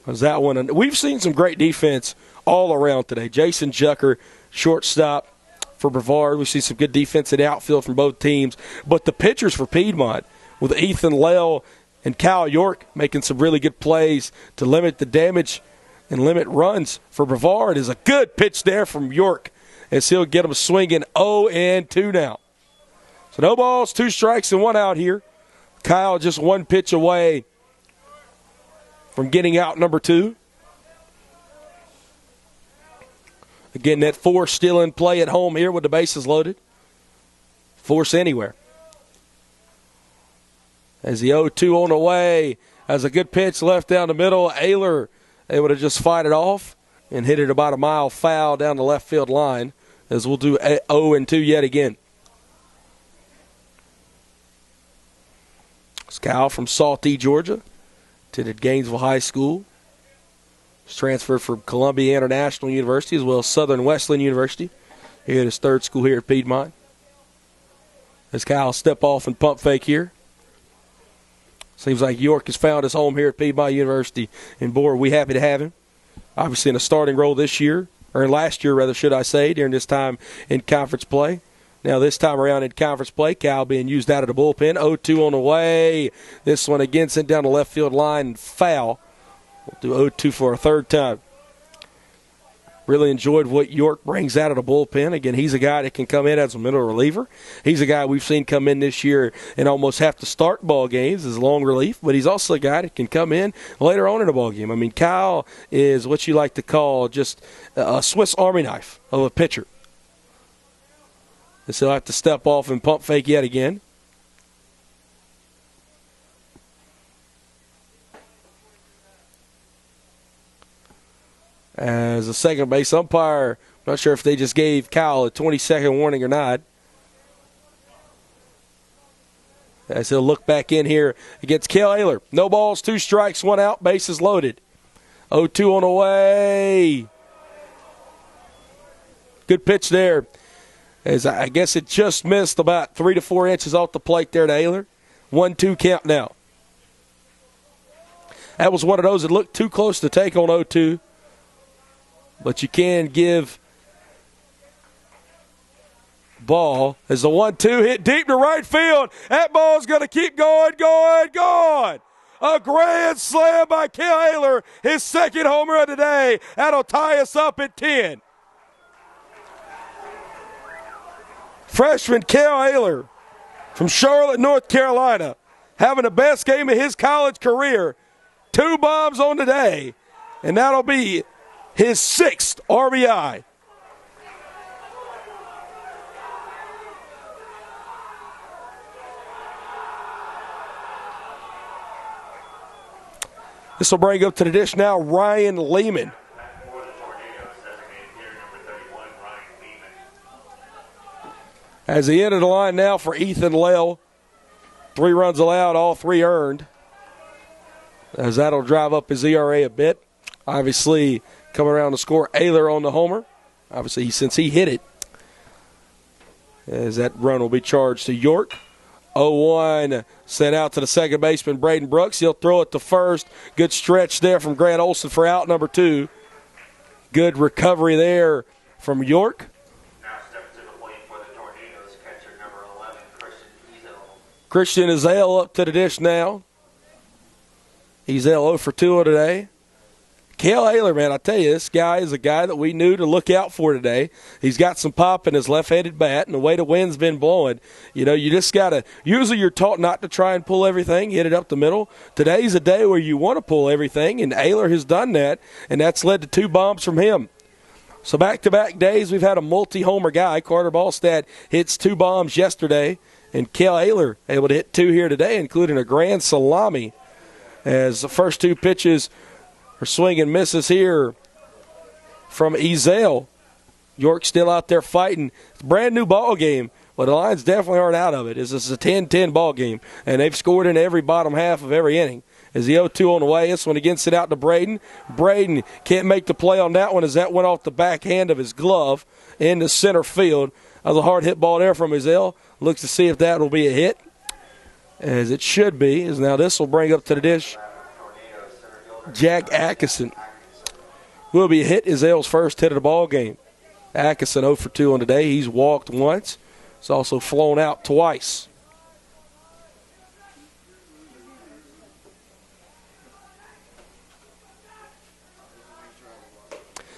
Was that one? We've seen some great defense all around today. Jason Jucker, shortstop for Brevard. We see some good defense in the outfield from both teams. But the pitchers for Piedmont, with Ethan Lale and Kyle York making some really good plays to limit the damage and limit runs for Brevard, is a good pitch there from York, as he'll get them swinging 0-2 now. So no balls, 2 strikes, and 1 out here. Kyle just 1 pitch away from getting out number 2. Again, that force still in play at home here with the bases loaded. Force anywhere. As the 0-2 on the way, has a good pitch left down the middle. Ayler able to just fight it off and hit it about a mile foul down the left field line, as we'll do 0-2 yet again. It's Kyle from Salty, Georgia. Attended Gainesville High School. He's transferred from Columbia International University as well as Southern Wesleyan University. He had his 3rd school here at Piedmont. As Kyle step off and pump fake here. Seems like York has found his home here at Piedmont University. And boy, are we happy to have him. Obviously in a starting role this year, or last year rather, should I say, during this time in conference play. Now this time around in conference play, Kyle being used out of the bullpen. 0-2 on the way. This one again sent down the left field line and foul. We'll do 0-2 for a 3rd time. Really enjoyed what York brings out of the bullpen. Again, he's a guy that can come in as a middle reliever. He's a guy we've seen come in this year and almost have to start ball games as long relief, but he's also a guy that can come in later on in a ball game. I mean, Kyle is what you like to call just a Swiss Army knife of a pitcher. And so he'll have to step off and pump fake yet again. As a second base umpire, I'm not sure if they just gave Kyle a 20-second warning or not. As he'll look back in here against Kale Ayler. No balls, 2 strikes, 1 out, bases loaded. 0-2 on the way. Good pitch there. As I guess it just missed about 3 to 4 inches off the plate there to Ayler. 1-2 count now. That was one of those that looked too close to take on 0-2. But you can give ball as the 1-2 hit deep to right field. That ball's going to keep going. A grand slam by Kale Ayler, his second homer of the day. That'll tie us up at 10. Freshman Kale Ayler from Charlotte, North Carolina, having the best game of his college career. 2 bombs on the day, and that'll be his 6th RBI. This will bring up to the dish now Ryan Lehman. As he entered the line now for Ethan Lell. 3 runs allowed, all 3 earned. As that'll drive up his ERA a bit. Obviously, coming around to score, Ayler on the homer. Obviously, since he hit it, as that run will be charged to York. 0-1 sent out to the second baseman, Braden Brooks. He'll throw it to first. Good stretch there from Grant Olson for out number 2. Good recovery there from York.
Now stepping to the plate for the Tornadoes, catcher number 11,
Christian Ezell up to the dish now. Ezell 0 for 2 today. Kale Ayler, man, I tell you, this guy is a guy that we knew to look out for today. He's got some pop in his left-handed bat, and the way the wind's been blowing, you know, you just got to – usually you're taught not to try and pull everything, hit it up the middle. Today's a day where you want to pull everything, and Ayler has done that, and that's led to 2 bombs from him. So back-to-back days, we've had a multi-homer guy. Carter Ballstad hits 2 bombs yesterday, and Kale Ayler able to hit 2 here today, including a grand salami, as the first 2 pitches – or swing and misses here from Ezell. York still out there fighting. It's a brand new ball game, but the Lions definitely aren't out of it. This is a 10-10 ball game, and they've scored in every bottom half of every inning. As the 0-2 on the way, this one again sent out to Braden. Braden can't make the play on that one as that went off the backhand of his glove into center field. That was a hard hit ball there from Ezell. Looks to see if that will be a hit, as it should be. As now this will bring up to the dish Jack Atkinson. Will be a hit. Ezell's first hit of the ball game. Atkinson 0 for 2 on today. He's walked once. He's also flown out twice.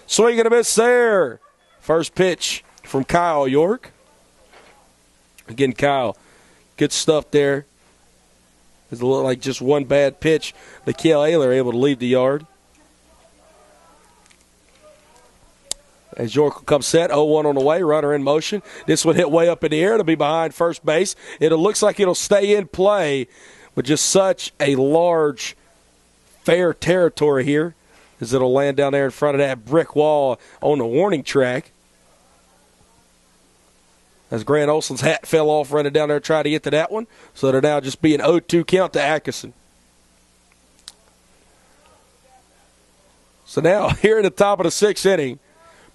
Swing and a miss there. First pitch from Kyle York. Again, Kyle, good stuff there. It looked like just one bad pitch. The Kale Ayler able to leave the yard. As York will come set, 0-1 on the way, runner in motion. This one hit way up in the air. It'll be behind first base. It looks like it'll stay in play with just such a large, fair territory here, as it'll land down there in front of that brick wall on the warning track. As Grant Olson's hat fell off running down there trying to get to that one. So it'll now just be an 0-2 count to Atkinson. So now here in the top of the 6th inning,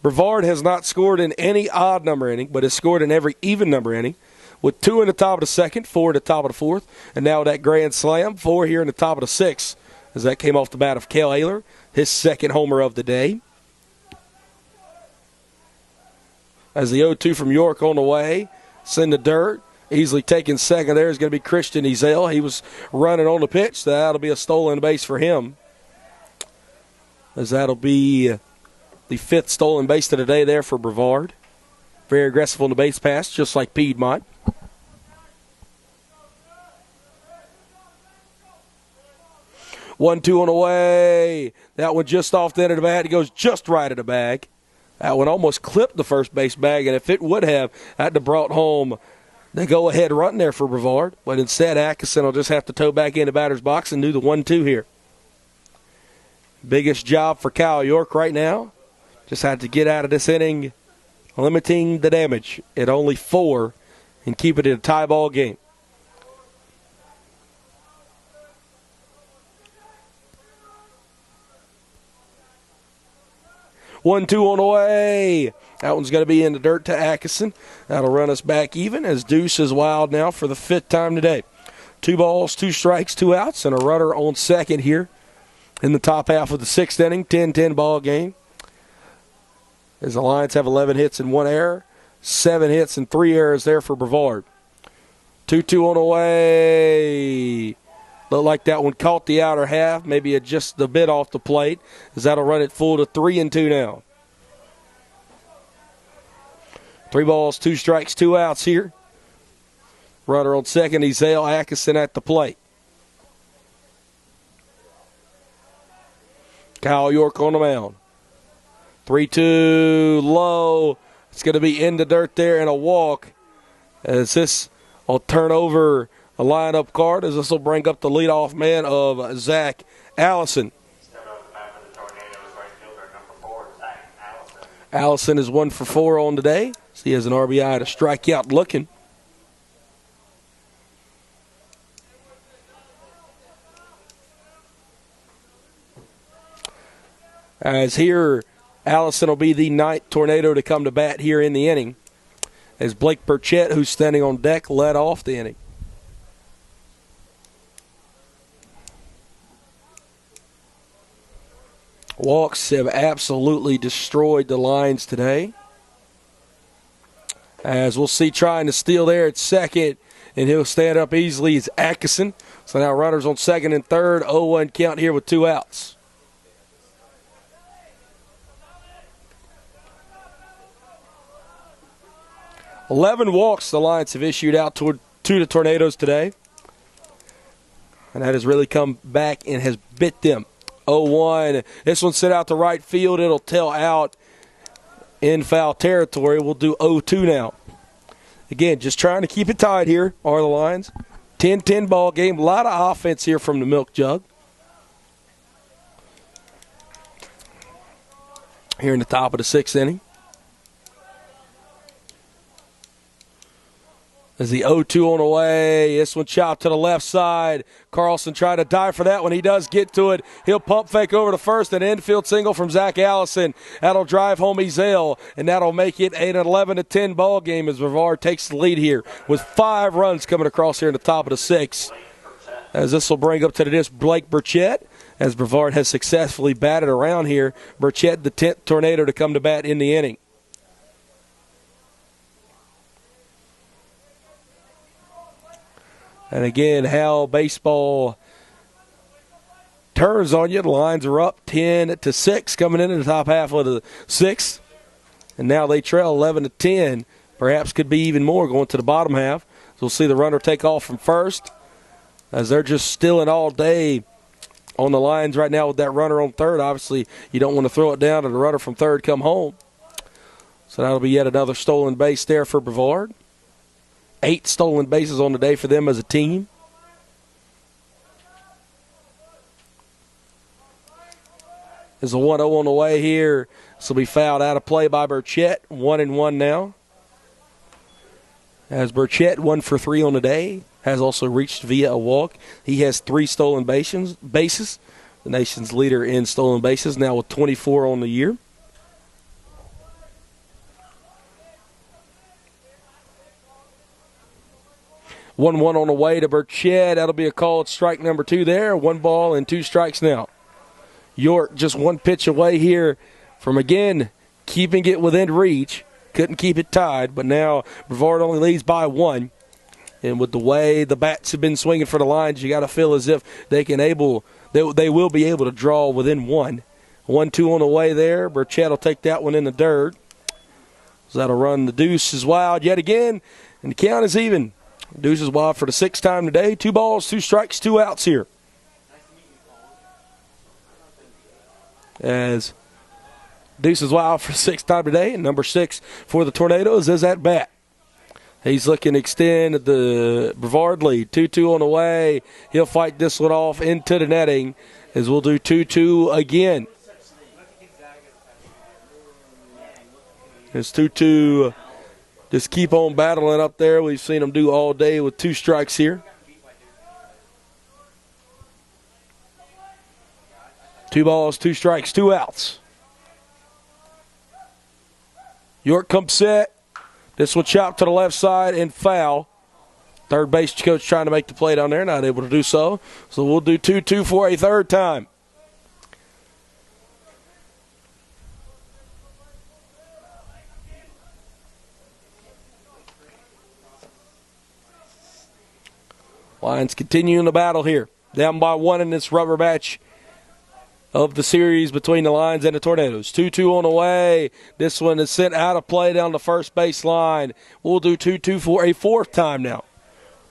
Brevard has not scored in any odd number inning, but has scored in every even number inning, with 2 in the top of the 2nd, 4 in the top of the 4th, and now that grand slam, 4 here in the top of the 6th, as that came off the bat of Kale Ayler, his 2nd homer of the day. As the 0-2 from York on the way, send the dirt. Easily taking second there is going to be Christian Ezell. He was running on the pitch, so that'll be a stolen base for him. As that'll be The 5th stolen base of the day there for Brevard. Very aggressive on the base pass, just like Piedmont. One-two on the way. That one just off the end of the bat. It goes just right of the bag. That one almost clipped the first base bag, and if it would have, that'd have brought home the go-ahead run there for Brevard. But instead, Atkinson will just have to toe back into batter's box and do the 1-2 here. Biggest job for Kale York right now. Just had to get out of this inning, limiting the damage at only 4 and keep it in a tie ball game. One-two on the way. That one's going to be in the dirt to Atkinson. That'll run us back even as Deuce is wild now for the 5th time today. 2 balls, 2 strikes, 2 outs, and a runner on second here in the top half of the 6th inning. 10-10 ball game. As the Lions have 11 hits and 1 error. 7 hits and 3 errors there for Brevard. 2-2 on the way. Looked like that one caught the outer half, maybe just a bit off the plate, as that'll run it full to 3-2 now. 3 balls, 2 strikes, 2 outs here. Runner on second, Ezell Atkinson at the plate. Kyle York on the mound. 3-2 low. It's going to be in the dirt there and a walk, as this will turn over a lineup card, as this will bring up the leadoff man of Zach Allison. Allison is 1 for 4 on today. So he has an RBI to strikeout looking. As here, Allison will be the 9th tornado to come to bat here in the inning, as Blake Burchett, who's standing on deck, led off the inning. Walks have absolutely destroyed the Lions today. As we'll see, trying to steal there at second, and he'll stand up easily as Atkinson. So now runners on second and third, 0-1 count here with 2 outs. $11 walks the Lions have issued out to the Tornadoes today. And that has really come back and has bit them. 0-1. This one sent out to right field. It'll tail out in foul territory. We'll do 0-2 now. Again, just trying to keep it tied here are the Lions. 10-10 ball game. A lot of offense here from the Milk Jug. Here in the top of the 6th inning. As the 0-2 on the way. This one chopped to the left side. Carlson trying to dive for that one. He does get to it. He'll pump fake over to first. An infield single from Zach Allison. That'll drive home Ezell, and that'll make it an 11-10 ball game as Brevard takes the lead here with 5 runs coming across here in the top of the 6th. As this will bring up to the disc Blake Burchett, as Brevard has successfully batted around here. Burchett, the 10th tornado to come to bat in the inning. And again, how baseball turns on you. The Lions are up 10-6 coming into the top half of the 6th. And now they trail 11-10. Perhaps could be even more going to the bottom half. So we'll see the runner take off from first, as they're just stealing all day on the Lions right now with that runner on third. Obviously, you don't want to throw it down and the runner from third come home. So that'll be yet another stolen base there for Brevard. 8 stolen bases on the day for them as a team. There's a 1-0 on the way here. This will be fouled out of play by Burchett. 1-1 now. As Burchett 1 for 3 on the day, has also reached via a walk. He has 3 stolen bases. The nation's leader in stolen bases, now with 24 on the year. One on the way to Burchett. That'll be a called strike number 2 there. 1 ball and 2 strikes now. York just 1 pitch away here from, again, keeping it within reach. Couldn't keep it tied, but now Brevard only leads by 1. And with the way the bats have been swinging for the Lions, you got to feel as if they will be able to draw within 1 1-2 on the way there. Burchett will take that one in the dirt. So that'll run the deuce is wild yet again, and the count is even. Deuce is wild for the 6th time today. 2 balls, 2 strikes, 2 outs here. As deuce is wild for the 6th time today, and number 6 for the Tornadoes is at bat. He's looking to extend the Brevard lead. 2-2 on the way. He'll fight this one off into the netting as we'll do 2-2 again. It's 2-2. Just keep on battling up there. We've seen them do all day with 2 strikes here. 2 balls, 2 strikes, 2 outs. York comes set. This one chopped to the left side and foul. Third base coach trying to make the play down there, not able to do so. So we'll do 2-2 for a 3rd time. Lions continuing the battle here. Down by 1 in this rubber match of the series between the Lions and the Tornadoes. 2-2 on the way. This one is sent out of play down the first base line. We'll do 2-2 for a 4th time now.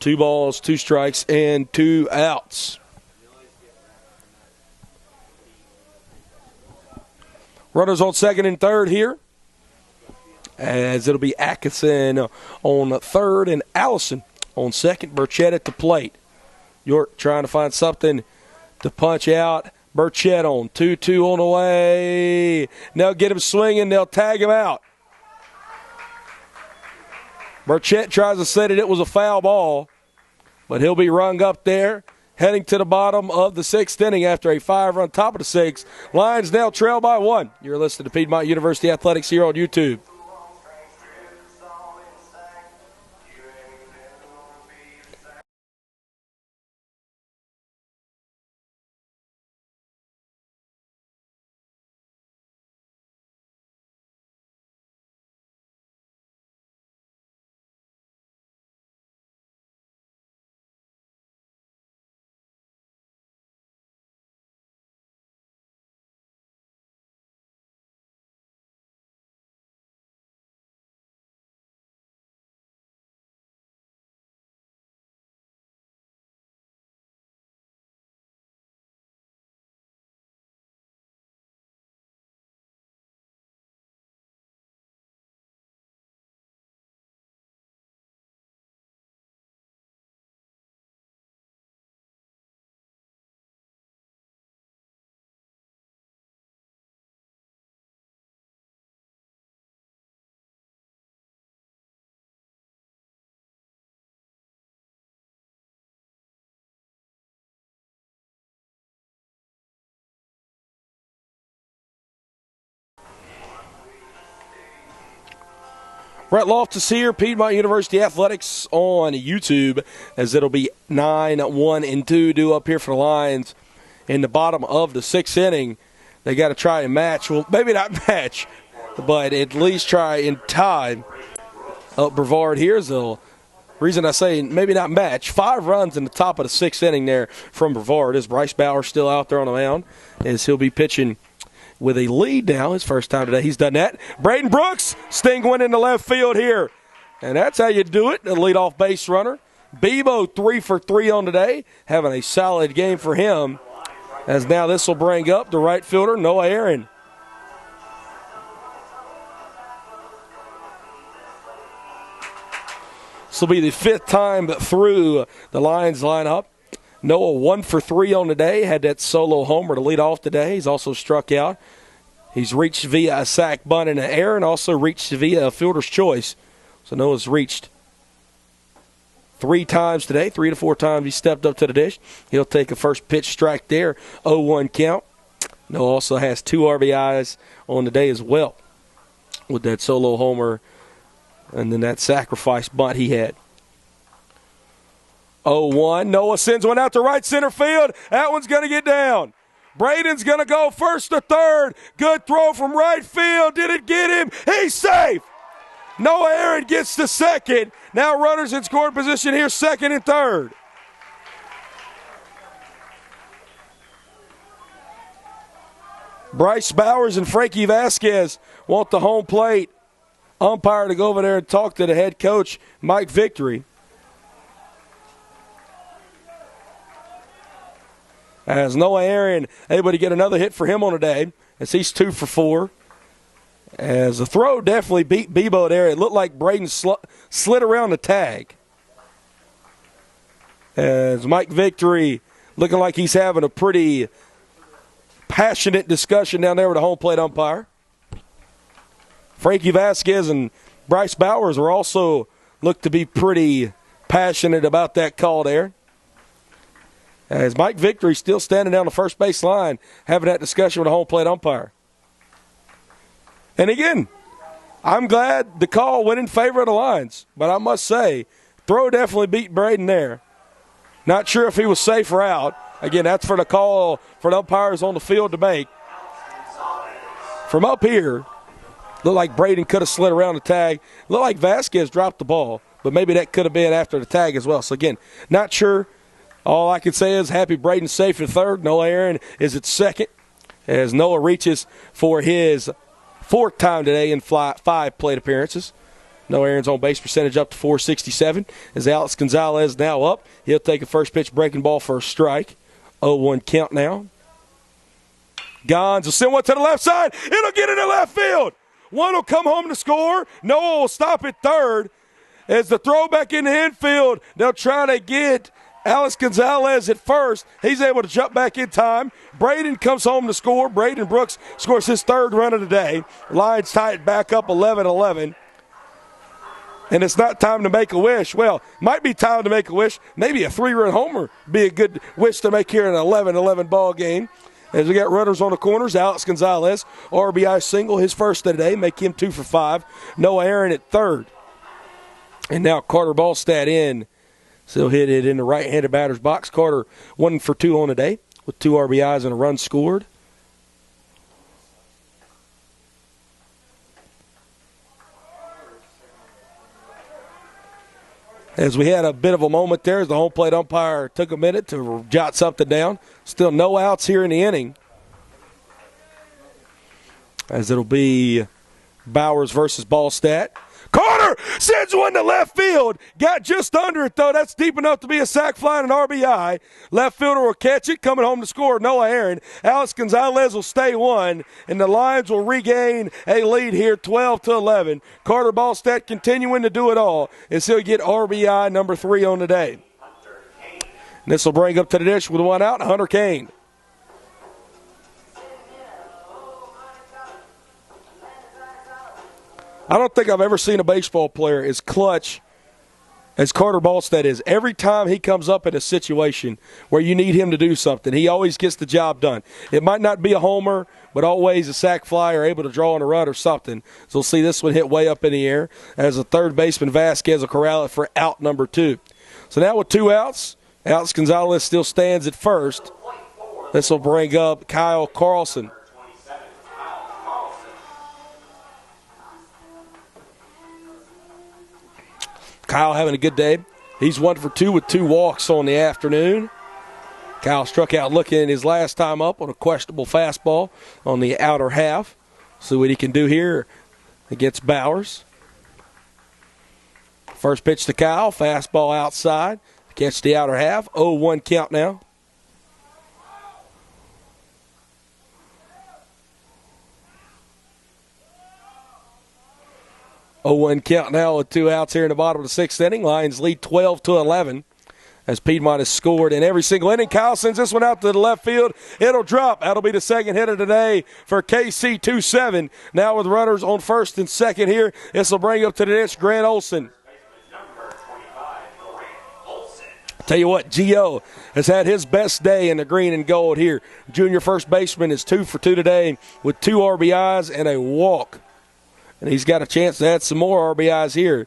2 balls, 2 strikes, and 2 outs. Runners on 2nd and 3rd here, as it'll be Atkinson on 3rd and Allison on 2nd. Burchett at the plate. York trying to find something to punch out. Burchett on 2-2 on the way. They'll get him swinging. They'll tag him out. Burchett tries to say that it was a foul ball, but he'll be rung up there, heading to the bottom of the 6th inning after a 5-run top of the 6th. Lions now trail by 1. You're listening to Piedmont University Athletics here on YouTube. Brett Loftus here, Piedmont University Athletics on YouTube, as it'll be 9-1-2 due up here for the Lions in the bottom of the 6th inning. They got to try and match. Well, maybe not match, but at least try and tie up Brevard here. The reason I say maybe not match, 5 runs in the top of the 6th inning there from Brevard. Is Bryce Bauer still out there on the mound, as he'll be pitching with a lead now. His first time today, he's done that. Braden Brooks, sting one in the left field here. And that's how you do it, the leadoff base runner. Bebo 3 for 3 on today, having a solid game for him. As now this will bring up the right fielder, Noah Aaron. This will be the 5th time through the Lions lineup. Noah 1 for 3 on the day, had that solo homer to lead off today. He's also struck out. He's reached via a sac bunt and an error, and also reached via a fielder's choice. So Noah's reached 3 times today, 3 to 4 times he stepped up to the dish. He'll take a first pitch strike there, 0-1 count. Noah also has 2 RBIs on the day as well, with that solo homer and then that sacrifice bunt he had. 0-1. Noah sends one out to right center field. That one's going to get down. Braden's going to go first to third. Good throw from right field. Did it get him? He's safe. Noah Aaron gets to second. Now runners in scoring position here, 2nd and 3rd. Bryce Bowers and Frankie Vasquez want the home plate umpire to go over there and talk to the head coach, Mike Victory. As Noah Aaron able to get another hit for him on the day, as he's 2 for 4. As the throw definitely beat Bebo there. It looked like Braden slid around the tag. As Mike Victory looking like he's having a pretty passionate discussion down there with the home plate umpire. Frankie Vasquez and Bryce Bowers are also look to be pretty passionate about that call there. As Mike Victory still standing down the first base line having that discussion with the home plate umpire. And again, I'm glad the call went in favor of the Lions. But I must say, throw definitely beat Braden there. Not sure if he was safe or out. Again, that's for the call for the umpires on the field to make. From up here, looked like Braden could have slid around the tag. Looked like Vasquez dropped the ball, but maybe that could have been after the tag as well. So, again, not sure. All I can say is happy Braden's safe at third. Noah Aaron is at second as Noah reaches for his 4th time today in 5 plate appearances. Noah Aaron's on base percentage up to .467 as Alex Gonzalez now up. He'll take a first pitch breaking ball for a strike. 0-1 count now. Gons will send one to the left side. It'll get into left field. One will come home to score. Noah will stop at third. As the throw back in the infield, they'll try to get Alex Gonzalez at first. He's able to jump back in time. Braden comes home to score. Braden Brooks scores his 3rd run of the day. Lions tie it back up 11-11. And it's not time to make a wish. Well, might be time to make a wish. Maybe a 3-run homer be a good wish to make here in an 11-11 ball game. As we got runners on the corners, Alex Gonzalez, RBI single, his first of the day, make him 2 for 5. Noah Aaron at third. And now Carter Ballstad in. So hit it in the right-handed batter's box. Carter 1 for 2 on the day with 2 RBIs and a run scored. As we had a bit of a moment there as the home plate umpire took a minute to jot something down. Still no outs here in the inning. As it'll be Bowers versus Ballstat. Carter sends one to left field. Got just under it, though. That's deep enough to be a sac fly and an RBI. Left fielder will catch it. Coming home to score, Noah Aaron. Alex Gonzalez will stay 1, and the Lions will regain a lead here, 12-11. Carter Ballstat continuing to do it all as he'll get RBI number 3 on the day. And this will bring up to the dish with 1 out, Hunter Kane. I don't think I've ever seen a baseball player as clutch as Carter Ballstat is. Every time he comes up in a situation where you need him to do something, he always gets the job done. It might not be a homer, but always a sac fly or able to draw on a run or something. So we'll see this one hit way up in the air as the third baseman Vasquez will corral it for out number 2. So now with 2 outs, Alex Gonzalez still stands at first. This will bring up Kyle Carlson. Kyle having a good day. He's 1 for 2 with 2 walks on the afternoon. Kyle struck out looking his last time up on a questionable fastball on the outer half. See what he can do here against Bowers. First pitch to Kyle, fastball outside. Catch the outer half, 0-1 count now. Oh, 1 count now with 2 outs here in the bottom of the 6th inning. Lions lead 12-11 as Piedmont has scored in every single inning. Kyle sends this one out to the left field. It'll drop. That'll be the second hit of the day for KC 2-7. Now with runners on first and second here, this will bring up to the dish Grant Olson. Tell you what, Gio has had his best day in the green and gold here. Junior first baseman is 2 for 2 today with 2 RBIs and a walk. And he's got a chance to add some more RBIs here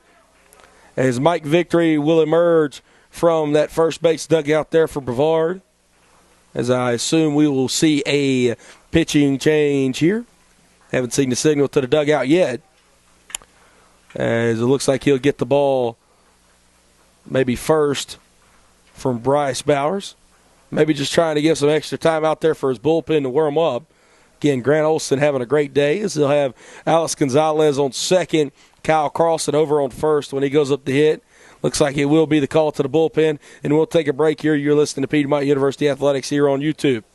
as Mike Victory will emerge from that first base dugout there for Brevard. As I assume we will see a pitching change here. Haven't seen the signal to the dugout yet. As it looks like he'll get the ball maybe first from Bryce Bowers. Maybe just trying to give some extra time out there for his bullpen to warm up. Again, Grant Olson having a great day as he'll have Alex Gonzalez on second, Kyle Carlson over on first when he goes up to hit. Looks like it will be the call to the bullpen, and we'll take a break here. You're listening to Piedmont University Athletics here on YouTube.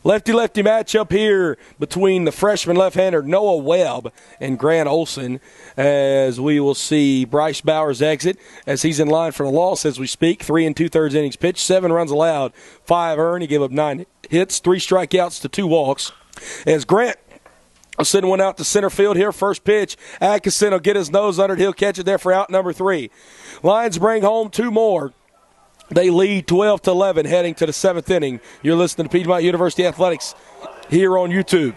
Lefty-lefty matchup here between the freshman left-hander Noah Webb and Grant Olson, as we will see Bryce Bowers exit as he's in line for the loss as we speak. 3 2/3 innings pitched, 7 runs allowed, 5 earned. He gave up 9 hits, 3 strikeouts to 2 walks. As Grant will send one out to center field here. First pitch, Atkinson will get his nose under it. He'll catch it there for out number 3. Lions bring home 2 more. They lead 12-11 heading to the 7th inning. You're listening to Piedmont University Athletics here on YouTube.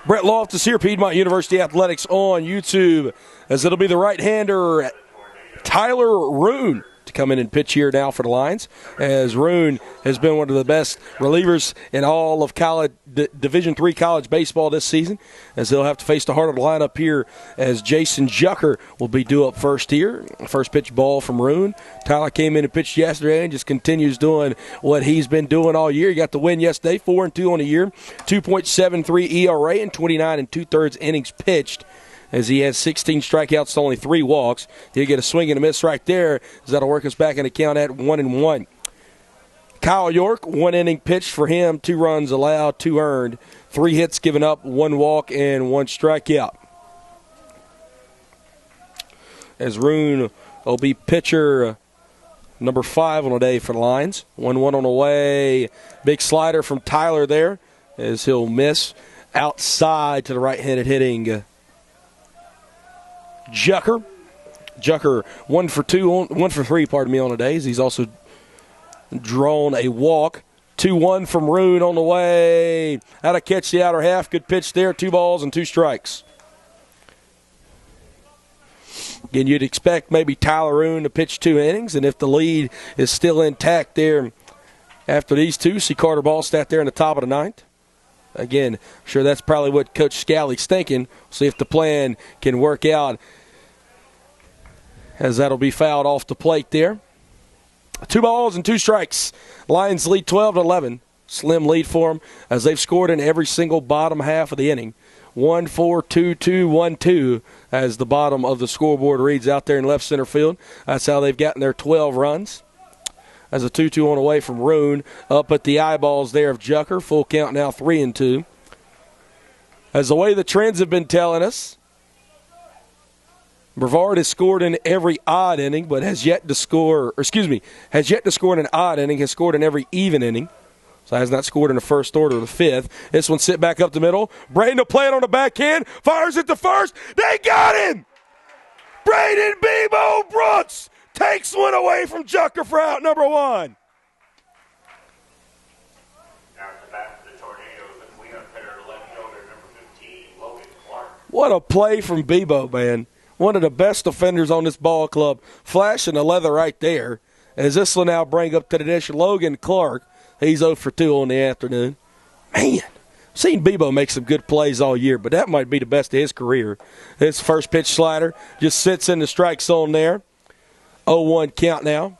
Brett Loftus here, Piedmont University Athletics on YouTube, as it'll be the right-hander Tyler Roone to come in and pitch here now for the Lions, as Roone has been one of the best relievers in all of college Division III college baseball this season, as they'll have to face the heart of the lineup here as Jason Jucker will be due up first here. First pitch ball from Roone. Tyler came in and pitched yesterday and just continues doing what he's been doing all year. He got the win yesterday, 4-2 on the year, 2.73 ERA and 29 2/3 innings pitched, as he has 16 strikeouts to only 3 walks. He'll get a swing and a miss right there, as that'll work us back in the count at 1-1. Kyle York, 1 inning pitched for him, 2 runs allowed, 2 earned, 3 hits given up, 1 walk, and 1 strikeout. As Roone will be pitcher number 5 on the day for the Lions. 1-1 on the way. Big slider from Tyler there, as he'll miss outside to the right-handed hitting Jucker. Jucker 1 for 3, on the days. He's also drawn a walk. 2-1 from Roone on the way. How to catch the outer half. Good pitch there. 2 balls and 2 strikes. Again, you'd expect maybe Tyler Roone to pitch 2 innings, and if the lead is still intact there after these 2, see Carter Ballstat there in the top of the 9th. Again, I'm sure that's probably what Coach Scalley's thinking. See if the plan can work out, as that'll be fouled off the plate there. 2 balls and 2 strikes. Lions lead 12-11. Slim lead for them, as they've scored in every single bottom half of the inning. 1-4, 2-2, 1-2, as the bottom of the scoreboard reads out there in left center field. That's how they've gotten their 12 runs. As a 2-2 on the way from Roone, up at the eyeballs there of Jucker. Full count now, 3-2. As the way the trends have been telling us, Brevard has scored in every odd inning, but has yet to score in an odd inning, has scored in every even inning. So has not scored in the first or the 5th. This one sit back up the middle. Braden will play it on the backhand. Fires it to first. They got him! Braden Bebo Brooks takes one away from Jucker for out number 1. What a play from Bebo, man. One of the best defenders on this ball club. Flashing the leather right there. As this will now bring up to the dish Logan Clark. He's 0 for 2 on the afternoon. Man, seen Bebo make some good plays all year, but that might be the best of his career. His first pitch slider just sits in the strike zone there. 0-1 count now.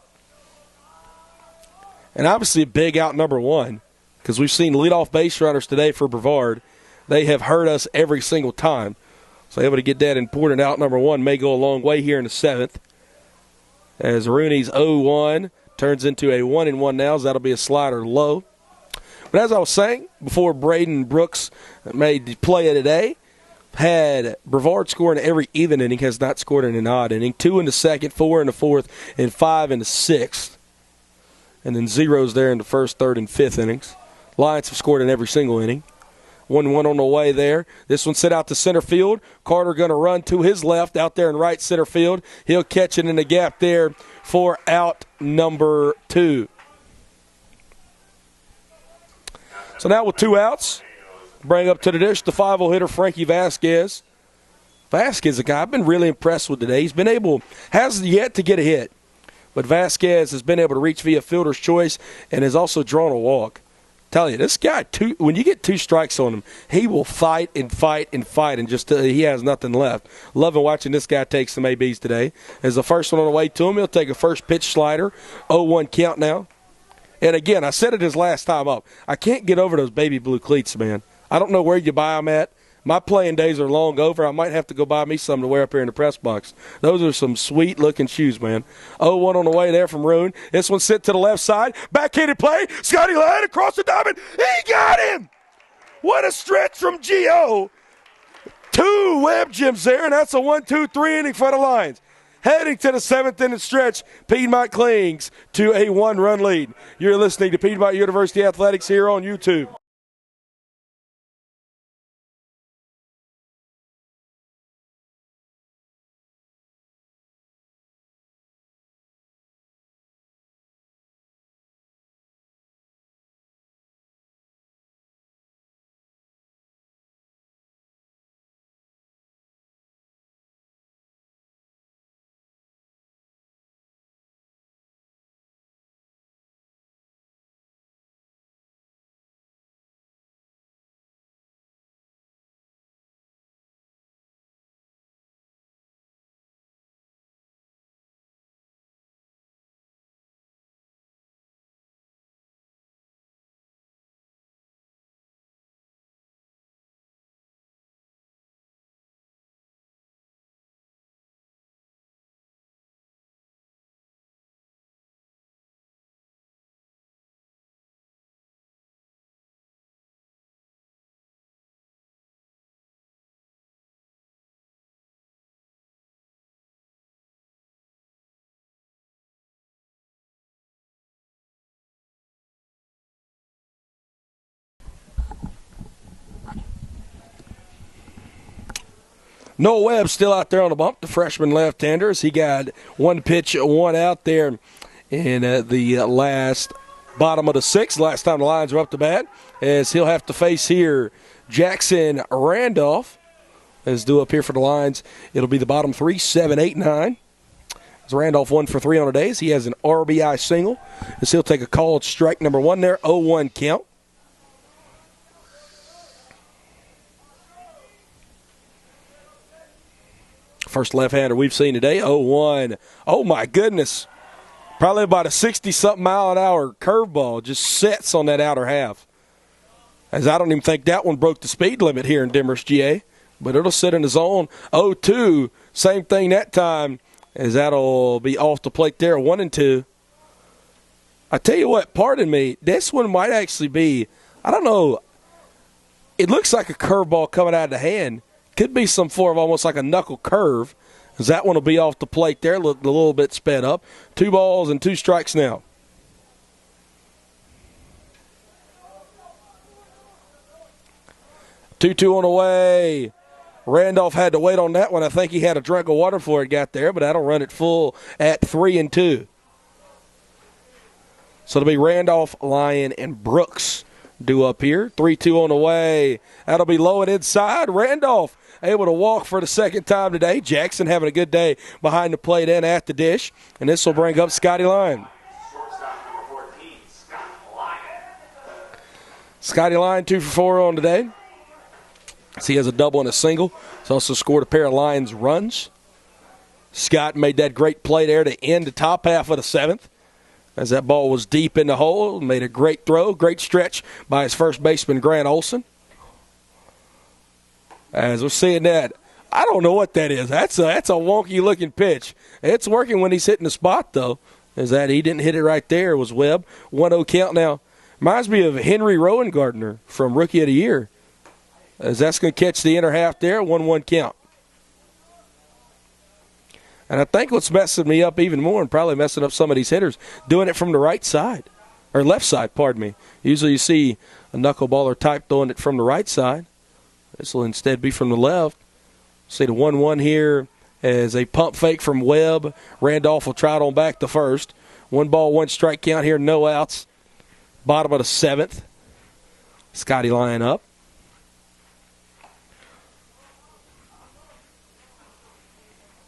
And obviously a big out number 1, because we've seen leadoff base runners today for Brevard. They have hurt us every single time. So able to get that important out number 1 may go a long way here in the 7th. As Rooney's 0-1 turns into a 1-1 now, as that'll be a slider low. But as I was saying, before Braden Brooks made the play of today, had Brevard scoring every even inning, has not scored in an odd inning. 2 in the 2nd, 4 in the 4th, and 5 in the 6th. And then zeros there in the 1st, 3rd, and 5th innings. Lions have scored in every single inning. 1-1 on the way there. This one set out to center field. Carter going to run to his left out there in right center field. He'll catch it in the gap there for out number 2. So now with 2 outs, bring up to the dish the 5-0 hitter Frankie Vasquez. Vasquez, a guy I've been really impressed with today. Has yet to get a hit, but Vasquez has been able to reach via fielder's choice and has also drawn a walk. Tell you, this guy, when you get 2 strikes on him, he will fight and fight and fight, and just he has nothing left. Loving watching this guy take some ABs today. As the first one on the way to him, he'll take a first pitch slider, 0-1 count now. And again, I said it his last time up, I can't get over those baby blue cleats, man. I don't know where you buy them at. My playing days are long over. I might have to go buy me some to wear up here in the press box. Those are some sweet-looking shoes, man. 0-1 on the way there from Roone. This one sit to the left side. Backhanded play. Scotty Lyon across the diamond. He got him! What a stretch from Gio. 2 web gems there, and that's a 1-2-3 inning for the Lions. Heading to the 7th inning stretch, Piedmont clings to a 1-run lead. You're listening to Piedmont University Athletics here on YouTube. Noah Webb still out there on the bump, the freshman left-hander. He got one pitch, one out there in the last bottom of the sixth. Last time the Lions were up to bat, as he'll have to face here Jackson Randolph. As due up here for the Lions, it'll be the bottom 3, 7, 8, 9. As Randolph 1 for 3 on the day. He has an RBI single. As he'll take a called strike number 1 there, 0-1 count. First left-hander we've seen today, 0-1. Oh, my goodness. Probably about a 60-something mile-an-hour curveball just sets on that outer half. As I don't even think that one broke the speed limit here in Demorest, GA. But it'll sit in the zone. 0-2, same thing that time, as that'll be off the plate there, 1-2. I tell you what, pardon me, this one might actually be, I don't know, it looks like a curveball coming out of the hand. Could be some form of almost like a knuckle curve, as that one will be off the plate there, look a little bit sped up. 2 balls and 2 strikes now. Two on the way. Randolph had to wait on that one. I think he had a drink of water before it got there, but that'll run it full at 3-2. So it'll be Randolph, Lyon, and Brooks due up here. 3-2 on the way. That'll be low and inside. Randolph able to walk for the second time today. Jackson having a good day behind the plate and at the dish. And this will bring up Scotty Lyon. Scotty Lyon 2 for 4 on today. So he has a double and a single. He's also scored a pair of Lions runs. Scott made that great play there to end the top half of the 7th. As that ball was deep in the hole, made a great throw, great stretch by his first baseman, Grant Olson. As we're seeing that, I don't know what that is. That's a wonky-looking pitch. It's working when he's hitting the spot, though. As that he didn't hit it right there. It was Webb. 1-0 count now. Reminds me of Henry Rowan-Gardner from Rookie of the Year. As that's going to catch the inner half there, 1-1 count. And I think what's messing me up even more and probably messing up some of these hitters, doing it from the right side, or left side, pardon me. Usually you see a knuckleballer type throwing it from the right side. This will instead be from the left. See the 1-1 here as a pump fake from Webb. Randolph will try it on back to first. 1 ball, 1 strike count here, no outs. Bottom of the 7th. Scotty Lyon up.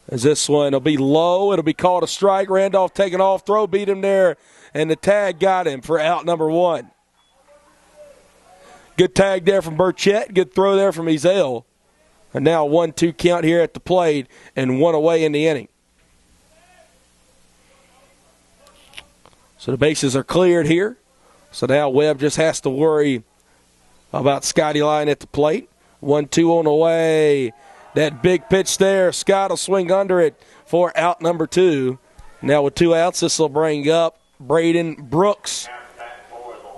As this one will be low, it'll be called a strike. Randolph taking off, throw beat him there, and the tag got him for out number 1. Good tag there from Burchett, good throw there from Ezell. And now 1-2 count here at the plate, and 1 away in the inning. So the bases are cleared here. So now Webb just has to worry about Scotty Lyon at the plate. 1-2 on the way. That big pitch there, Scott will swing under it for out number 2. Now with 2 outs, this will bring up Braden Brooks.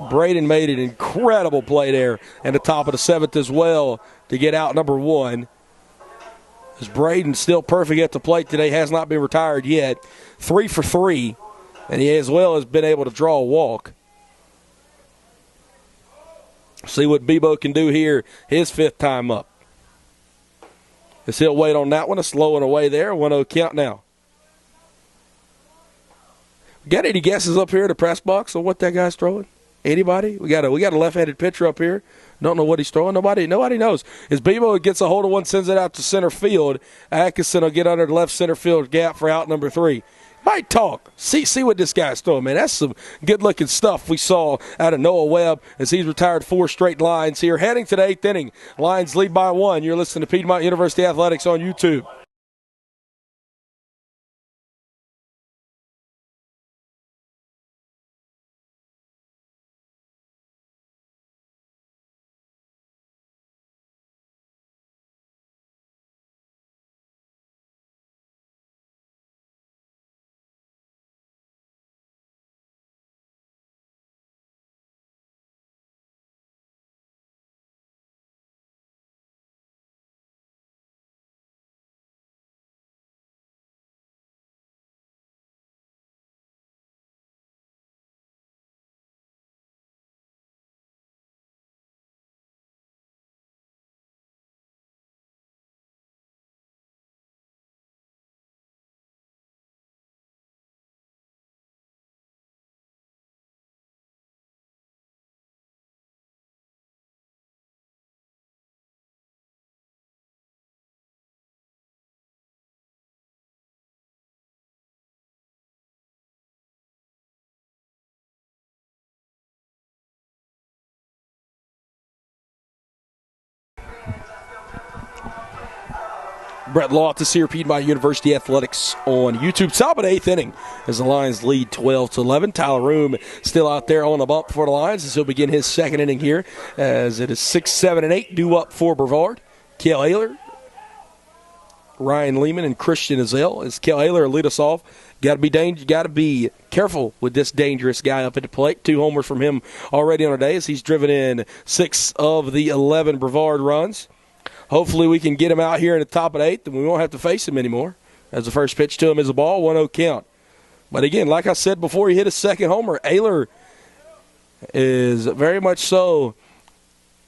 Braden made an incredible play there at the top of the 7th as well to get out number 1. As Braden still perfect at the plate today, has not been retired yet. 3 for 3, and he as well has been able to draw a walk. See what Bebo can do here, his 5th time up. As he'll wait on that one, a slow one away there. 1-0 count now. Got any guesses up here at the press box on what that guy's throwing? Anybody? We got a left-handed pitcher up here. Don't know what he's throwing. Nobody knows. As Bebo gets a hold of one, sends it out to center field. Atkinson will get under the left center field gap for out number 3. Might talk. See what this guy's throwing, man. That's some good-looking stuff we saw out of Noah Webb as he's retired 4 straight lines here. Heading to the 8th inning. Lions lead by 1. You're listening to Piedmont University Athletics on YouTube. Brett Loftus here, Piedmont University Athletics on YouTube. Top of the 8th inning as the Lions lead 12-11. Tyler Room still out there on the bump for the Lions as he'll begin his second inning here as it is 6, 7, and 8 due up for Brevard. Kale Ayler, Ryan Lehman, and Christian Azell. As Kale Ayler lead us off, got to be careful with this dangerous guy up at the plate. 2 homers from him already on the day as he's driven in 6 of the 11 Brevard runs. Hopefully we can get him out here in the top of the 8th and we won't have to face him anymore. As the first pitch to him is a ball, 1-0 count. But again, like I said before he hit his second homer, Ayler is very much so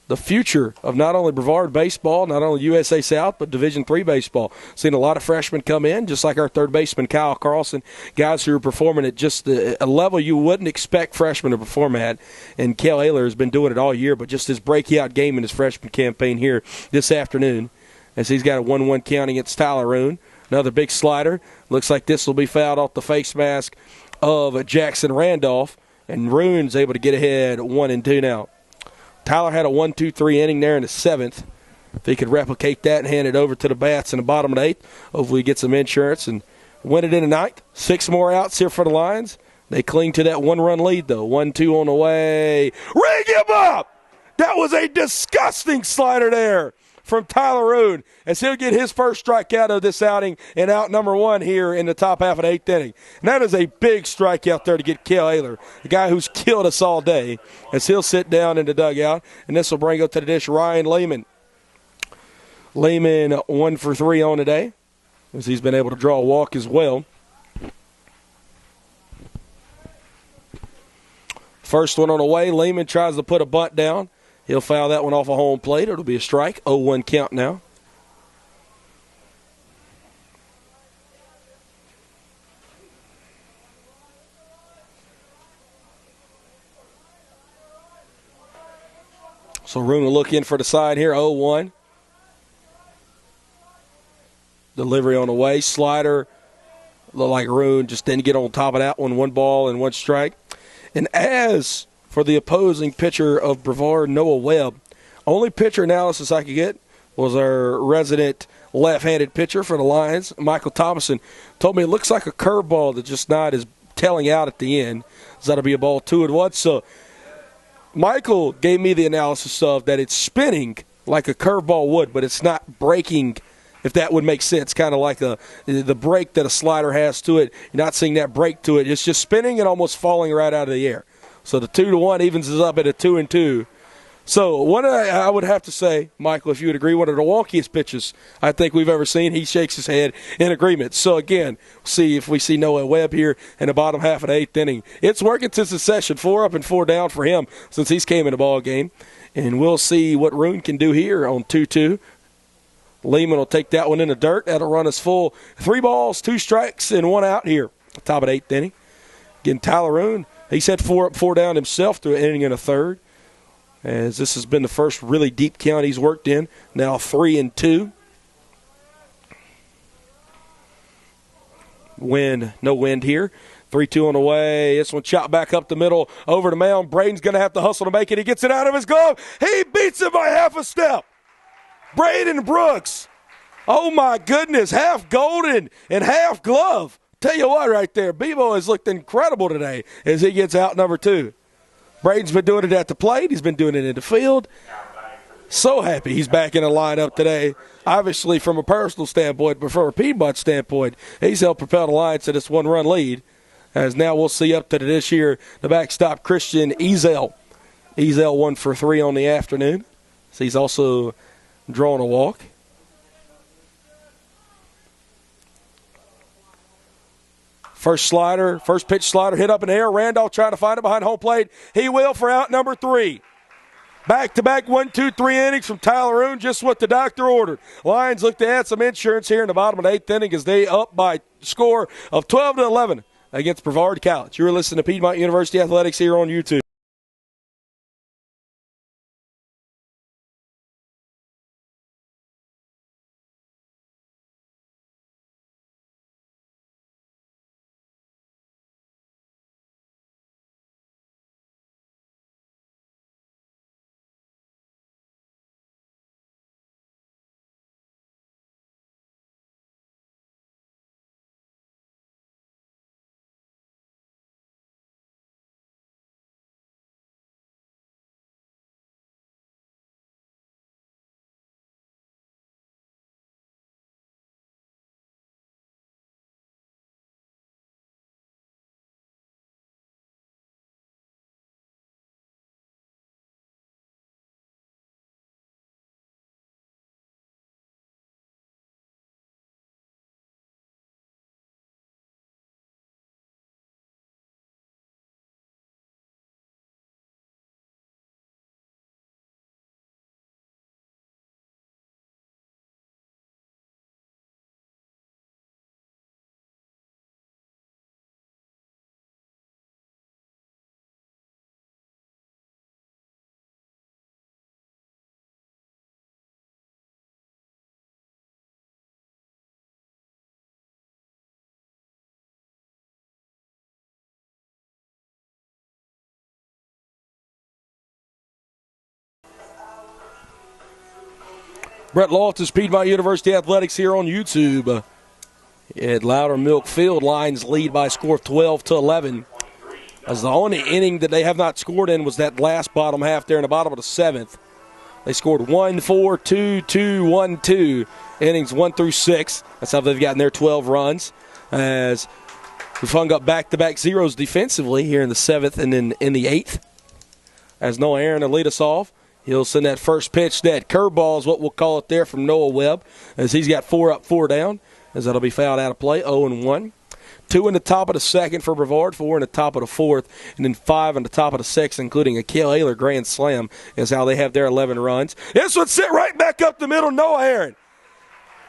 the future of not only Brevard baseball, not only USA South, but Division III baseball. Seen a lot of freshmen come in, just like our third baseman, Kyle Carlson, guys who are performing at just a level you wouldn't expect freshmen to perform at. And Kale Ayler has been doing it all year, but just his breakout game in his freshman campaign here this afternoon, as he's got a 1-1 count against Tyler Roon. Another big slider. Looks like this will be fouled off the face mask of Jackson Randolph, and Roon's able to get ahead 1-2 now. Tyler had a 1-2-3 inning there in the 7th. If he could replicate that and hand it over to the bats in the bottom of the 8th, hopefully he gets some insurance and win it in the 9th. 6 more outs here for the Lions. They cling to that 1-run lead, though. 1-2 on the way. Ring him up! That was a disgusting slider there from Tyler Roon, as he'll get his first strikeout of this outing and out number 1 here in the top half of the 8th inning. And that is a big strikeout there to get Kale Ayler, the guy who's killed us all day, as he'll sit down in the dugout. And this will bring up to the dish Ryan Lehman. Lehman 1 for 3 on the day, as he's been able to draw a walk as well. First one on the way, Lehman tries to put a bunt down. He'll foul that one off a home plate. It'll be a strike. 0-1 count now. So Roon will look in for the side here. 0-1. Delivery on the way. Slider. Looked like Roon just didn't get on top of that one. 1 ball and 1 strike. And as for the opposing pitcher of Brevard, Noah Webb, only pitcher analysis I could get was our resident left-handed pitcher for the Lions, Michael Thomason. Told me it looks like a curveball that just not is telling out at the end. So that'll be a ball 2-1. So Michael gave me the analysis of that it's spinning like a curveball would, but it's not breaking, if that would make sense, kind of like the break that a slider has to it. You're not seeing that break to it. It's just spinning and almost falling right out of the air. So the 2-1 evens us up at a 2-2. So I would have to say, Michael, if you would agree, one of the wonkiest pitches I think we've ever seen. He shakes his head in agreement. So, again, see if we see Noah Webb here in the bottom half of the 8th inning. It's working to succession, 4 up and 4 down for him since he's came in the ball game. And we'll see what Roon can do here on 2-2. Lehman will take that one in the dirt. That'll run us full. 3 balls, 2 strikes, and 1 out here. Top of the 8th inning. Again, Tyler Roon, he's had 4 up, 4 down himself through an inning and a third, as this has been the first really deep count he's worked in. Now 3-2. No wind here. 3-2 on the way. This one chopped back up the middle over the mound. Braden's going to have to hustle to make it. He gets it out of his glove. He beats it by half a step. Braden Brooks. Oh, my goodness. Half golden and half glove. Tell you what right there, Bebo has looked incredible today as he gets out number 2. Braden's been doing it at the plate. He's been doing it in the field. So happy he's back in the lineup today. Obviously, from a personal standpoint, but from a Piedmont standpoint, he's helped propel the Lions to this 1-run lead. As now we'll see up to this year, the backstop Christian Azell. Azell 1 for 3 on the afternoon. So he's also drawn a walk. First pitch slider hit up in the air. Randolph trying to find it behind home plate. He will for out number 3. Back-to-back 1-2-3 innings from Tyler Roon, just what the doctor ordered. Lions look to add some insurance here in the bottom of the 8th inning as they up by a score of 12-11 against Brevard College. You're listening to Piedmont University Athletics here on YouTube. Brett Loftus, Piedmont University Athletics here on YouTube. At Loudermilk Field, Lions lead by a score of 12-11. As the only inning that they have not scored in was that last bottom half there in the bottom of the 7th. They scored 1-4, 2-2, 1-2, innings 1 through 6. That's how they've gotten their 12 runs. As we've hung up back-to-back zeros defensively here in the 7th and then in the 8th. As Noah Aaron will lead us off. He'll send that first pitch, that curveball is what we'll call it there, from Noah Webb, as he's got 4 up, 4 down, as that'll be fouled out of play, 0-1. 2 in the top of the 2nd for Brevard, 4 in the top of the 4th, and then 5 in the top of the 6th, including a Kale Ayler grand slam, is how they have their 11 runs. This would sit right back up the middle, Noah Aaron.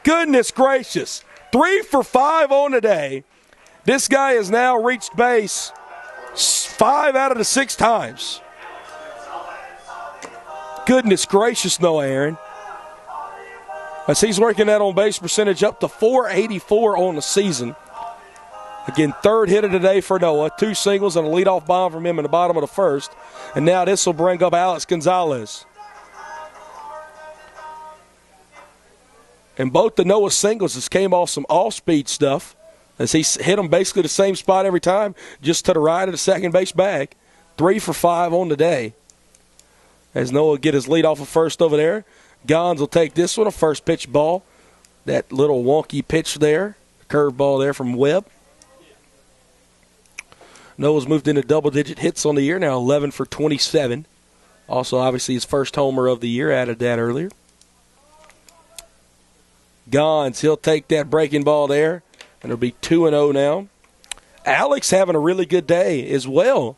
Goodness gracious. 3 for 5 on the day. This guy has now reached base 5 out of the 6 times. Goodness gracious, Noah Aaron. As he's working that on-base percentage up to .484 on the season. Again, 3rd hit of the day for Noah. 2 singles and a leadoff bomb from him in the bottom of the 1st. And now this will bring up Alex Gonzalez. And both the Noah singles just came off some off-speed stuff, as he hit them basically the same spot every time, just to the right of the second base bag. 3 for 5 on the day. As Noah will get his lead off of first over there. Gons will take this one, a first pitch ball. That little wonky pitch there, curve ball there from Webb. Noah's moved into double-digit hits on the year, now 11 for 27. Also, obviously, his first homer of the year, added that earlier. Gons, he'll take that breaking ball there, and it'll be 2-0 now. Alex having a really good day as well,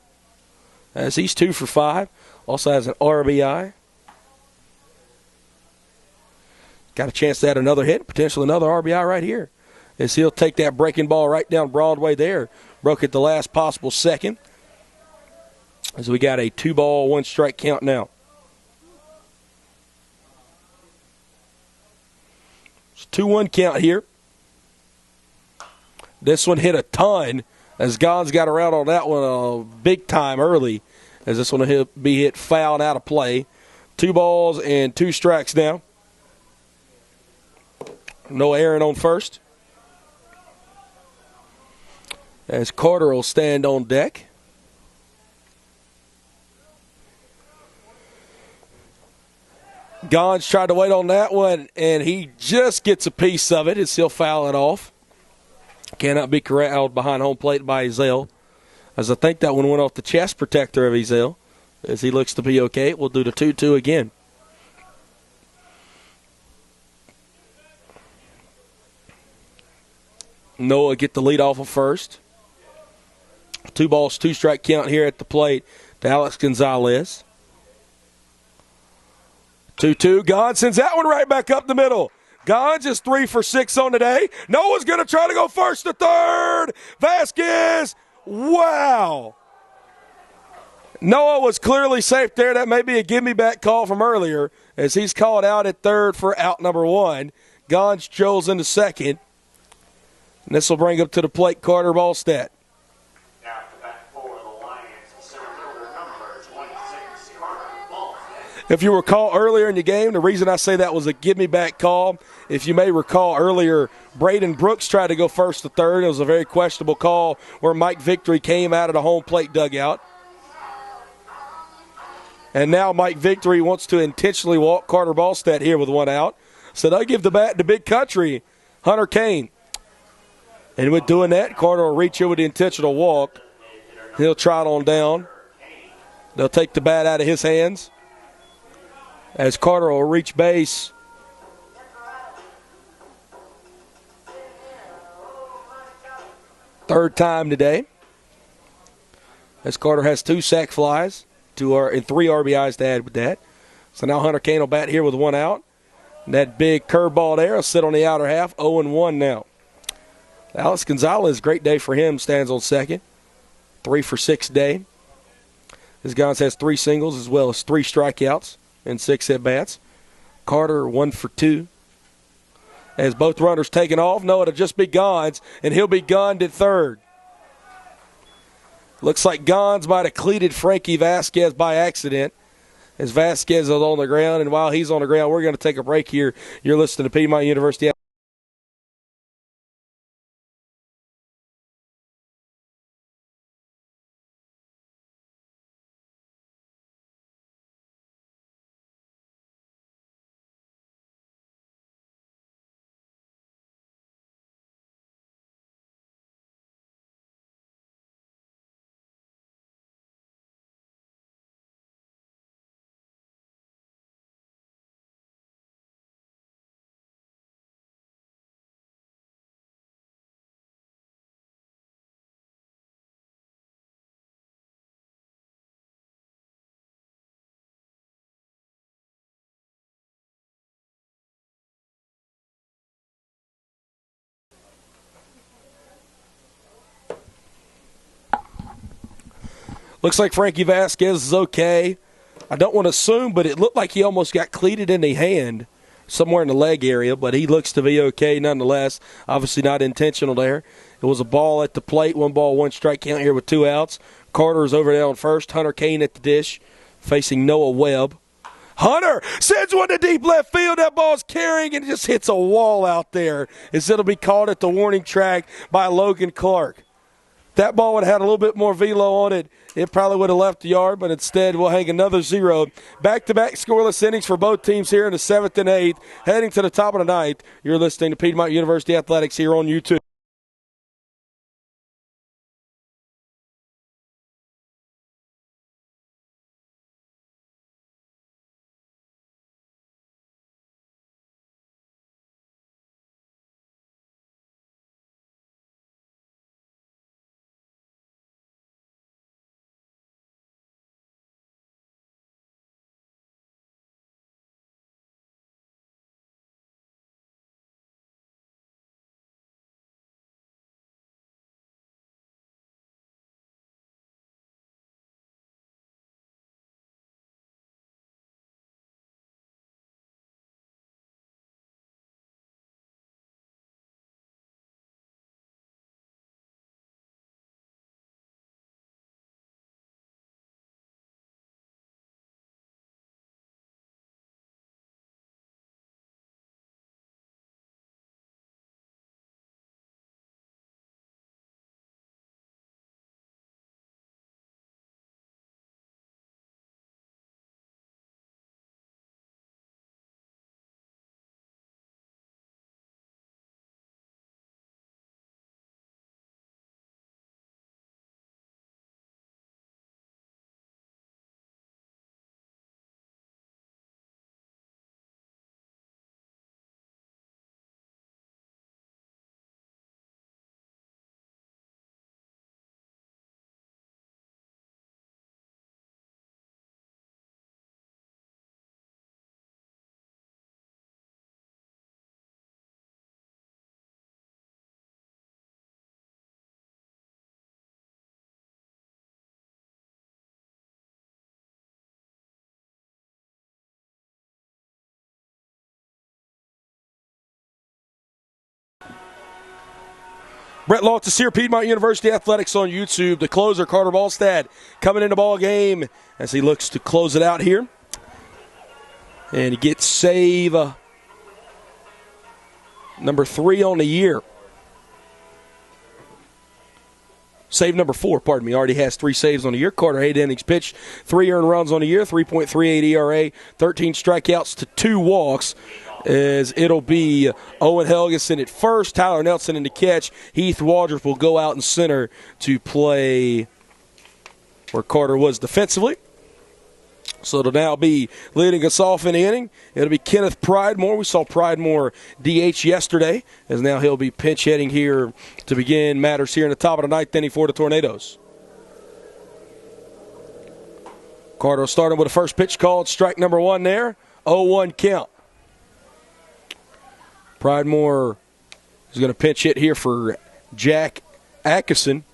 as he's 2 for 5. Also has an RBI. Got a chance to add another hit, potentially another RBI right here, as he'll take that breaking ball right down Broadway there. Broke it the last possible second, as we got a 2-ball, 1-strike count now. It's a 2-1 count here. This one hit a ton, as Gons got around on that one big time early, as this one will be hit foul and out of play. 2 balls and 2 strikes now. No Aaron on first. As Carter will stand on deck. Gons tried to wait on that one, and he just gets a piece of it as he'll foul it off. Cannot be corralled behind home plate by Ezell, as I think that one went off the chest protector of Ezell, as he looks to be okay. We'll do the 2-2 again. Noah get the lead off of first. 2 balls, 2-strike count here at the plate to Alex Gonzalez. 2-2. Gons sends that one right back up the middle. Gons is 3 for 6 on the day. Noah's going to try to go first to third. Vasquez. Wow. Noah was clearly safe there. That may be a give-me-back call from earlier, as he's called out at third for out number 1. Gons strolls into second. And this will bring up to the plate Carter Ballstat. If you recall earlier in the game, the reason I say that was a give-me-back call, if you may recall earlier, Braden Brooks tried to go first to third. It was a very questionable call where Mike Victory came out of the home plate dugout. And now Mike Victory wants to intentionally walk Carter Ballstat here with 1 out. So they'll give the bat to Big Country, Hunter Kane. And with doing that, Carter will reach in with the intentional walk. He'll trot on down. They'll take the bat out of his hands, as Carter will reach base. Third time today, as Carter has 2 sac flies and 3 RBIs to add with that. So now Hunter Kane will bat here with 1 out. And that big curveball there will sit on the outer half, 0-1 now. Alex Gonzalez, great day for him, stands on second. 3 for 6 day. This guy has 3 singles as well as 3 strikeouts and 6 at-bats. Carter 1 for 2. As both runners taken off, Noah to just be Gons, and he'll be gunned at third. Looks like Gons might have cleated Frankie Vasquez by accident, as Vasquez is on the ground. And while he's on the ground, we're going to take a break here. You're listening to Piedmont University. Looks like Frankie Vasquez is okay. I don't want to assume, but it looked like he almost got cleated in the hand, somewhere in the leg area, but he looks to be okay nonetheless. Obviously not intentional there. It was a ball at the plate, 1 ball, 1 strike count here with 2 outs. Carter's over there on first. Hunter Kane at the dish, facing Noah Webb. Hunter sends one to deep left field. That ball's carrying and just hits a wall out there as it'll be called at the warning track by Logan Clark. That ball would have had a little bit more velo on it. It probably would have left the yard, but instead we'll hang another 0. Back-to-back scoreless innings for both teams here in the 7th and 8th. Heading to the top of the 9th, you're listening to Piedmont University Athletics here on YouTube. Brett Loftus here, Piedmont University Athletics on YouTube. The closer, Carter Ballstad, coming in the ball game as he looks to close it out here. And he gets save number 3 on the year. Save number 4, pardon me. Already has 3 saves on the year. Carter 8 innings pitched, 3 earned runs on the year, 3.38 ERA, 13 strikeouts to 2 walks. As it'll be Owen Helgeson at first, Tyler Nelson in the catch. Heath Waldrop will go out in center to play where Carter was defensively. So it'll now be leading us off in the inning. It'll be Kenneth Pridemore. We saw Pridemore DH yesterday, as now he'll be pinch hitting here to begin matters here in the top of the 9th inning for the Tornadoes. Carter starting with a first pitch called, strike number 1 there, 0-1 count. Pridemore is going to pinch hit here for Jack Atkinson.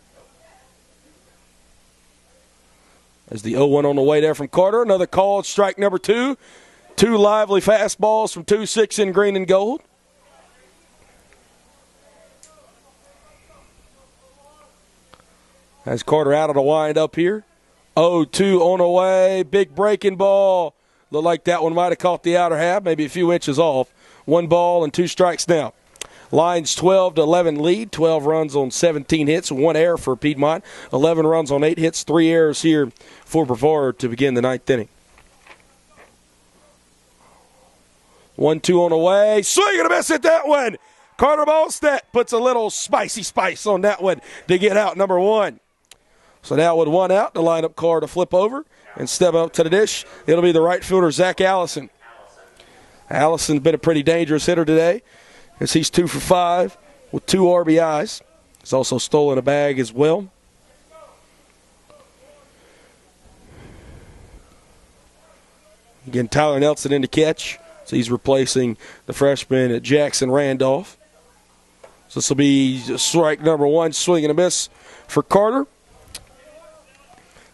As the 0-1 on the way there from Carter. Another called strike number 2. 2 lively fastballs from 2-6 in green and gold. As Carter out of the wind up here. 0-2 on the way. Big breaking ball. Looked like that one might have caught the outer half, maybe a few inches off. 1 ball and 2 strikes now. Lions 12-11 lead, 12 runs on 17 hits, 1 error for Piedmont, 11 runs on 8 hits, 3 errors here for Brevard to begin the 9th inning. 1-2 on the way, swing and a miss at that one. Carter Ballstead puts a little spicy spice on that one to get out number 1. So now with 1 out, the lineup car to flip over and step up to the dish. It'll be the right fielder, Zach Allison. Allison's been a pretty dangerous hitter today, as he's 2 for 5 with 2 RBIs. He's also stolen a bag as well. Again, Tyler Nelson in the catch. So he's replacing the freshman at Jackson Randolph. So this will be strike number 1, swing and a miss for Carter.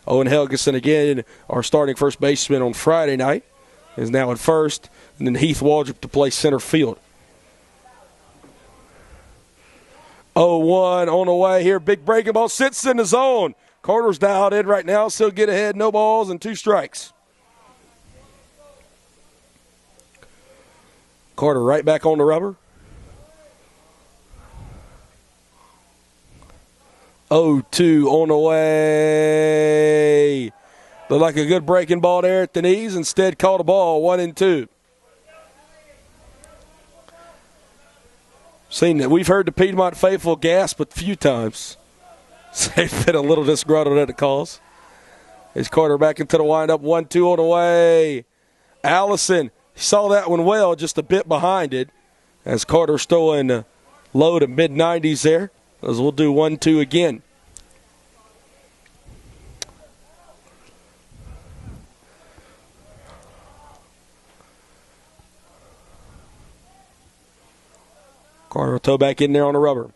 Owen Helgeson again, our starting first baseman on Friday night, is now at first. And then Heath Waldrop to play center field. 0-1 on the way here. Big breaking ball sits in the zone. Carter's dialed in right now. Still get ahead. No balls and 2 strikes. Carter right back on the rubber. 0-2 on the way. Looked like a good breaking ball there at the knees. Instead caught a ball, 1-2. Seen that we've heard the Piedmont faithful gasp a few times. They've been a little disgruntled at the calls. Here's Carter back into the windup, 1-2 on the way. Allison saw that one well, just a bit behind it, as Carter's throwing low to mid-90s there. As we'll do 1-2 again. Carter will tow back in there on the rubber.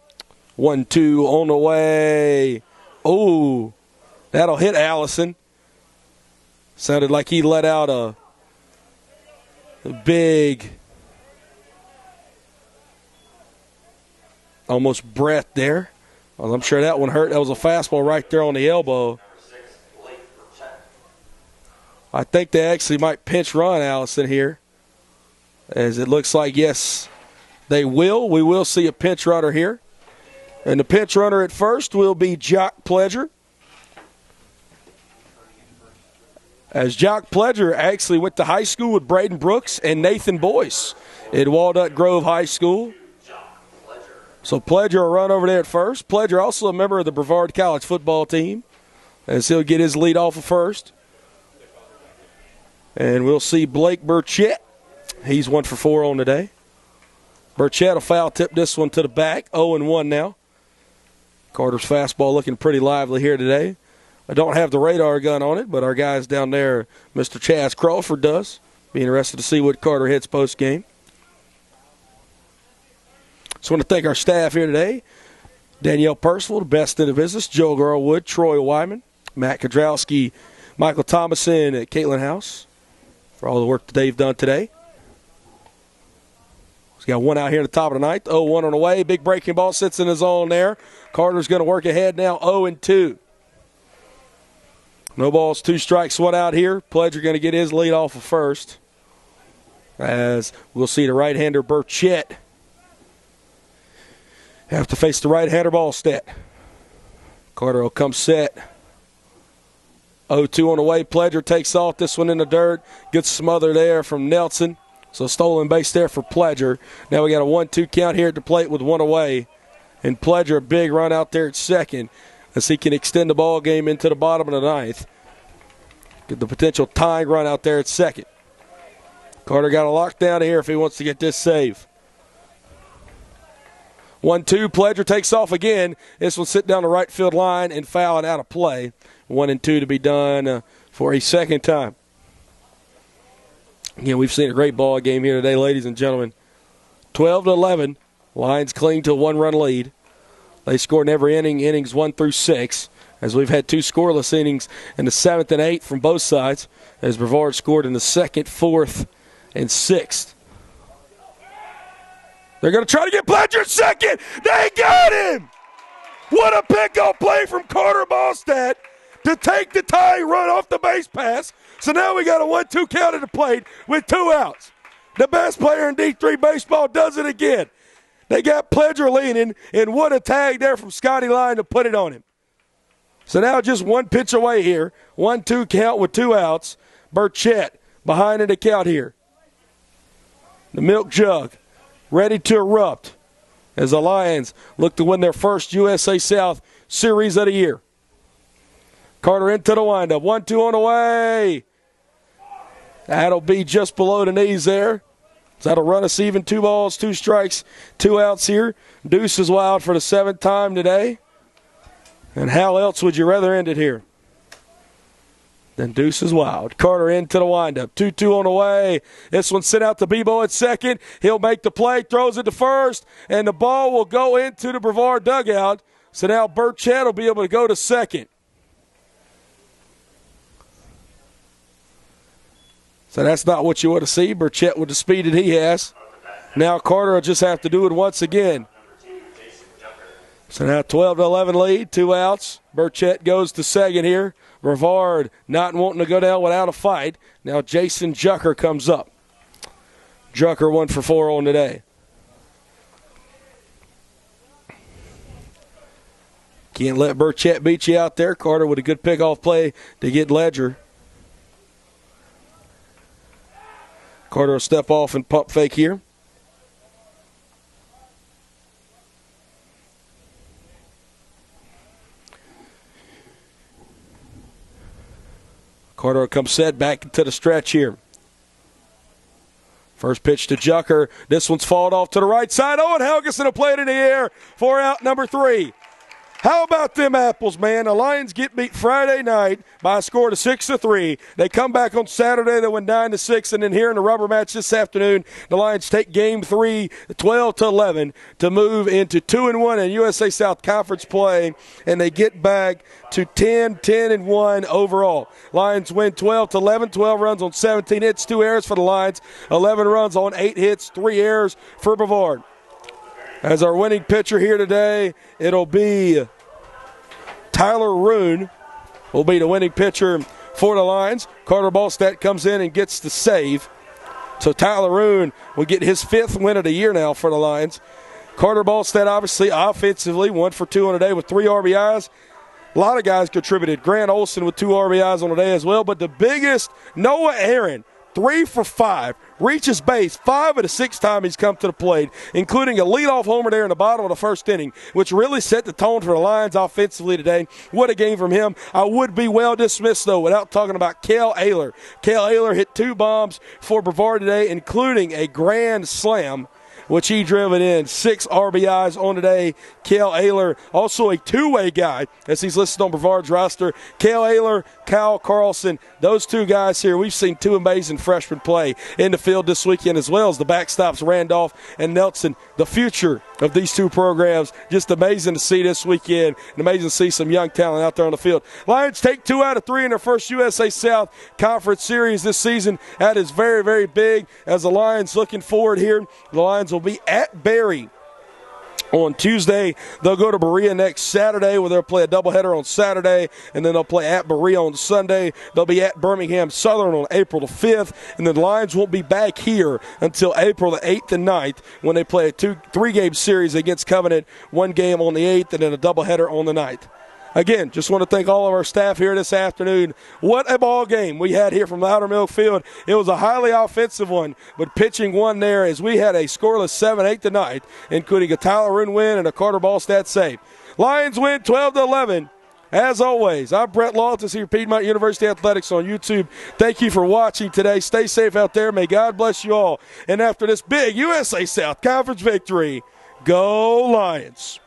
1-2 on the way. Oh, that'll hit Allison. Sounded like he let out a big, almost breath there. Well, I'm sure that one hurt. That was a fastball right there on the elbow. I think they actually might pinch run Allison here, as it looks like, yes, they will. We will see a pinch runner here. And the pinch runner at first will be Jock Pledger. As Jock Pledger actually went to high school with Braden Brooks and Nathan Boyce at Walnut Grove High School. So Pledger will run over there at first. Pledger also a member of the Brevard College football team, as he'll get his lead off of first. And we'll see Blake Burchett. He's 1 for 4 on the day. Burchett will foul tip this one to the back. 0-1 now. Carter's fastball looking pretty lively here today. I don't have the radar gun on it, but our guys down there, Mr. Chaz Crawford does. Be interested to see what Carter hits post-game. Just want to thank our staff here today. Danielle Percival, the best in the business. Joe Garwood, Troy Wyman, Matt Kodrowski, Michael Thomason at Caitlin House for all the work that they've done today. He's got 1 out here at the top of the ninth. 0-1 on the way. Big breaking ball sits in the zone there. Carter's going to work ahead now, 0-2. No balls, 2 strikes, 1 out here. Pledger going to get his lead off of first, as we'll see the right-hander Burchett have to face the right-hander Ballstead. Carter will come set. 0-2 on the way. Pledger takes off. This one in the dirt. Good smother there from Nelson. So stolen base there for Pledger. Now we got a 1-2 count here at the plate with 1 away. And Pledger, a big run out there at second, as he can extend the ball game into the bottom of the ninth. Get the potential tying run out there at second. Carter got a lockdown here if he wants to get this save. 1-2, Pledger takes off again. This will sit down the right field line and foul it out of play. 1-2 to be done for a second time. Again, we've seen a great ball game here today, ladies and gentlemen. 12-11. Lions cling to a 1-run lead. They scored in every inning, innings 1 through 6, as we've had 2 scoreless innings in the 7th and 8th from both sides, as Brevard scored in the 2nd, 4th, and 6th. They're going to try to get Pledger second. They got him! What a pickup play from Carter Ballstead to take the tying run off the base pass So now we got a 1-2 count at the plate with 2 outs. The best player in D3 baseball does it again. They got Pledger leaning, and what a tag there from Scotty Line to put it on him. So now just 1 pitch away here. 1-2 count with 2 outs. Burchett behind in the count here. The milk jug ready to erupt as the Lions look to win their first USA South Series of the year. Carter into the windup. 1-2 on the way. That'll be just below the knees there. So that'll run us even. 2 balls, 2 strikes, 2 outs here. Deuce is wild for the 7th time today. And how else would you rather end it here than Deuce is wild? Carter into the windup. 2-2 on the way. This one sent out to Bebo at second. He'll make the play, throws it to first, and the ball will go into the Brevard dugout. So now Burchett will be able to go to second. So that's not what you want to see. Burchett with the speed that he has. Now Carter will just have to do it once again. So now 12-11 lead, 2 outs. Burchett goes to second here. Brevard not wanting to go down without a fight. Now Jason Jucker comes up. Jucker 1 for 4 on today. Can't let Burchett beat you out there. Carter with a good pickoff play to get Ledger. Carter will step off and pump fake here. Carter will come set back to the stretch here. First pitch to Jucker. This one's fouled off to the right side. Oh, and Helgeson will play it in the air for out number 3. How about them apples, man? The Lions get beat Friday night by a score of 6-3. They come back on Saturday. They win 9-6, and then here in the rubber match this afternoon, the Lions take Game 3, 12-11, to move into 2-1 in USA South Conference play, and they get back to 10-1 overall. Lions win 12-11, 12 runs on 17 hits, 2 errors for the Lions, 11 runs on 8 hits, 3 errors for Brevard. As our winning pitcher here today, it'll be Tyler Roon will be the winning pitcher for the Lions. Carter Ballstadt comes in and gets the save. So Tyler Roon will get his 5th win of the year now for the Lions. Carter Ballstadt obviously offensively 1 for 2 on the day with 3 RBIs. A lot of guys contributed. Grant Olson with 2 RBIs on the day as well. But the biggest, Noah Aaron, 3 for 5, reaches base 5 of the 6 times he's come to the plate, including a leadoff homer there in the bottom of the first inning, which really set the tone for the Lions offensively today. What a game from him. I would be well dismissed, though, without talking about Kale Ayler. Kale Ayler hit 2 bombs for Brevard today, including a grand slam, which he driven in. 6 RBIs on today. Kale Ayler, also a two-way guy, as he's listed on Brevard's roster. Kale Ayler, Kyle Carlson, those 2 guys here, we've seen 2 amazing freshmen play in the field this weekend, as well as the backstops Randolph and Nelson. The future of these 2 programs, just amazing to see this weekend, and amazing to see some young talent out there on the field. Lions take 2 out of 3 in their first USA South Conference Series this season. That is very, very big. As the Lions looking forward here, the Lions will be at Berry on Tuesday. They'll go to Berea next Saturday, where they'll play a doubleheader on Saturday, and then they'll play at Berea on Sunday. They'll be at Birmingham Southern on April the 5th, and the Lions won't be back here until April the 8th and 9th, when they play a 3-game series against Covenant, 1 game on the 8th, and then a doubleheader on the 9th. Again, just want to thank all of our staff here this afternoon. What a ball game we had here from Loudermilk Field. It was a highly offensive one, but pitching won there, as we had a scoreless 7-8 tonight, including a Tyler Roon win and a Carter Ballstadt save. Lions win 12-11. As always, I'm Brett Lawton here, Piedmont University Athletics on YouTube. Thank you for watching today. Stay safe out there. May God bless you all. And after this big USA South Conference victory, go Lions.